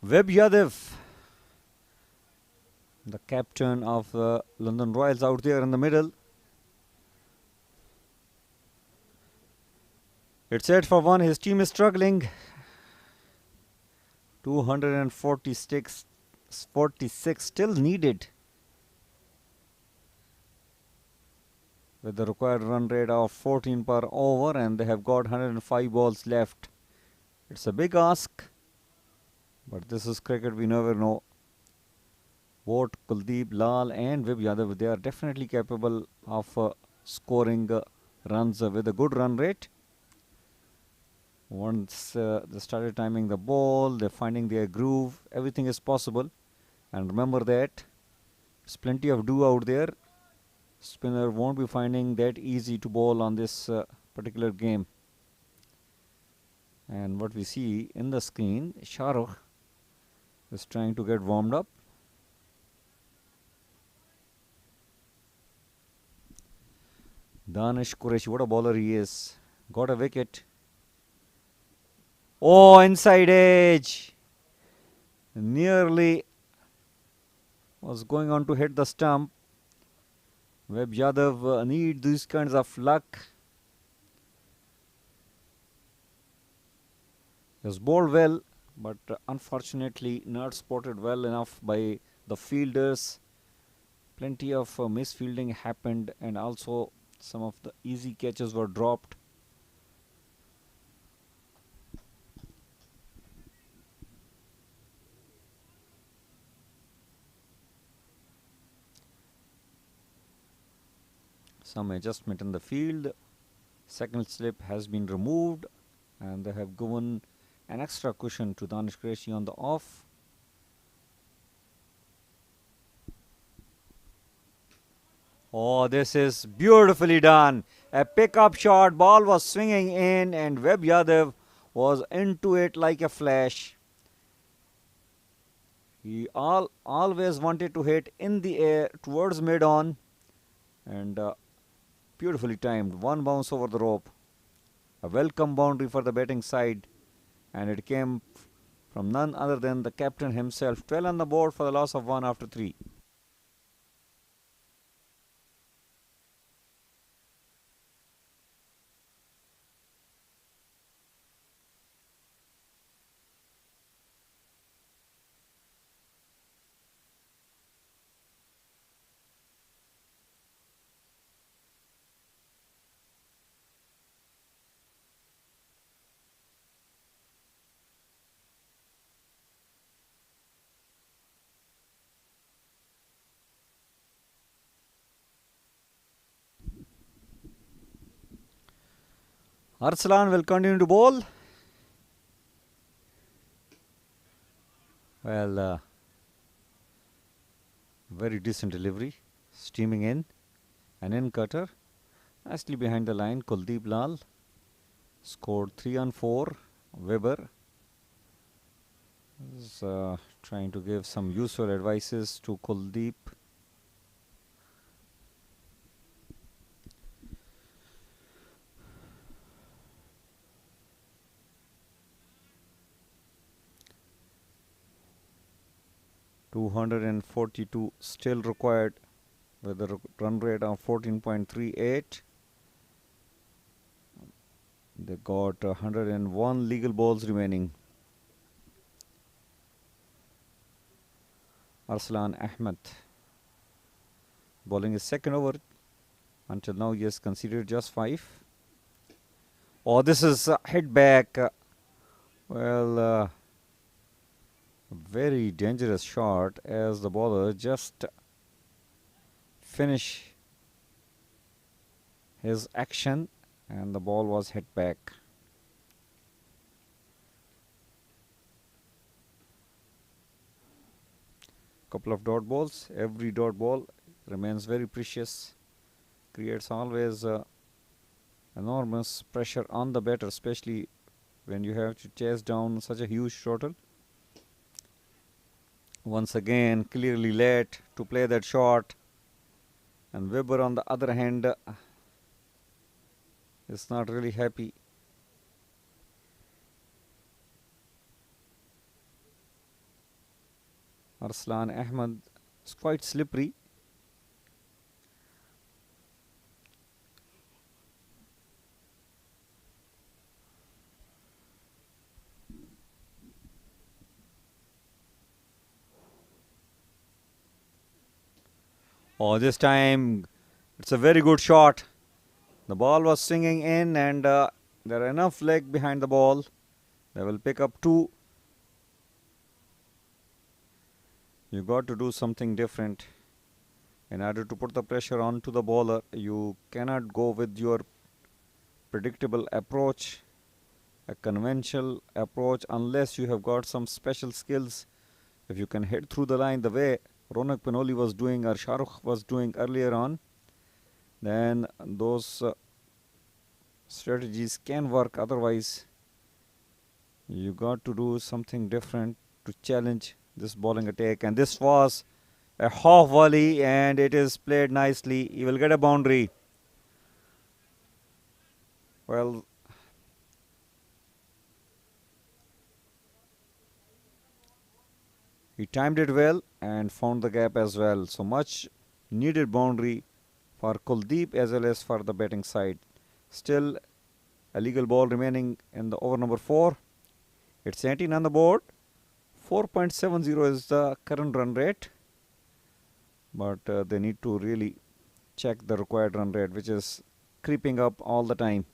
Webb Yadav, the captain of the London Royals, out there in the middle. It's 8 for 1. His team is struggling. 246 still needed. with the required run rate of 14 per over, and they have got 105 balls left. It's a big ask, but this is cricket, we never know. Both Kuldeep, Lal and Vib Yadav, they are definitely capable of scoring runs with a good run rate. Once they started timing the ball, they're finding their groove, everything is possible. And remember that there's plenty of dew out there. Spinner won't be finding that easy to bowl on this particular game. And what we see in the screen, Shahrukh is trying to get warmed up. Danish Qureshi, what a bowler he is. Got a wicket. Oh, inside edge. Nearly was going on to hit the stump. Web Yadav need these kinds of luck. He has bowled well, but unfortunately not spotted well enough by the fielders. Plenty of misfielding happened, and also some of the easy catches were dropped. Some adjustment in the field. Second slip has been removed, and they have given an extra cushion to Danish Qureshi on the off. Oh, this is beautifully done. A pickup shot, ball was swinging in, and Web Yadav was into it like a flash. He always wanted to hit in the air towards mid-on, and beautifully timed. One bounce over the rope. A welcome boundary for the batting side, and it came from none other than the captain himself. 12 on the board for the loss of 1 after 3. Arslan will continue to bowl. Well, very decent delivery. Steaming in. An in cutter. Nicely behind the line. Kuldeep Lal scored 3 on 4. Weber is trying to give some useful advices to Kuldeep. .242 still required with a run rate of 14.38. They got 101 legal balls remaining. Arslan Ahmed bowling his second over. Until now he has conceded just 5. Oh, this is hit back. Very dangerous shot as the bowler just finish his action and the ball was hit back. Couple of dot balls. Every dot ball remains very precious. Creates always enormous pressure on the batter, especially when you have to chase down such a huge total. Once again, clearly late to play that shot. And Weber, on the other hand, is not really happy. Arslan Ahmed is quite slippery. Oh, this time it's a very good shot. The ball was swinging in, and there are enough leg behind the ball. They will pick up 2. You got to do something different. In order to put the pressure onto the bowler, you cannot go with your predictable approach, a conventional approach, unless you have got some special skills. If you can hit through the line the way Ronak Panoli was doing or Shahrukh was doing earlier on, then those strategies can work. Otherwise, you got to do something different to challenge this bowling attack. And this was a half volley, and it is played nicely. He will get a boundary. Well, he timed it well and found the gap as well. So much needed boundary for Kuldeep as well as for the batting side. Still a legal ball remaining in the over number 4. It's 18 on the board. 4.70 is the current run rate. But they need to really check the required run rate, which is creeping up all the time.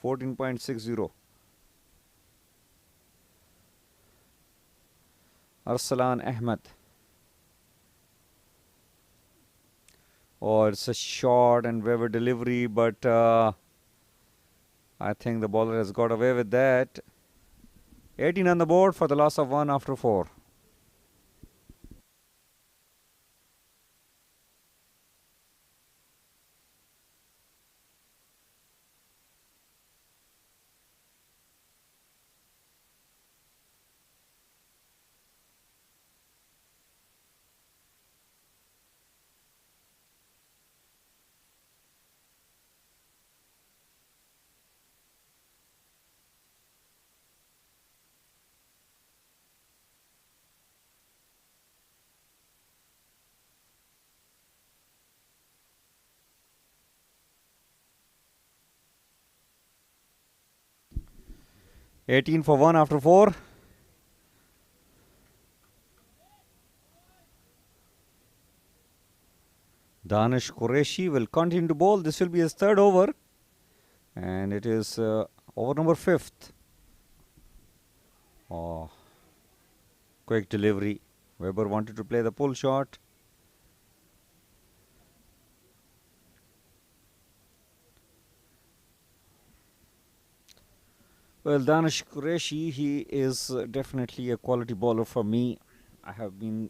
14.60. Arsalan Ahmed. Oh, it's a short and waver delivery, but I think the bowler has got away with that. 18 on the board for the loss of 1 after 4. $18 for 1 after 4. Danish Qureshi will continue to bowl. This will be his 3rd over. And it is over number 5th. Oh, quick delivery. Weber wanted to play the pull shot. Well, Danish Qureshi, he is definitely a quality bowler for me. I have been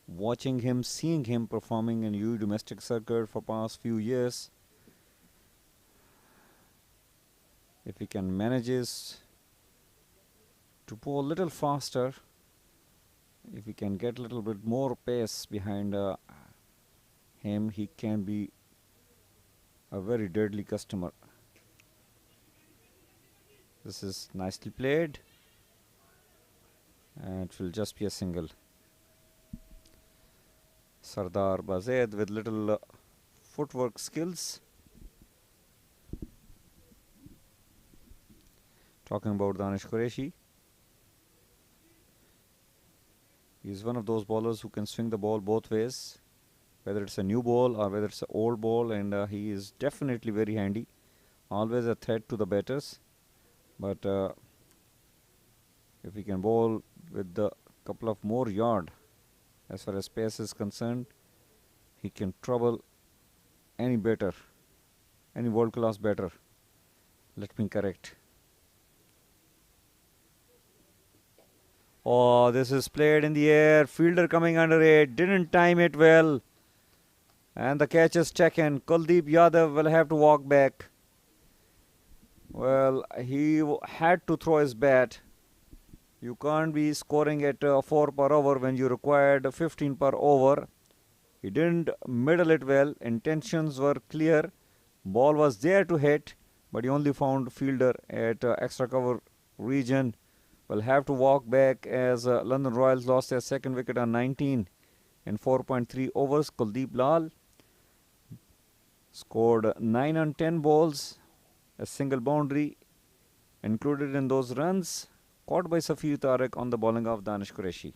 watching him, seeing him performing in UAE domestic circuit for past few years. If he can manages to bowl a little faster, if he can get a little bit more pace behind him, he can be a very deadly customer. This is nicely played, and it will just be a single. Sardar Bazed with little footwork skills. Talking about Danish Qureshi, he is one of those bowlers who can swing the ball both ways, whether it's a new ball or whether it's an old ball, and he is definitely very handy, always a threat to the batters. But if he can bowl with a couple of more yard as far as pace is concerned, he can trouble any batter, any world class batter. Let me correct. Oh, this is played in the air. Fielder coming under it. Didn't time it well. And the catch is taken. Kuldeep Yadav will have to walk back. Well, he had to throw his bat. You can't be scoring at 4 per over when you required 15 per over. He didn't middle it well. Intentions were clear. Ball was there to hit, but he only found fielder at extra cover region. Will have to walk back as London Royals lost their 2nd wicket on 19 in 4.3 overs. Kuldeep Lal scored 9 on 10 balls. A single boundary included in those runs, caught by Safir Tariq on the bowling of Danish Qureshi.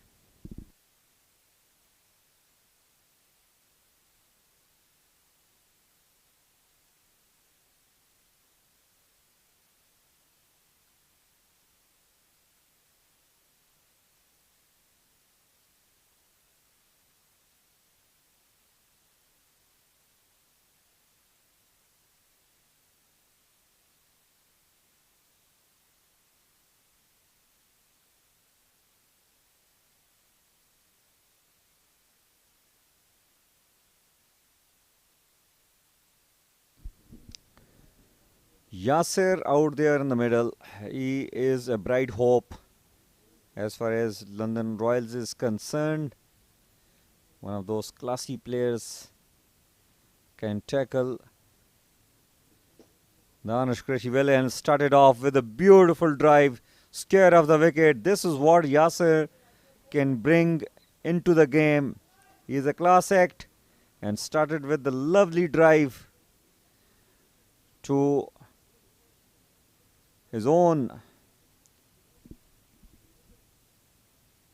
Yaser out there in the middle. He is a bright hope as far as London Royals is concerned. One of those classy players, can tackle. Danish Qureshi well and started off with a beautiful drive, scare of the wicket. This is what Yaser can bring into the game. He is a class act and started with the lovely drive to his own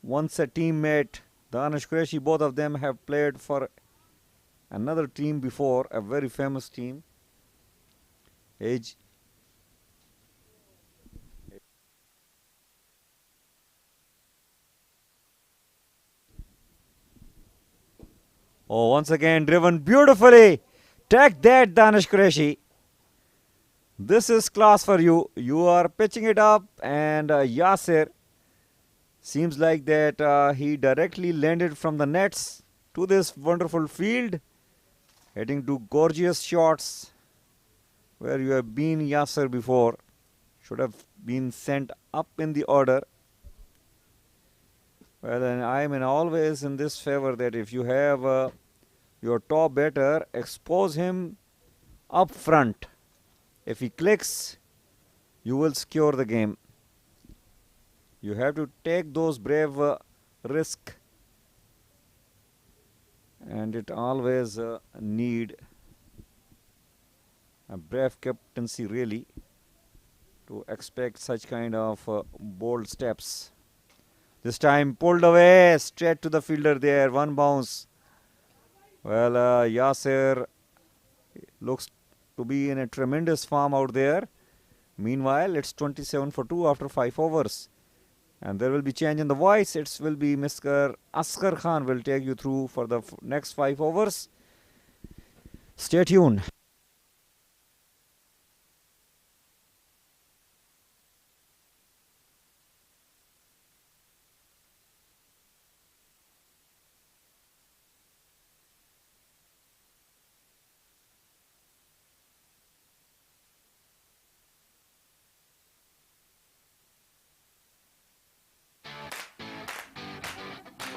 once a teammate. Danish Qureshi, both of them have played for another team before, a very famous team. Oh, once again driven beautifully. Take that, Danish Qureshi. This is class for you. You are pitching it up, and Yaser seems like that he directly landed from the nets to this wonderful field, heading to gorgeous shots where you have been, Yaser, before. Should have been sent up in the order. Well, and I mean always in this favor that if you have your top batter, expose him up front. If he clicks, you will secure the game. You have to take those brave risk, and it always need a brave captaincy really to expect such kind of bold steps. This time pulled away straight to the fielder there, one bounce. Well, Yaser looks to be in a tremendous form out there. Meanwhile, it's 27 for 2 after 5 overs. And there will be change in the voice. It will be Mr. Yaser Khan will take you through for the next 5 overs. Stay tuned.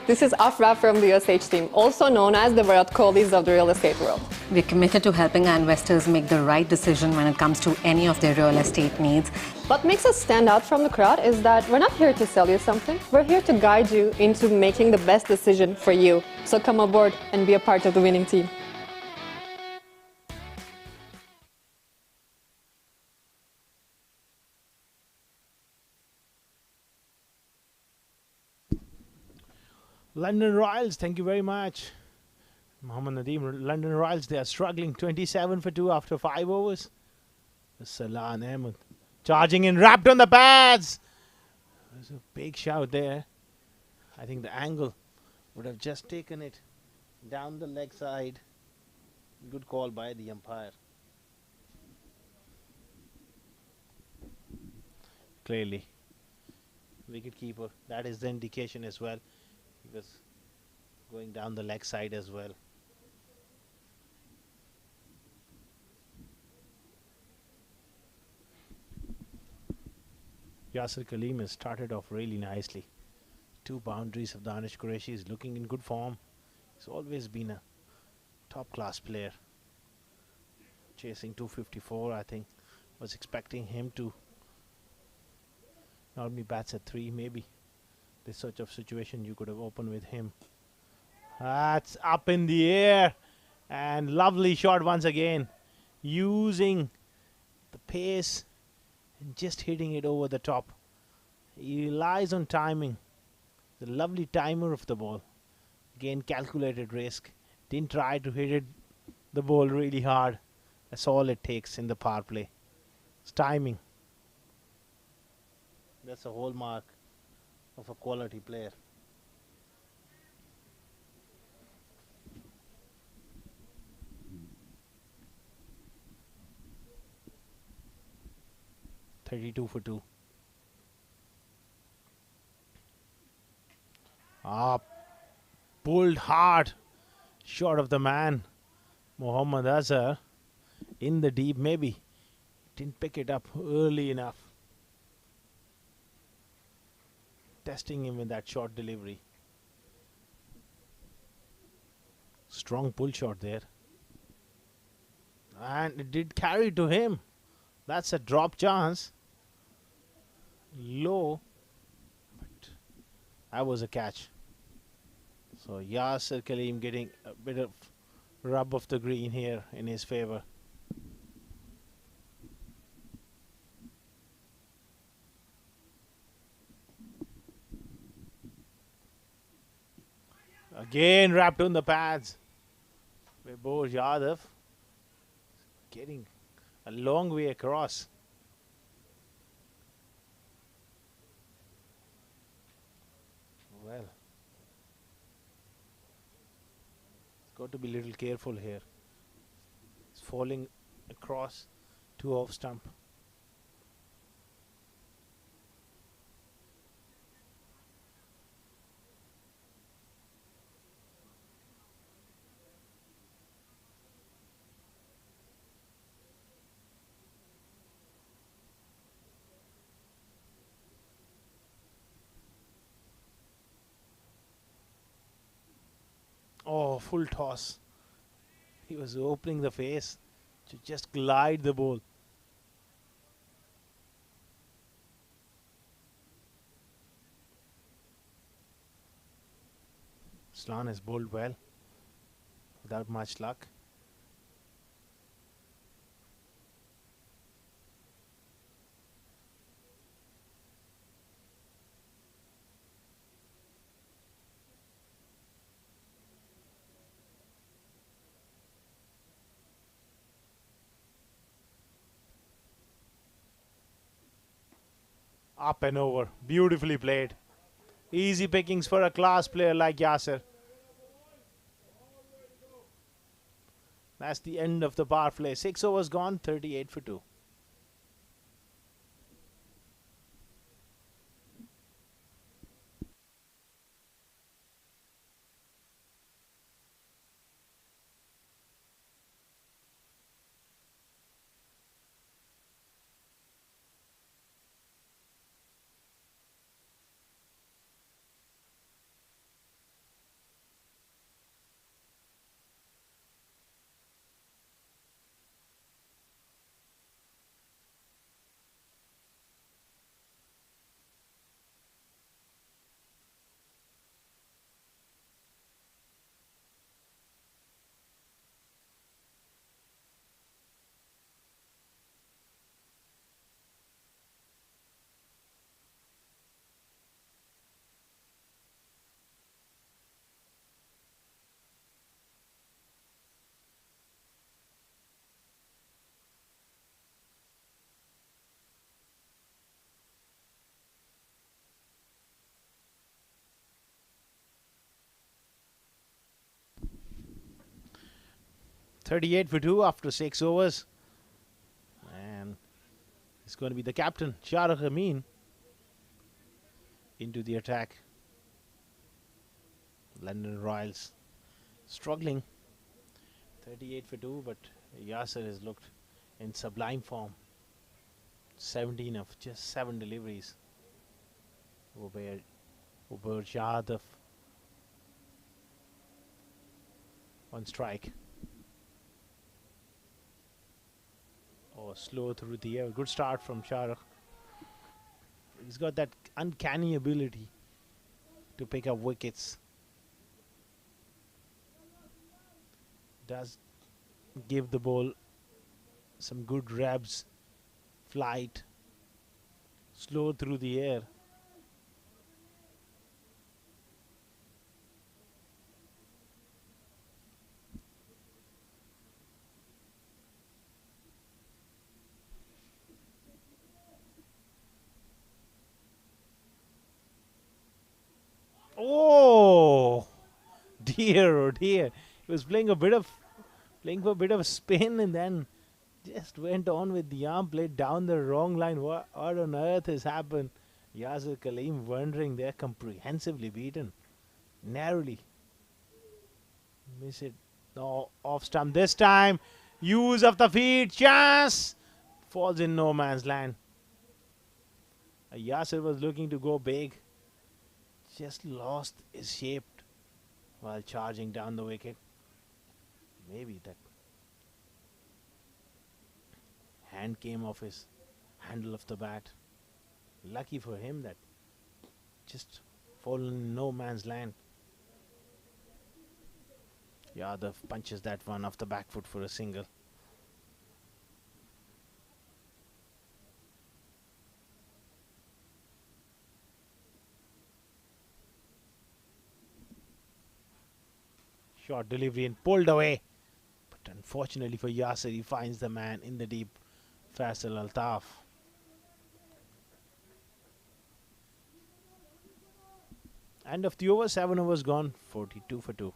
This is Afra from the USH team, also known as the Virat Kohlis of the real estate world. We're committed to helping our investors make the right decision when it comes to any of their real estate needs. What makes us stand out from the crowd is that we're not here to sell you something. We're here to guide you into making the best decision for you. So come aboard and be a part of the winning team. London Royals, thank you very much. Mohammad Nadeem, London Royals, they are struggling 27 for 2 after 5 overs. Salan Ahmed charging in, wrapped on the pads. There's a big shout there. I think the angle would have just taken it down the leg side. Good call by the umpire. Clearly, wicket keeper, that is the indication as well. He was going down the leg side as well. Yaser Khan has started off really nicely. 2 boundaries of Danish Qureshi, is looking in good form. He's always been a top class player. Chasing 254, I think. Was expecting him to normally bats at 3, maybe. This sort of situation you could have opened with him. That's up in the air, and lovely shot once again, using the pace and just hitting it over the top. He relies on timing, the lovely timer of the ball. Again, calculated risk, didn't try to hit the ball really hard. That's all it takes in the power play. It's timing. That's a hallmark of a quality player. (32 for 2). Pulled hard, short of the man. Mohammad Azhar in the deep, maybe Didn't pick it up early enough. Testing him with that short delivery. Strong pull shot there. And it did carry to him. That's a drop chance. Low. But that was a catch. So Yaser Khan getting a bit of rub of the green here in his favor. Again wrapped on the pads. Vibhor Yadav getting a long way across. Well, got to be a little careful here. It's falling across to off stump. Oh, full toss. He was opening the face to just glide the ball. Slan has bowled well without much luck. Up and over. Beautifully played. Easy pickings for a class player like Yaser. That's the end of the power play. 6 overs gone, 38 for 2. .38 for 2 after 6 overs. And it's going to be the captain, Yaser Khan, into the attack. London Royals struggling. 38 for 2, but Yaser has looked in sublime form. 17 of just 7 deliveries. Vibhor Yadav on strike. Oh, slow through the air. Good start from Yaser. He's got that uncanny ability to pick up wickets. Does give the ball some good revs, flight, slow through the air. Oh dear, oh dear! He was playing for a bit of spin, and then just went on with the arm, played down the wrong line. What on earth has happened? Yaser Khan wondering. They're comprehensively beaten, narrowly. Miss it. No, off stump this time. Use of the feet, chance falls in no man's land. Yaser was looking to go big, just lost his shape while charging down the wicket. Maybe that hand came off his handle of the bat. Lucky for him that just fallen in no man's land. Yadav punches that one off the back foot for a single. Short delivery and pulled away. But unfortunately for Yaser, he finds the man in the deep, Faisal Altaf. End of the over, 7 overs gone, 42 for 2.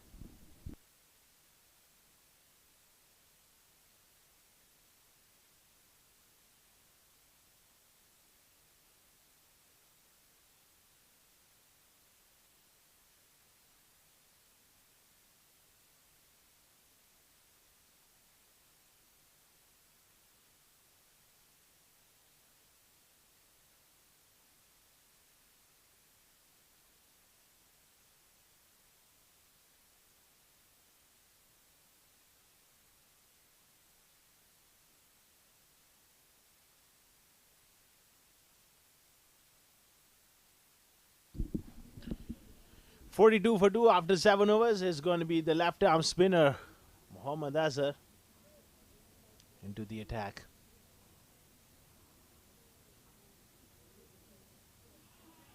.42 for 2 after 7 overs is going to be the left arm spinner Mohammad Azhar into the attack.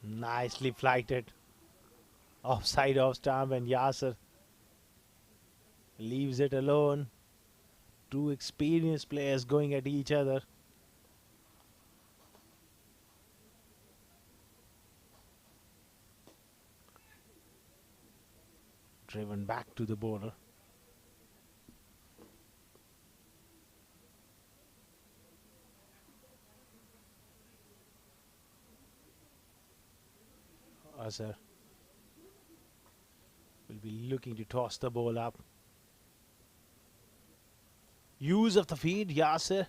Nicely flighted. Offside off stump, and Yaser leaves it alone. Two experienced players going at each other. Driven back to the border. Azhar will be looking to toss the ball up. Use of the feet, Yaser.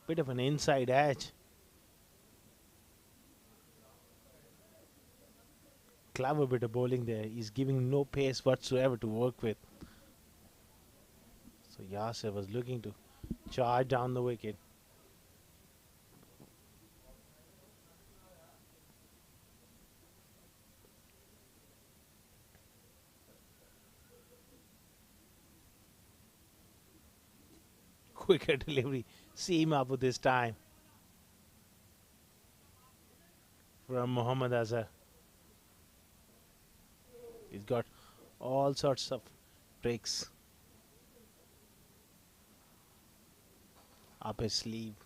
Bit of an inside edge. Clever bit of bowling there. He's giving no pace whatsoever to work with. So Yaser was looking to charge down the wicket. Quicker delivery. Seam up with this time from Mohammad Azhar. He's got all sorts of tricks up his sleeve.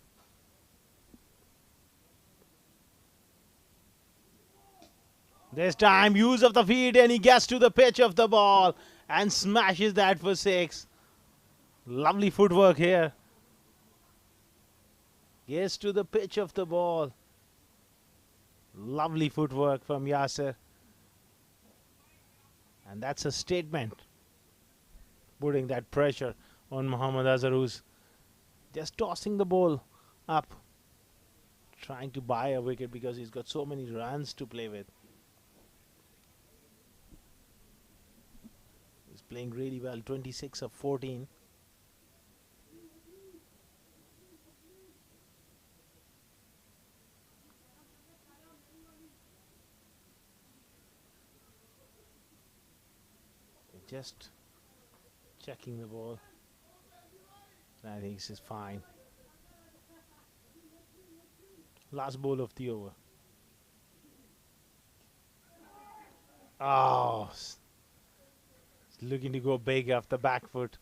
This time, use of the feet, and he gets to the pitch of the ball and smashes that for 6. Lovely footwork here. Gets to the pitch of the ball. Lovely footwork from Yaser. And that's a statement, putting that pressure on Mohammad Azhar, who's just tossing the ball up, trying to buy a wicket because he's got so many runs to play with. He's playing really well, 26 of 14. Just checking the ball. I think this is fine. Last ball of the over. Oh, it's looking to go big off the back foot.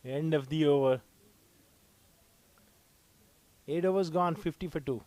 End of the over. 8 overs gone, 50 for 2.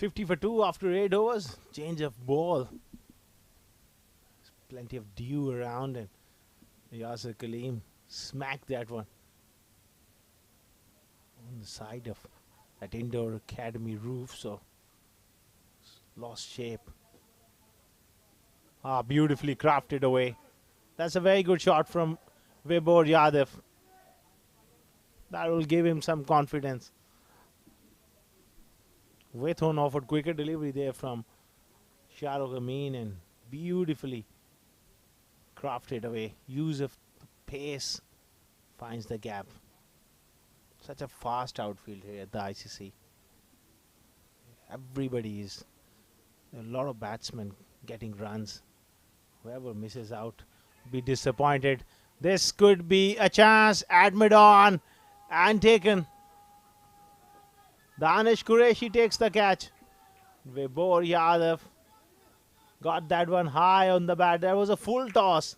50 for 2 after 8 overs. Change of ball. There's plenty of dew around, and Yaser Khan smacked that one on the side of that indoor academy roof, so lost shape. Beautifully crafted away. That's a very good shot from Vibhor Yadav. That will give him some confidence. Withon offered quicker delivery there from Shahrukh Amin and beautifully crafted away. Use of the pace finds the gap. Such a fast outfield here at the ICC. Everybody is, a lot of batsmen getting runs. Whoever misses out be disappointed. This could be a chance. Admit on and taken. Danish Qureshi takes the catch. Vibhor Yadav got that one high on the bat. There was a full toss.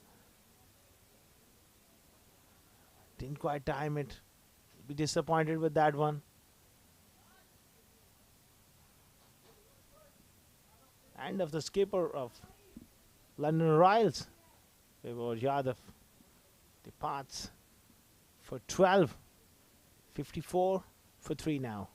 Didn't quite time it. Be disappointed with that one. And of the skipper of London Royals, Vibhor Yadav departs for 12. 54 for 3 now.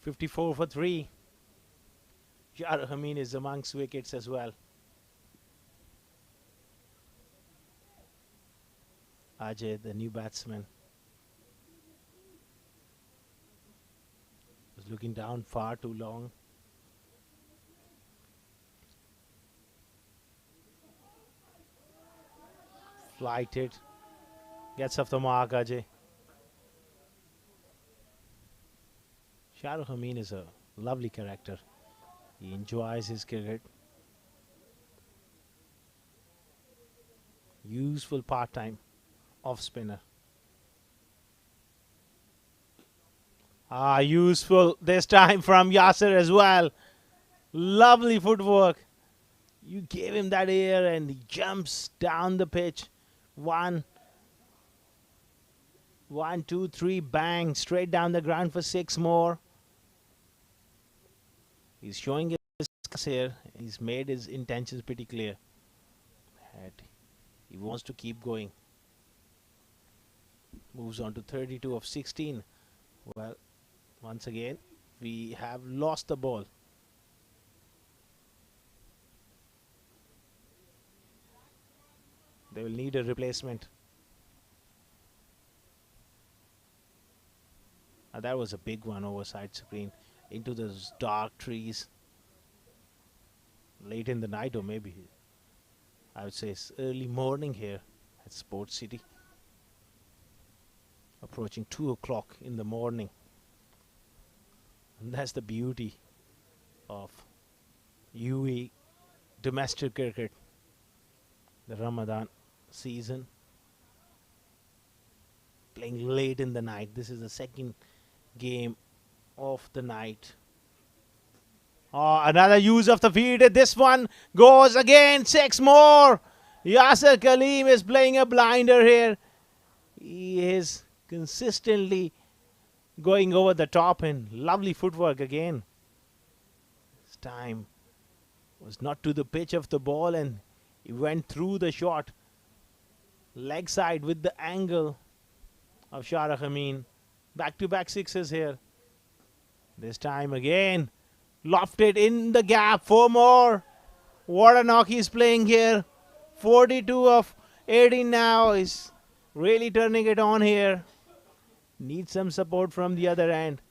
.54 for 3. Shahrukh Amin is amongst wickets as well. Ajay, the new batsman, was looking down far too long. Flighted. Gets off the mark, Ajay. Shahrukh Amin is a lovely character. He enjoys his cricket. Useful part-time off spinner. Useful this time from Yaser as well. Lovely footwork. You gave him that air and he jumps down the pitch. 1, 2, 3, bang, straight down the ground for 6 more. He's showing his class here. He's made his intentions pretty clear. And he wants to keep going. Moves on to 32 of 16. Well, once again, we have lost the ball. They will need a replacement. That was a big one over side screen into those dark trees. Late in the night, or maybe I would say it's early morning here at Sports City. Approaching 2 o'clock in the morning. And that's the beauty of UAE domestic cricket. The Ramadan season. Playing late in the night. This is the second game of the night. Another use of the field. This one goes again. 6 more. Yaser Khan is playing a blinder here. He is consistently going over the top and lovely footwork again. This time was not to the pitch of the ball and he went through the shot. Leg side with the angle of Yaser Khan. Back-to-back sixes here. This time again. Lofted in the gap. 4 more. What a knock he's playing here. 42 of 18 now. He's really turning it on here. Needs some support from the other end.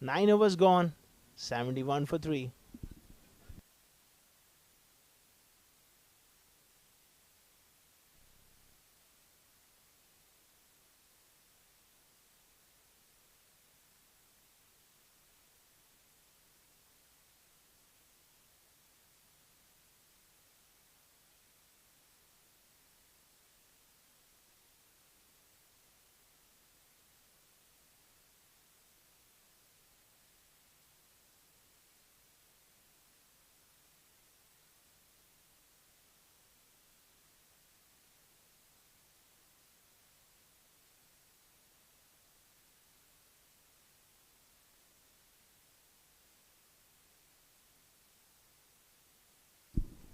9 overs gone. 71 for 3.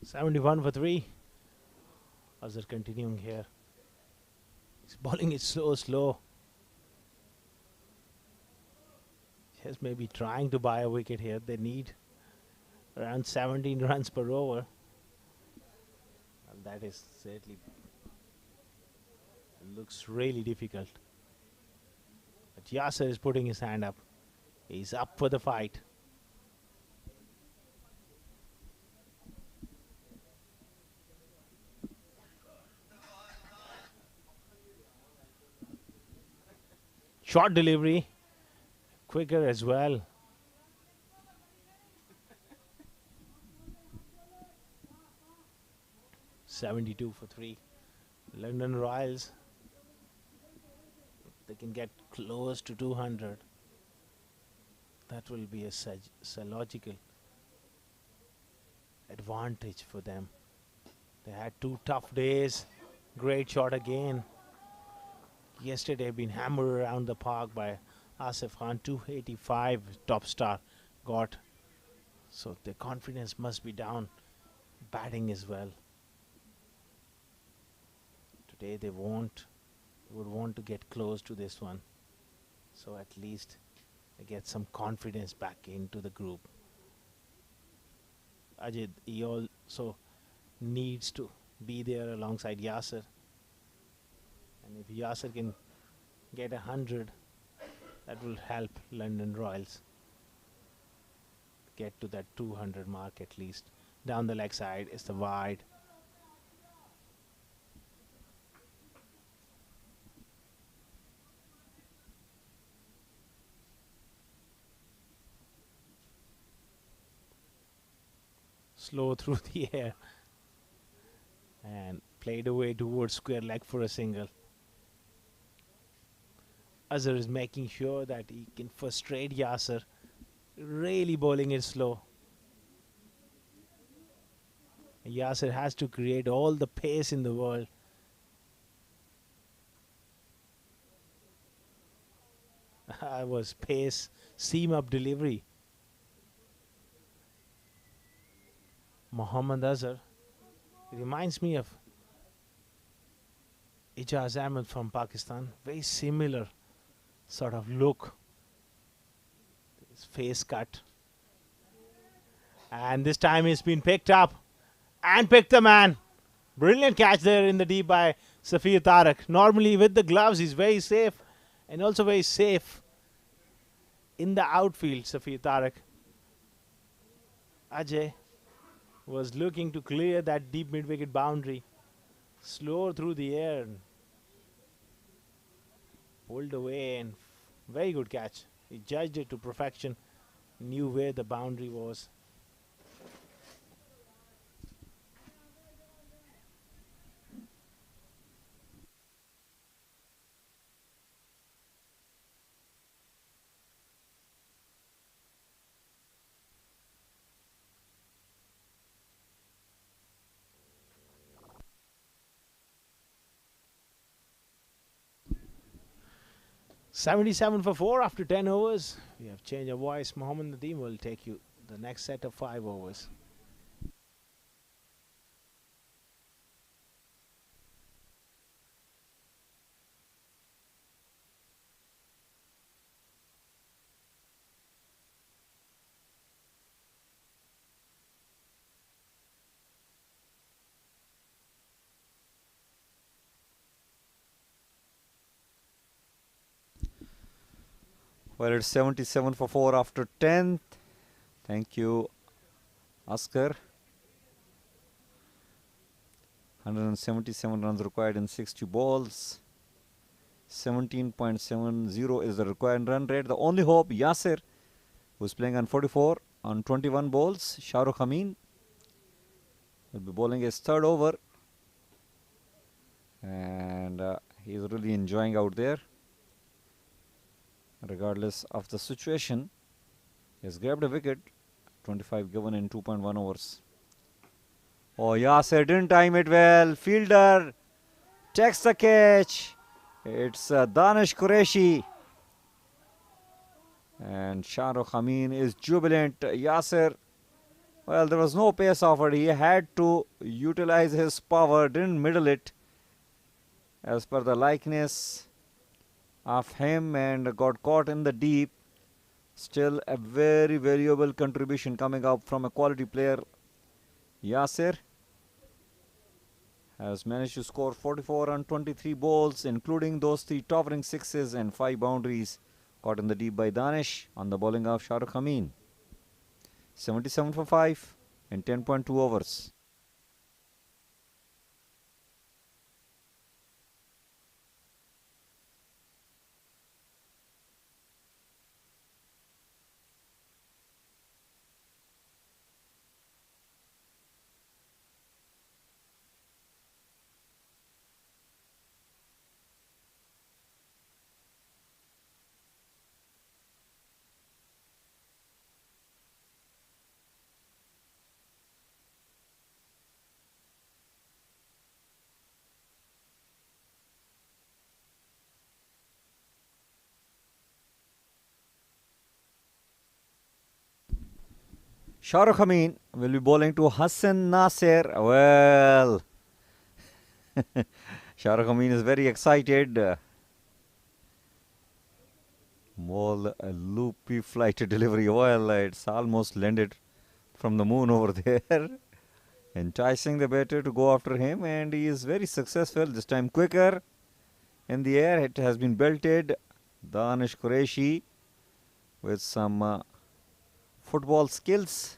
$71 for 3. Azhar continuing here. He's bowling it slow. Just maybe trying to buy a wicket here. They need around 17 runs per over. And that is certainly looks really difficult. But Yaser is putting his hand up. He's up for the fight. Short delivery. Quicker as well. $72 for 3. London Royals. They can get close to 200. That will be a psychological advantage for them. They had 2 tough days. Great shot again. Yesterday been hammered around the park by Yaser Khan. 285 top star got. So their confidence must be down. Batting as well. Today they would want to get close to this one. So at least they get some confidence back into the group. Ajit, he also needs to be there alongside Yaser. And if Yaser can get 100, that will help London Royals get to that 200 mark at least. Down the leg side is the wide. Slow through the air and played away towards square leg for a single. Azhar is making sure that he can frustrate Yaser, really bowling it slow. Yaser has to create all the pace in the world. I was pace, seam up delivery. Mohammad Azhar reminds me of Ijaz Ahmed from Pakistan. Very similar sort of look. His face cut. And this time he's been picked up and picked the man. Brilliant catch there in the deep by Safir Tariq. Normally with the gloves he's very safe and also very safe in the outfield, Safir Tariq. Ajay was looking to clear that deep mid-wicket boundary. Slow through the air. Pulled away and very good catch. He judged it to perfection. Knew where the boundary was. 77 for 4 after 10 overs. We have change of voice. Mohammad Nadeem will take you the next set of 5 overs. Well, it's 77 for 4 after 10. Thank you, Oscar. 177 runs required in 60 balls. 17.70 is the required run rate. The only hope, Yaser, who's playing on 44 on 21 balls. Shahrukh Amin will be bowling his third over. And he's really enjoying out there. Regardless of the situation, he has grabbed a wicket. 25 given in 2.1 overs. Oh, Yaser didn't time it well. Fielder takes the catch. It's Danish Qureshi. And Shahrukh Amin is jubilant. Yaser, well, there was no pace offered. He had to utilize his power, didn't middle it as per the likeness of him, and got caught in the deep. Still a very valuable contribution coming up from a quality player. Yaser has managed to score 44 on 23 balls, including those 3 towering sixes and 5 boundaries caught in the deep by Danish on the bowling of Shahrukh Amin. 77 for 5 in 10.2 overs. Shahrukh Amin will be bowling to Hassan Nasser. Well, Shahrukh Amin is very excited. Ball a loopy flight delivery. Well, it's almost landed from the moon over there. Enticing the batter to go after him, and he is very successful. This time quicker in the air. It has been belted. Danish Qureshi with some football skills,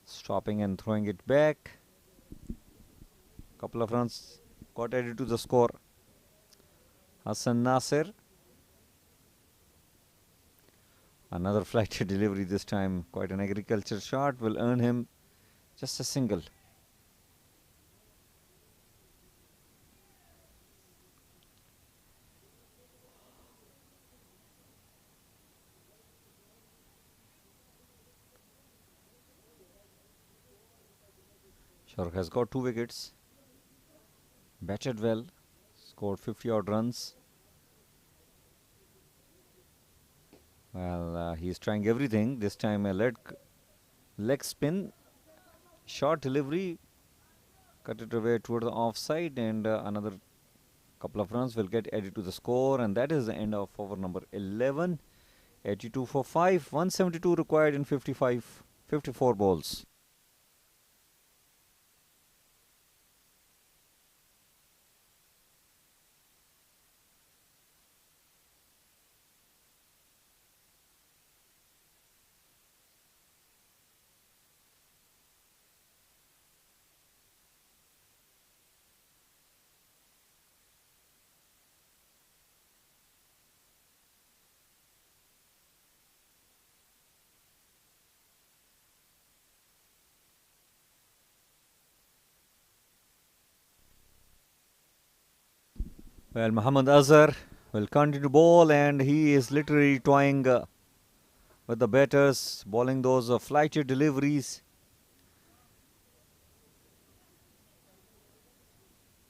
stopping and throwing it back. Couple of runs got added to the score. Hassan Nasser, another flight delivery, this time quite an agriculture shot, will earn him just a single. Shahrukh has got 2 wickets, batted well, scored 50 odd runs. Well, he's trying everything. This time a leg spin, short delivery, cut it away toward the offside, and another couple of runs will get added to the score, and that is the end of over number 11. 82 for 5, 172 required in 54 balls. Well, Muhammad Azhar will continue to bowl, and he is literally toying with the batters, bowling those flighty deliveries.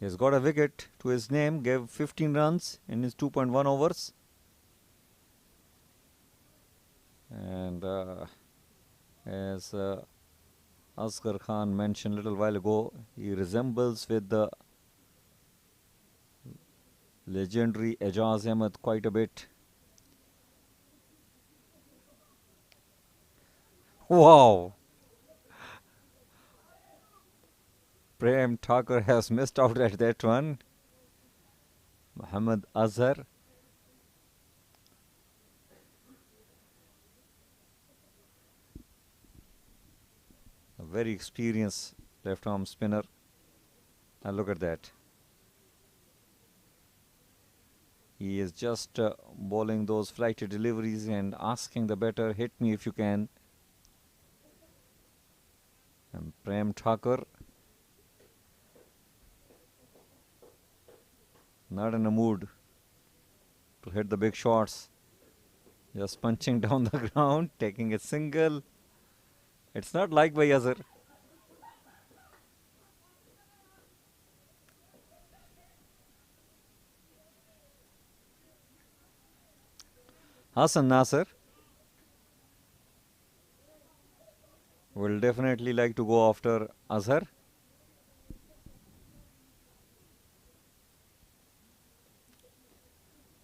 He has got a wicket to his name, gave 15 runs in his 2.1 overs. And as Yaser Khan mentioned a little while ago, he resembles with the legendary Ejaz Ahmed quite a bit. Wow! Prem Thakur has missed out at that one. Muhammad Azhar. A very experienced left arm spinner. And look at that. He is just bowling those flighty deliveries and asking the batter, hit me if you can. And Prem Thakur, not in a mood to hit the big shots. Just punching down the ground, taking a single. It's not liked by Yaser. Hassan Nasser will definitely like to go after Azhar.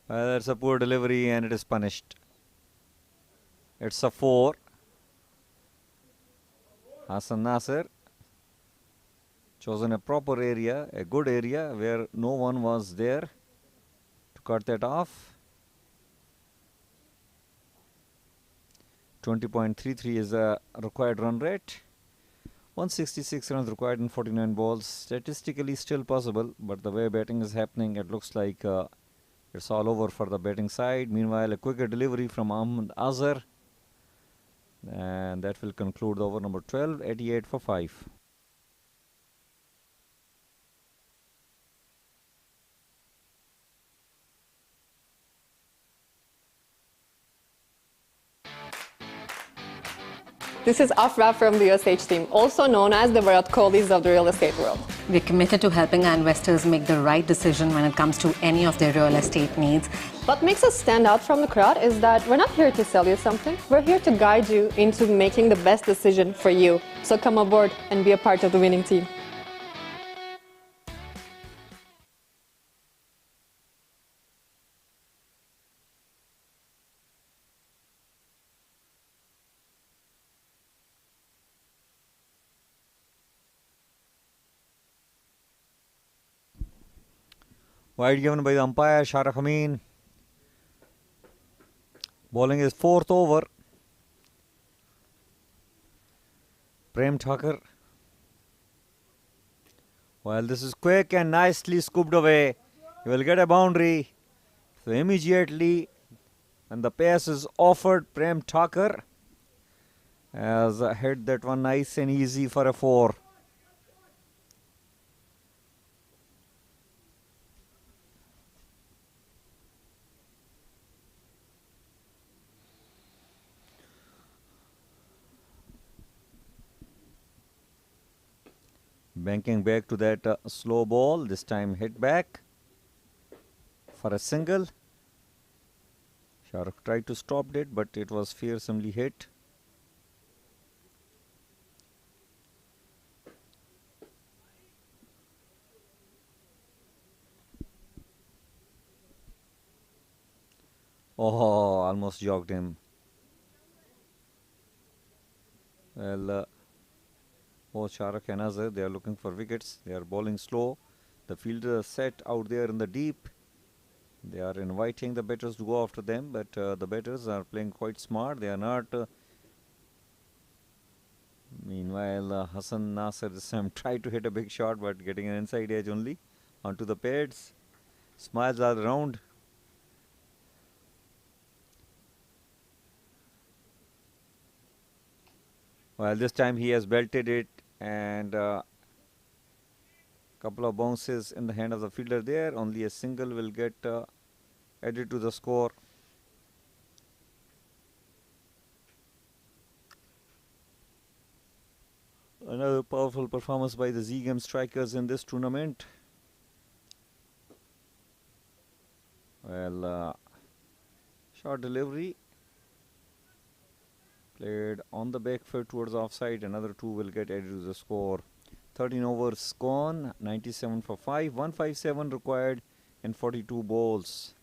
That's a poor delivery and it is punished. It's a 4. Hassan Nasser chosen a proper area, a good area where no one was there to cut that off. 20.33 is the required run rate. 166 runs required in 49 balls. Statistically still possible, but the way batting is happening, it looks like it's all over for the batting side. Meanwhile, a quicker delivery from Ahmed Azhar. And that will conclude over number 12, 88 for 5. This is Afra from the USH team, also known as the Virat Kohlis of the real estate world. We're committed to helping our investors make the right decision when it comes to any of their real estate needs. What makes us stand out from the crowd is that we're not here to sell you something. We're here to guide you into making the best decision for you. So come aboard and be a part of the winning team. Wide given by the umpire, Shahrukh Amin. Bowling is 4th over. Prem Thakur. Well, this is quick and nicely scooped away. He will get a boundary. So immediately, when the pace is offered, Prem Thakur has hit that one nice and easy for a 4. Banking back to that slow ball, this time hit back for a single. Shahrukh tried to stop it, but it was fearsomely hit. Oh, almost jogged him. Well, both Shahrukh and Azhar, they are looking for wickets. They are bowling slow. The fielders are set out there in the deep. They are inviting the batters to go after them, but the batters are playing quite smart. They are not. Meanwhile, Hassan Nasser this time tried to hit a big shot, but getting an inside edge only onto the pads. Smiles all around. Well, this time he has belted it, and couple of bounces in the hand of the fielder there. Only a single will get added to the score. Another powerful performance by the Zame Strikers in this tournament. Well, short delivery. Played on the back foot towards offside. Another two will get added to the score. 13 overs gone. 97 for 5. 157 required in 42 balls.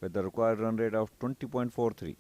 With the required run rate of 20.43.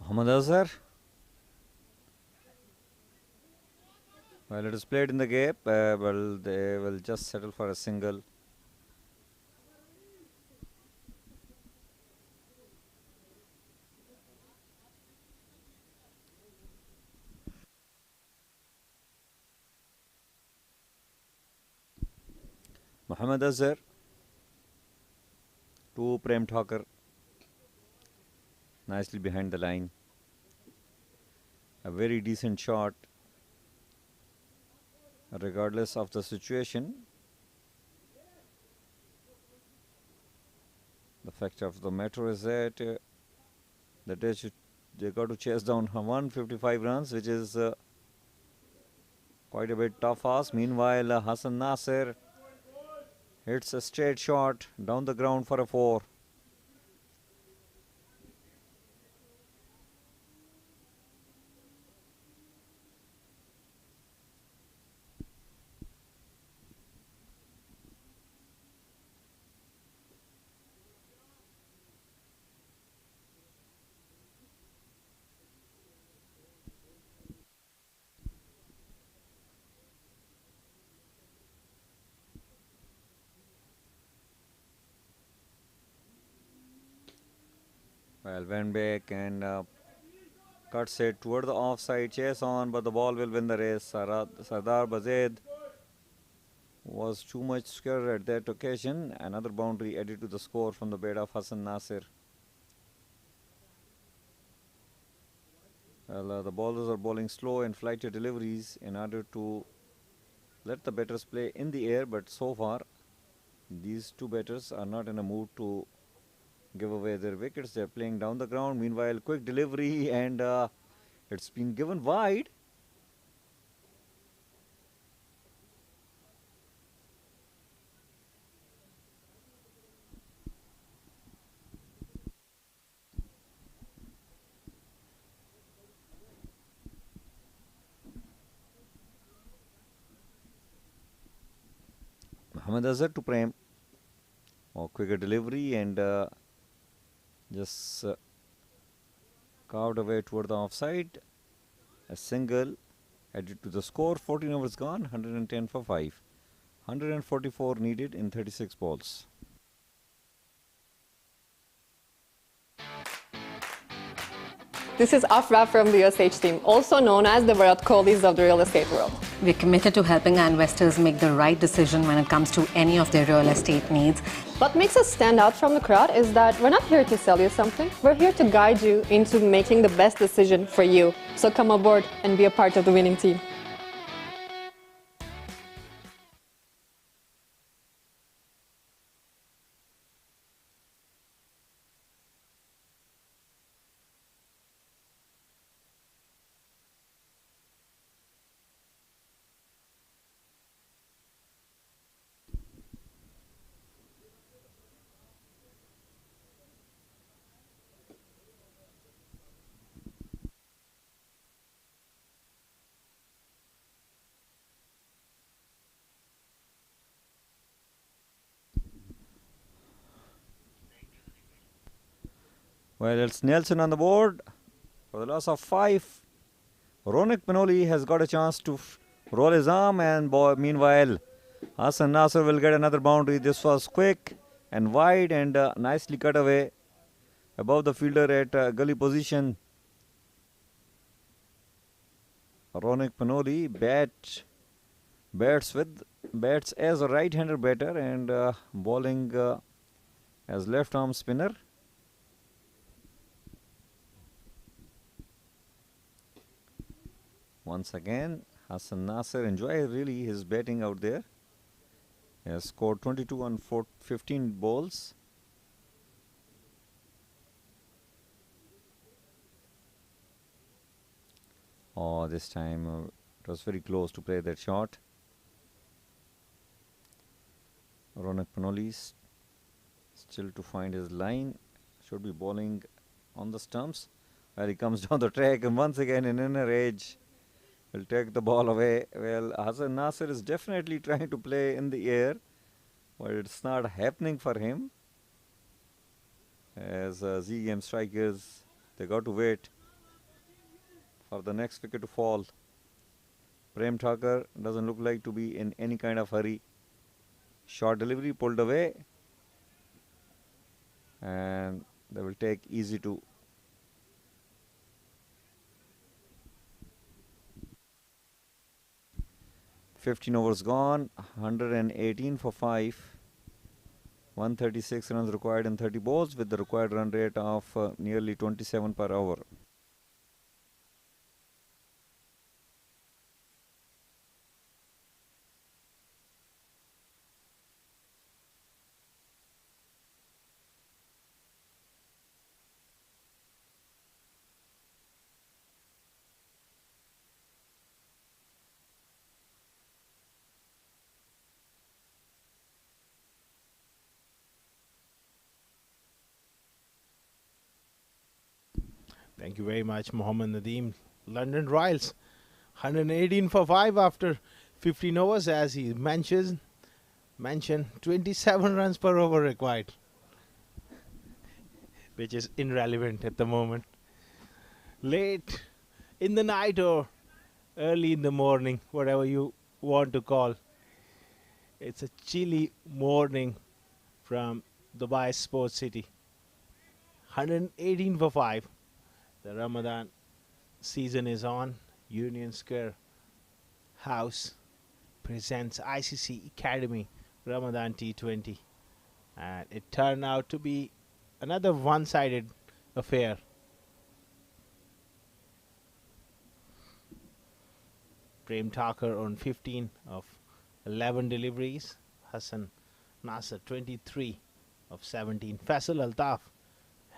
Mohammad Azhar. Well, it is played in the gap. Well, they will just settle for a single. Mohammad Azhar to Prem Thakur. Nicely behind the line. A very decent shot. Regardless of the situation. The fact of the matter is that they got to chase down 155 runs, which is quite a bit tough ask. Meanwhile, Hassan Nasser hits a straight shot down the ground for a 4. Well, went back and cuts it toward the offside, chase on, but the ball will win the race. Sardar Bazed was too much scared at that occasion. Another boundary added to the score from the bat of Hassan Nasir. Well, the bowlers are bowling slow and flighty deliveries in order to let the batters play in the air, but so far these two batters are not in a mood to give away their wickets. They're playing down the ground. Meanwhile, quick delivery and it's been given wide. Mohammad Azhar to Prem. Quicker delivery and just carved away toward the offside. A single added to the score. 14 overs gone. 110 for 5. 144 needed in 36 balls. This is Afra from the USH team, also known as the Virat Kohlis of the real estate world. We're committed to helping our investors make the right decision when it comes to any of their real estate needs. What makes us stand out from the crowd is that we're not here to sell you something. We're here to guide you into making the best decision for you. So come aboard and be a part of the winning team. Well, it's Nelson on the board for the loss of 5. Ronak Panoli has got a chance to roll his arm, and meanwhile Hassan Nasser will get another boundary. This was quick and wide and nicely cut away above the fielder at gully position. Ronak Panoli bats as a right-hander batter and bowling as left-arm spinner. Once again, Hassan Nasser enjoy really his batting out there. He has scored 22 on 15 balls. Oh, this time it was very close to play that shot. Ronak Panoli still to find his line. Should be bowling on the stumps. Where he comes down the track and once again in inner edge will take the ball away. Well, Hassan Nasser is definitely trying to play in the air, but it's not happening for him. As Zame Strikers, they got to wait for the next wicket to fall. Prem Thakur doesn't look like to be in any kind of hurry. Short delivery pulled away, and they will take easy to. "15 overs gone, 118 for 5. 136 runs required in 30 balls with the required run rate of nearly 27 per over. Thank you very much, Mohammad Nadeem. London Royals, 118 for 5 after 15 overs, as he mentioned 27 runs per over required, which is irrelevant at the moment. Late in the night or early in the morning, whatever you want to call. It's a chilly morning from Dubai Sports City. 118 for 5. The Ramadan season is on. Union Square House presents ICC Academy Ramadan T20. And it turned out to be another one-sided affair. Prem Thakur on 15 of 11 deliveries. Hassan Nasser 23 of 17. Faisal Altaf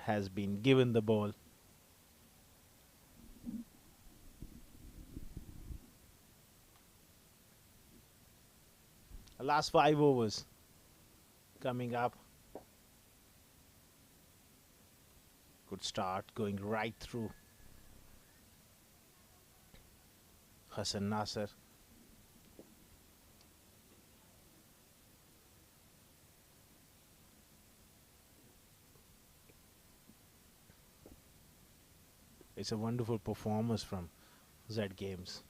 has been given the ball. The last 5 overs coming up. Good start, going right through. Hassan Nasser. It's a wonderful performance from Z Games.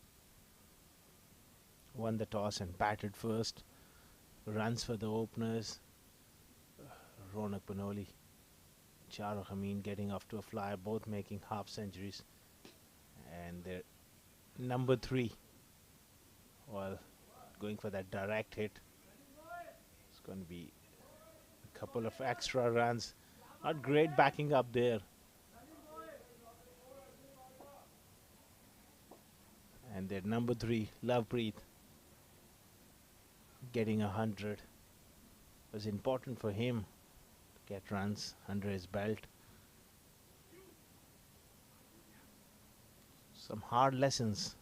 Won the toss and batted first. Runs for the openers. Ronak Panoli, Yaser Khan getting off to a flyer, both making half centuries. And their number 3, well, going for that direct hit. It's going to be a couple of extra runs. Not great backing up there. And their number 3, Lovepreet, getting 100. It was important for him to get runs under his belt. Some hard lessons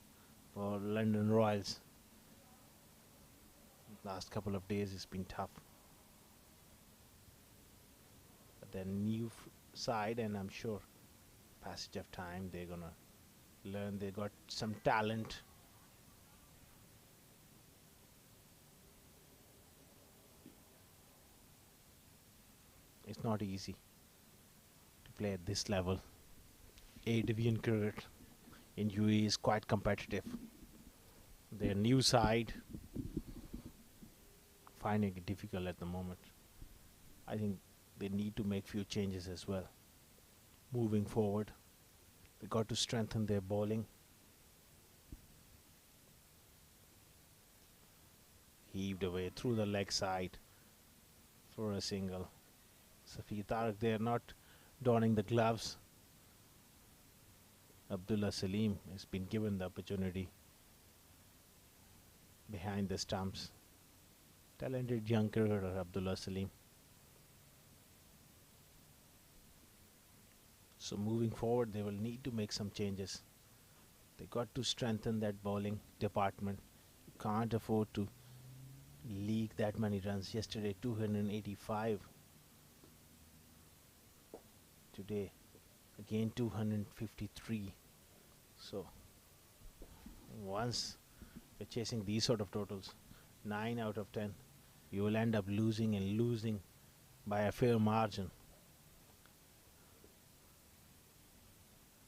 for London Royals. Last couple of days it's been tough. But their new side, and I'm sure passage of time they're gonna learn. They got some talent. It's not easy to play at this level. A division cricket in UAE is quite competitive. Their new side finding it difficult at the moment. I think they need to make few changes as well. Moving forward, they got to strengthen their bowling. heaved away through the leg side for a single. Safi Tarak there not donning the gloves. Abdullah Salim has been given the opportunity behind the stumps. Talented young cricketer Abdullah Salim. So moving forward, they will need to make some changes. They got to strengthen that bowling department. You can't afford to leak that many runs. Yesterday 285. Today again 253. So once you're chasing these sort of totals, 9 out of 10, you will end up losing and losing by a fair margin.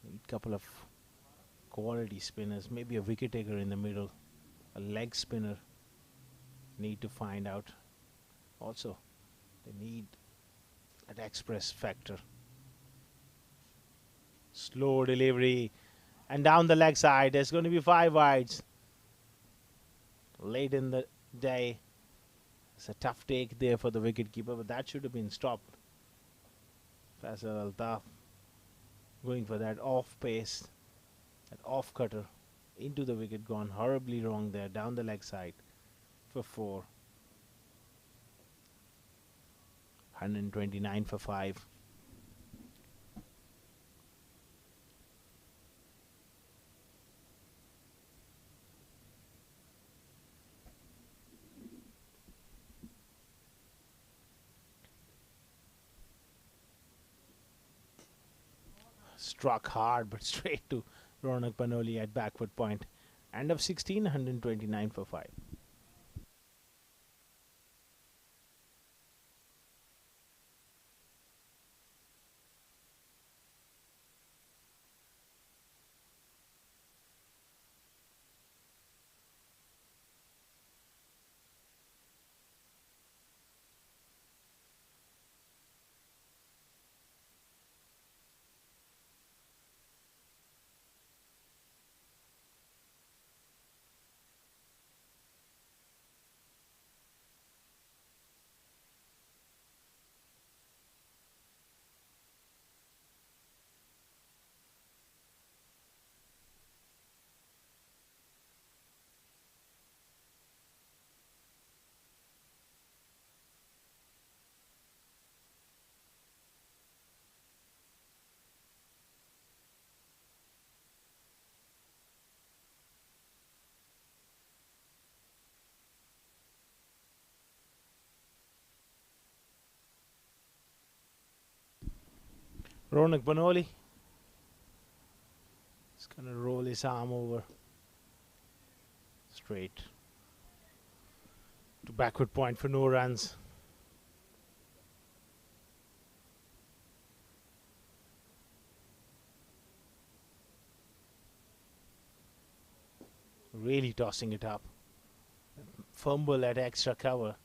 Need a couple of quality spinners, maybe a wicket taker in the middle, a leg spinner. Need to find out. Also, they need an express factor. Slow delivery and down the leg side. There's going to be 5 wides. Late in the day. It's a tough take there for the wicketkeeper, but that should have been stopped. Faisal Altaf going for that off pace, that off cutter into the wicket, gone horribly wrong there, down the leg side for 4. 129 for 5. Struck hard but straight to Ronak Panoli at backward point. End of 16, 129 for 5. Ronak Panoli is going to roll his arm over straight to backward point for no runs. Really tossing it up. Fumble at extra cover.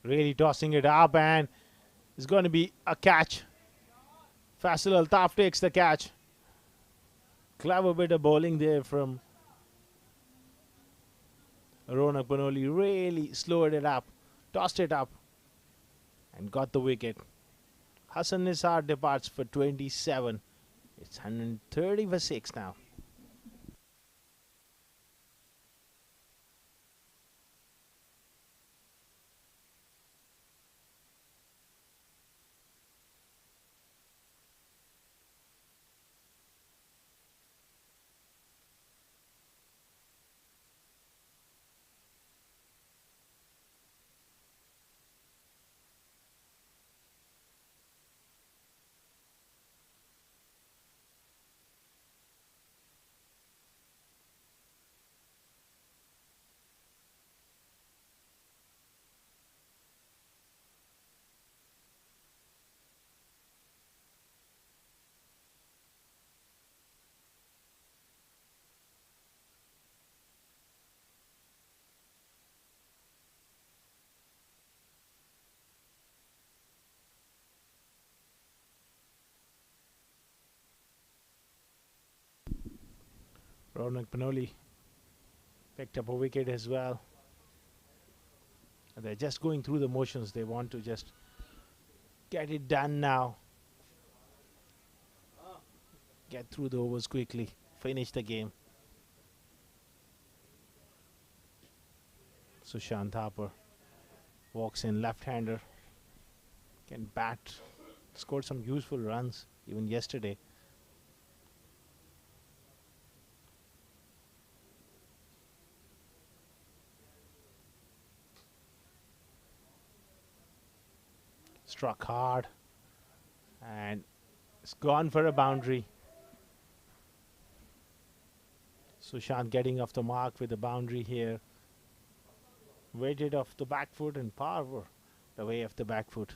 Really tossing it up, and it's going to be a catch. Faisal Altaf takes the catch. Clever bit of bowling there from Ronak Panoli. Really slowed it up, tossed it up, and got the wicket. Hassan Nisar departs for 27. It's 130 for 6 now. Ronak Panoli picked up a wicket as well. And they're just going through the motions. They want to just get it done now. Get through the overs quickly. Finish the game. Sushant Thapar walks in, left-hander. Can bat. Scored some useful runs even yesterday. Struck hard. And it's gone for a boundary. Sushant getting off the mark with a boundary here. Weighted off the back foot and power the way of the back foot.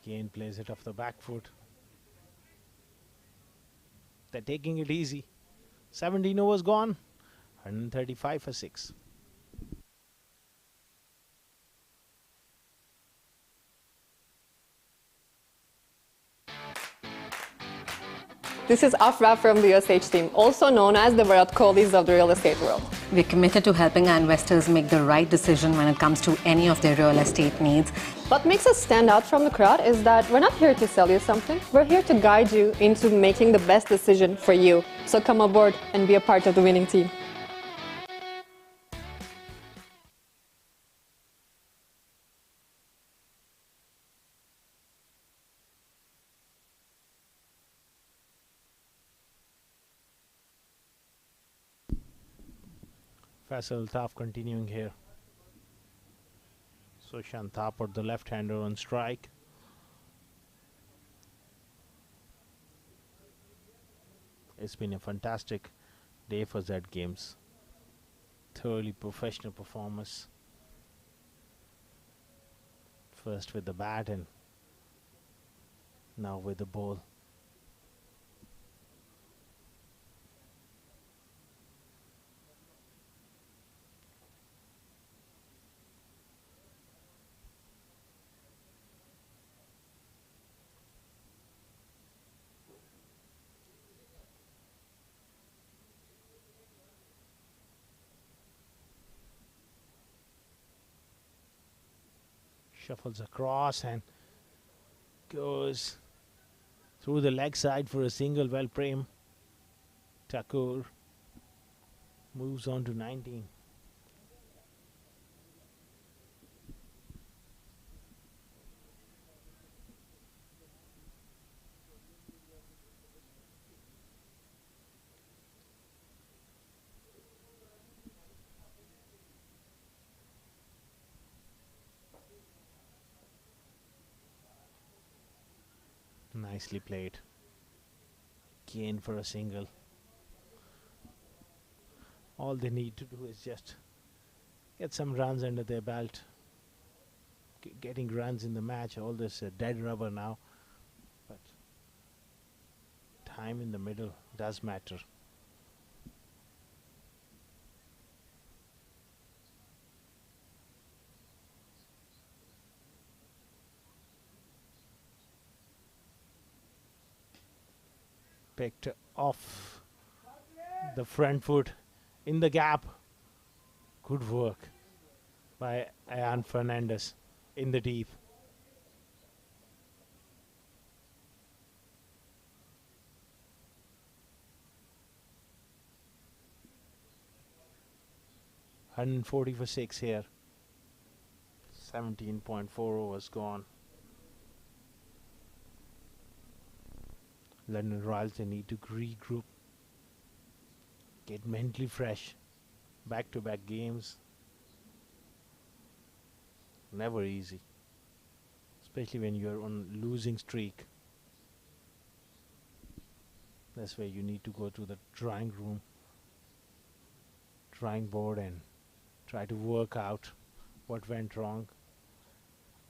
Again plays it off the back foot. They're taking it easy. 17 overs gone. 135 for 6. This is Afra from the USH team, also known as the Virat Kohlis of the real estate world. We're committed to helping our investors make the right decision when it comes to any of their real estate needs. What makes us stand out from the crowd is that we're not here to sell you something. We're here to guide you into making the best decision for you. So come aboard and be a part of the winning team. Faisal Taf continuing here. Sushant Thapar, the left-hander, on strike. It's been a fantastic day for Z Games. Thoroughly professional performance. First with the bat and now with the ball. Shuffles across and goes through the leg side for a single. Well, Prem Thakur moves on to 19. Nicely played. Again for a single. All they need to do is just get some runs under their belt. Getting runs in the match, all this dead rubber now. But time in the middle does matter. Picked off the front foot in the gap. Good work by Ayan Fernandez in the deep. $140 for 6 here. 17.4 overs gone. London Royals, they need to regroup, get mentally fresh. Back-to-back games, never easy, especially when you're on losing streak. That's where you need to go to the drawing room, drawing board, and try to work out what went wrong.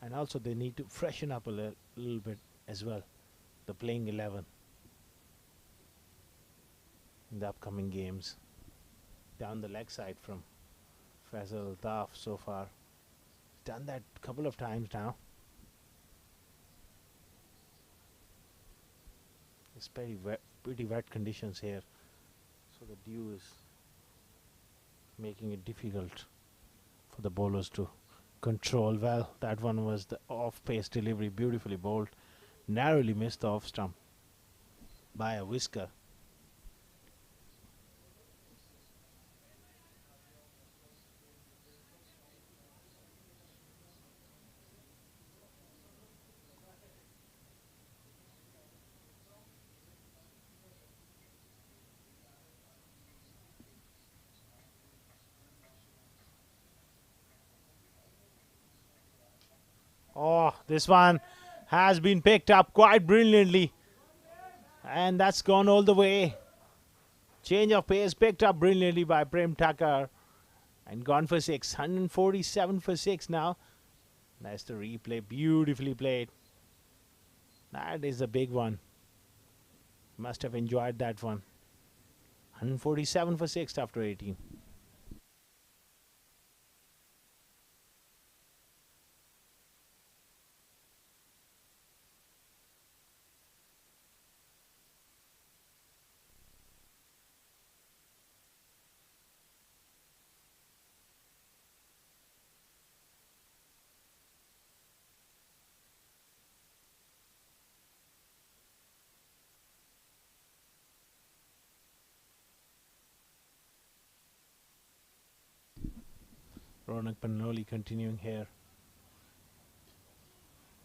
And also they need to freshen up a little bit as well, the playing 11. In the upcoming games. down the leg side from Faisal Altaf so far. He's done that a couple of times now. It's pretty wet conditions here, so the dew is making it difficult for the bowlers to control. Well, that one was the off-pace delivery, beautifully bowled, narrowly missed the off stump by a whisker. Oh, this one has been picked up quite brilliantly. And that's gone all the way. Change of pace picked up brilliantly by Prem Thakur. And gone for 6. 147 for 6 now. That's the replay. Beautifully played. That is a big one. Must have enjoyed that one. 147 for 6 after 18. Ronak Panoli continuing here.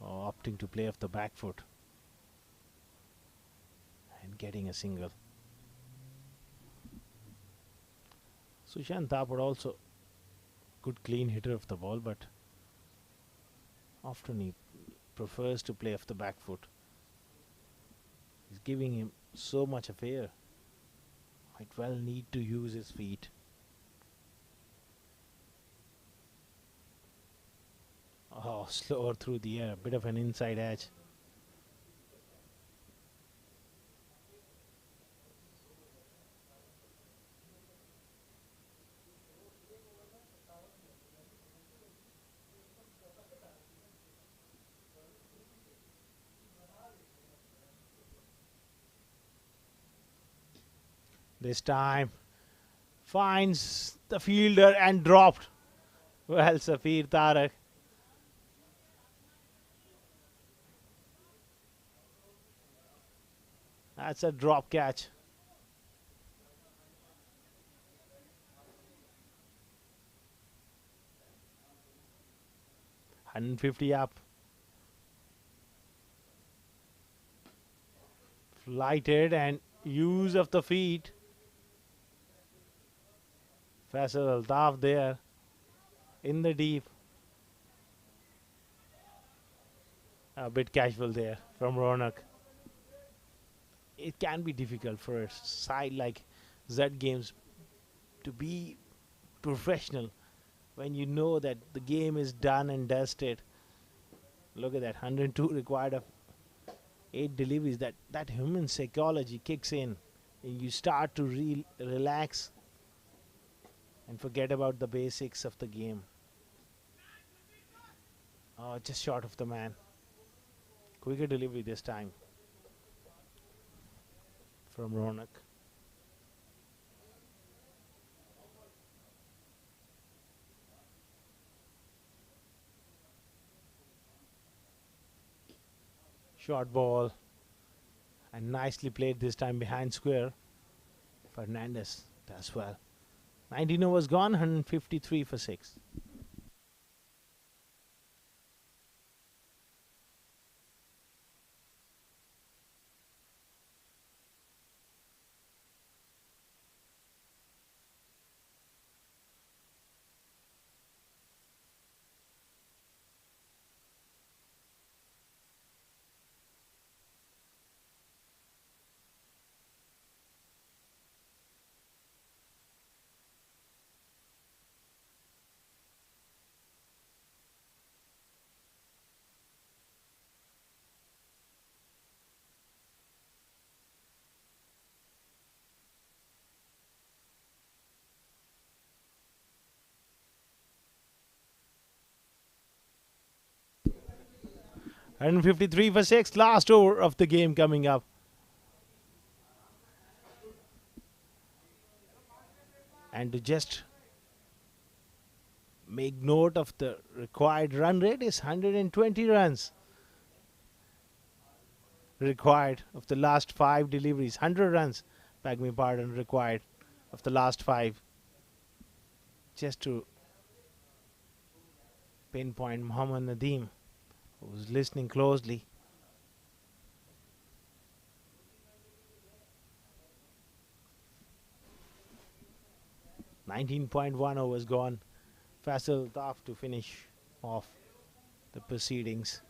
Opting to play off the back foot. And getting a single. Sushant Thapar also good clean hitter of the ball, but often he prefers to play off the back foot. He's giving him so much of air. Might well need to use his feet. Oh, slower through the air, a bit of an inside edge. This time finds the fielder and dropped. Well, Safir Tarak. That's a drop catch. $150 up. Flighted and use of the feet. Faisal Altaf there in the deep. A bit casual there from Ronak. It can be difficult for a side like Z Games to be professional when you know that the game is done and dusted. Look at that, 102 required of 8 deliveries. That human psychology kicks in and you start to relax and forget about the basics of the game. Oh, just short of the man. Quicker delivery this time from Ronak. Short ball and nicely played this time behind square. Fernandez does well. 19 overs gone, 153 for 6. 153 for 6. Last over of the game coming up. And to just make note of the required run rate is 120 runs required of the last 5 deliveries. 100 runs, beg me pardon, required of the last 5. Just to pinpoint Mohammad Nadeem, who was listening closely. .1 overs gone. Faisal Altaf to finish off the proceedings.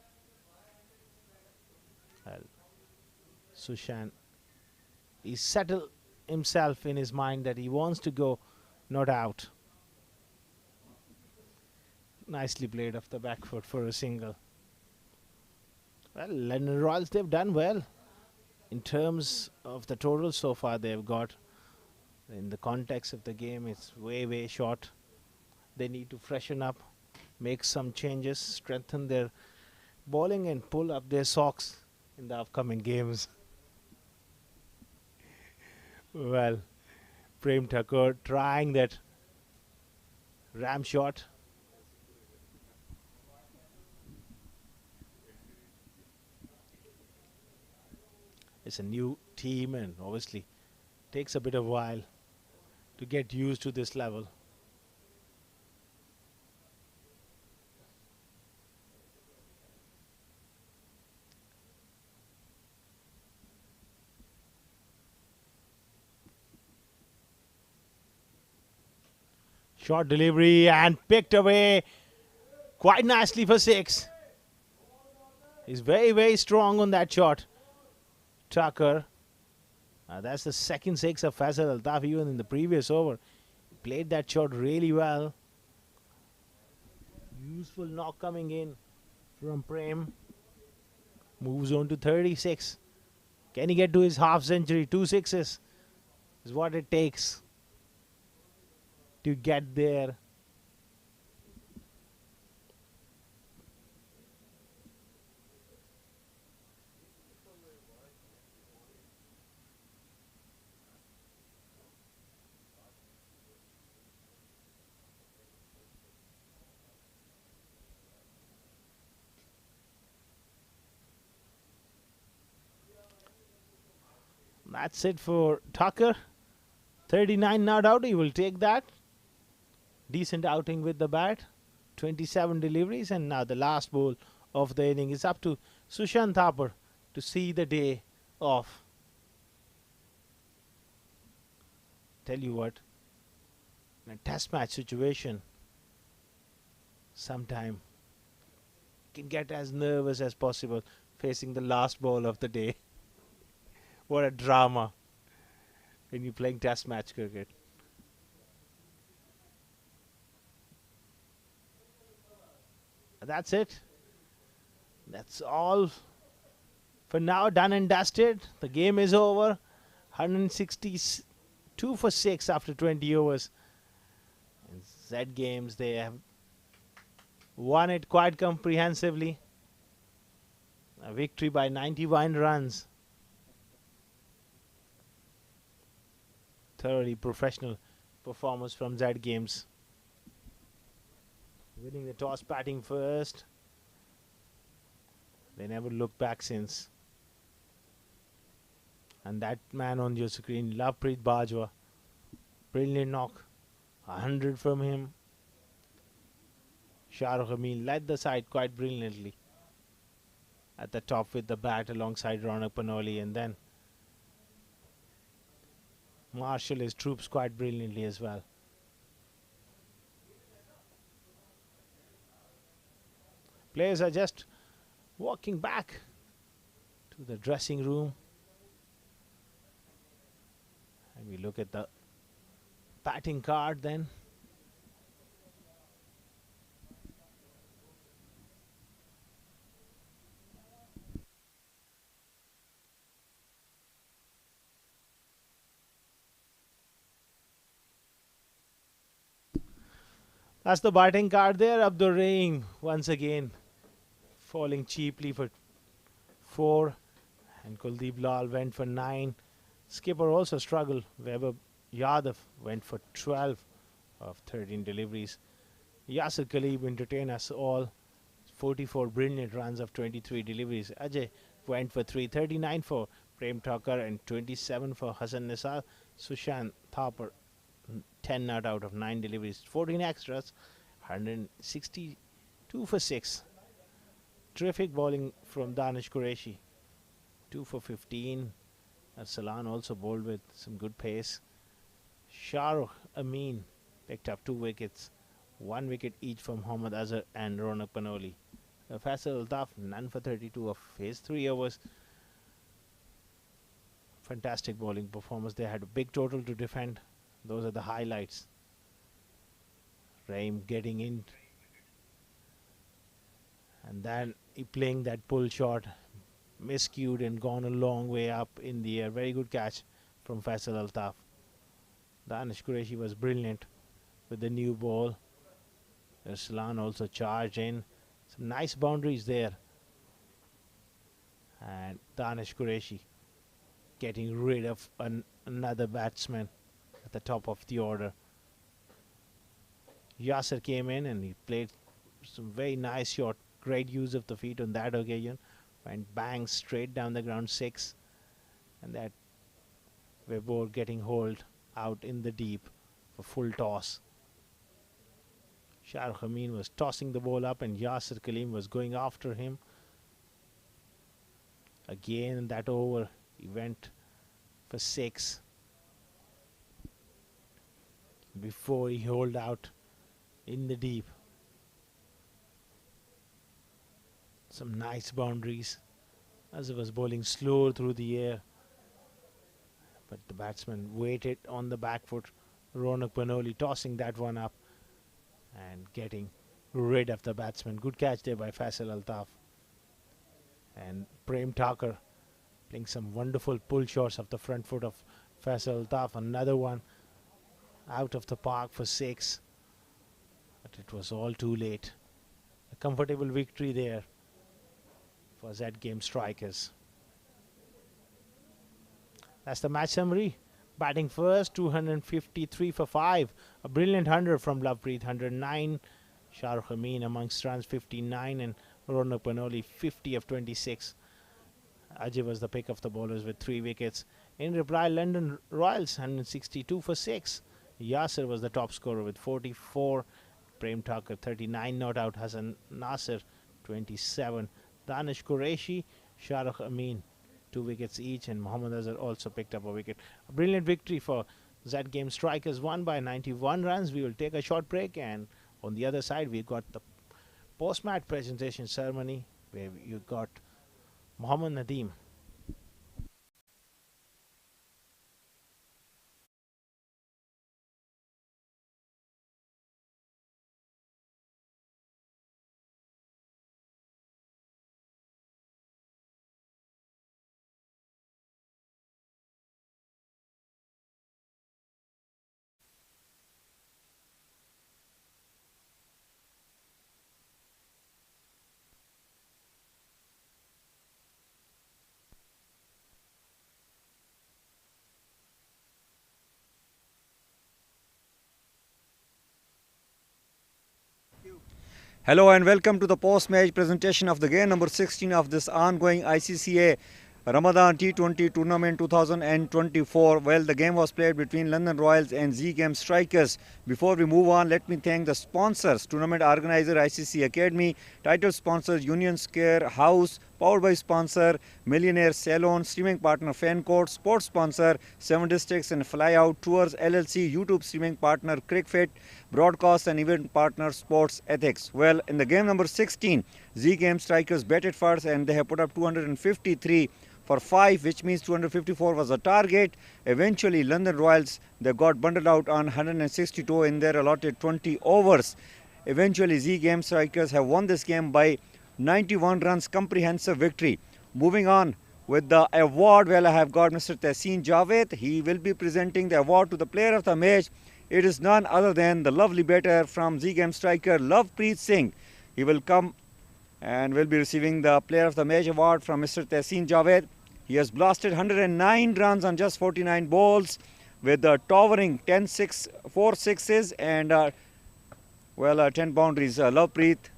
Well, Sushan, he settled himself in his mind that he wants to go not out. Nicely played off the back foot for a single. Well, London Royals, they've done well in terms of the total so far they've got. In the context of the game, it's way short. They need to freshen up, make some changes, strengthen their bowling and pull up their socks in the upcoming games. Well, Prem Thakur trying that ram shot. It's a new team and obviously takes a bit of while to get used to this level. Short delivery and picked away quite nicely for 6. He's very strong on that shot. Tucker. That's the second 6 of Faisal Altaf. Even in the previous over, he played that shot really well. Useful knock coming in from Prem. Moves on to 36. Can he get to his half century? 2 sixes is what it takes to get there. That's it for Tucker. 39 not out. He will take that. Decent outing with the bat. 27 deliveries. And now the last ball of the inning is up to Sushant Thapar to see the day off. Tell you what, in a test match situation, sometime can get as nervous as possible facing the last ball of the day. What a drama when you're playing test match cricket. That's it. That's all for now, done and dusted. The game is over. 162 for 6 after 20 overs. In Z Games, they have won it quite comprehensively. A victory by 91 runs. Thoroughly professional performance from Z Games. Winning the toss, batting first. They never looked back since. And that man on your screen, Lovepreet Bajwa. Brilliant knock. 100 from him. Shahrukh Amin led the side quite brilliantly at the top with the bat alongside Ronak Panoli, and then marshal his troops quite brilliantly as well. Players are just walking back to the dressing room. And we look at the batting card then. That's the batting card there. Abdur Rahim once again falling cheaply for 4, and Kuldeep Lal went for 9. Skipper also struggled. Weber Yadav went for 12 of 13 deliveries. Yaser Khan entertained us all. 44 brilliant runs of 23 deliveries. Ajay went for 339 for Prem Thakur and 27 for Hassan Nisar. Sushant Thapar 10 not out of 9 deliveries. 14 extras, 162 for 6. Terrific bowling from Danish Qureshi. 2 for 15. Arsalan also bowled with some good pace. Shahrukh Amin picked up 2 wickets. 1 wicket each from Mohammad Azhar and Ronak Panoli. Faisal Altaf none for 32 of his 3 overs. Fantastic bowling performance. They had a big total to defend. Those are the highlights. Raim getting in, and then he playing that pull shot, miscued and gone a long way up in the air. Very good catch from Faisal Altaf. Danish Qureshi was brilliant with the new ball. Arslan also charged in. Some nice boundaries there. And Danish Qureshi getting rid of another batsman at the top of the order. Yaser came in and he played some very nice shot. Great use of the feet on that occasion. Went bang straight down the ground 6. And that Weber getting hold out in the deep for full toss. Shahrukh Amin was tossing the ball up and Yaser Khan was going after him. Again in that over he went for 6 before he holed out in the deep. Some nice boundaries as it was bowling slow through the air, but the batsman waited on the back foot. Ronak Panoli tossing that one up and getting rid of the batsman. Good catch there by Faisal Altaf. And Prem Thakur playing some wonderful pull shots off the front foot of Faisal Altaf. Another one out of the park for 6. But it was all too late. A comfortable victory there for Zame Strikers. That's the match summary. Batting first, 253 for 5. A brilliant 100 from Lovepreet, 109. Shahrukh Amin amongst runs, 59. And Ronak Panoli, 50 of 26. Ajay was the pick of the bowlers with 3 wickets. In reply, London Royals, 162 for 6. Yaser was the top scorer with 44. Prem Thakur, 39 not out. Hassan Nasir, 27. Danish Qureshi, Shahrukh Amin, 2 wickets each, and Mohammad Azhar also picked up a wicket. A brilliant victory for Zame Strikers, won by 91 runs. We will take a short break, and on the other side we've got the post-match presentation ceremony where you got Mohammad Nadeem. Hello and welcome to the post-match presentation of the game number 16 of this ongoing ICCA Ramadan T20 tournament 2024. Well, the game was played between London Royals and Zame Strikers. Before we move on, let me thank the sponsors: tournament organizer ICC Academy, title sponsors Union Square House, powered by sponsor Millionaire Salon, streaming partner Fancourt, sports sponsor 7 Districts and Flyout Tours LLC, YouTube streaming partner Cricfit, broadcast and event partner Sports Ethics. Well, in the game number 16, Zame Strikers batted first and they have put up 253 for 5, which means 254 was the target. Eventually, London Royals, they got bundled out on 162 in their allotted 20 overs. Eventually, Zame Strikers have won this game by 91 runs, comprehensive victory. Moving on with the award, well, I have got Mr. Tehseen Javed. He will be presenting the award to the player of the match. It is none other than the lovely batter from Zame Striker, Lovepreet Singh. He will come and will be receiving the Player of the Match award from Mr. Tehseen Javed. He has blasted 109 runs on just 49 balls with a towering 4 sixes and 10 boundaries. Lovepreet,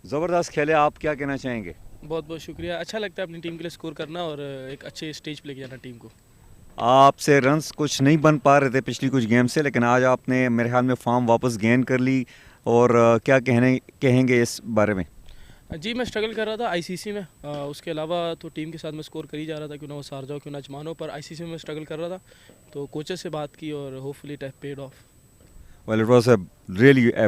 ज़बरदस्त खेले, आप क्या कहना चाहेंगे? बहुत बहुत शुक्रिया. अच्छा लगता है अपनी टीम के लिए स्कोर करना और एक अच्छे स्टेज पे लेके जाना टीम को. आपसे रन्स कुछ नहीं बन पा रहे थे पिछली कुछ गेम से, लेकिन आज आपने मेरे ख्याल में फॉर्म वापस गेन कर ली, और क्या कहेंगे इस बारे में? जी, मैं स्ट्रगल कर रहा था आईसीसी में. उसके अलावा तो टीम के साथ मैं स्कोर कर ही जा रहा था, क्यों ना वो हार जाओ क्यों ना मानो, पर आईसीसी में मैं स्ट्रगल कर रहा था. तो कोचेस से बात की और hopefully it have paid of. Well, it was a really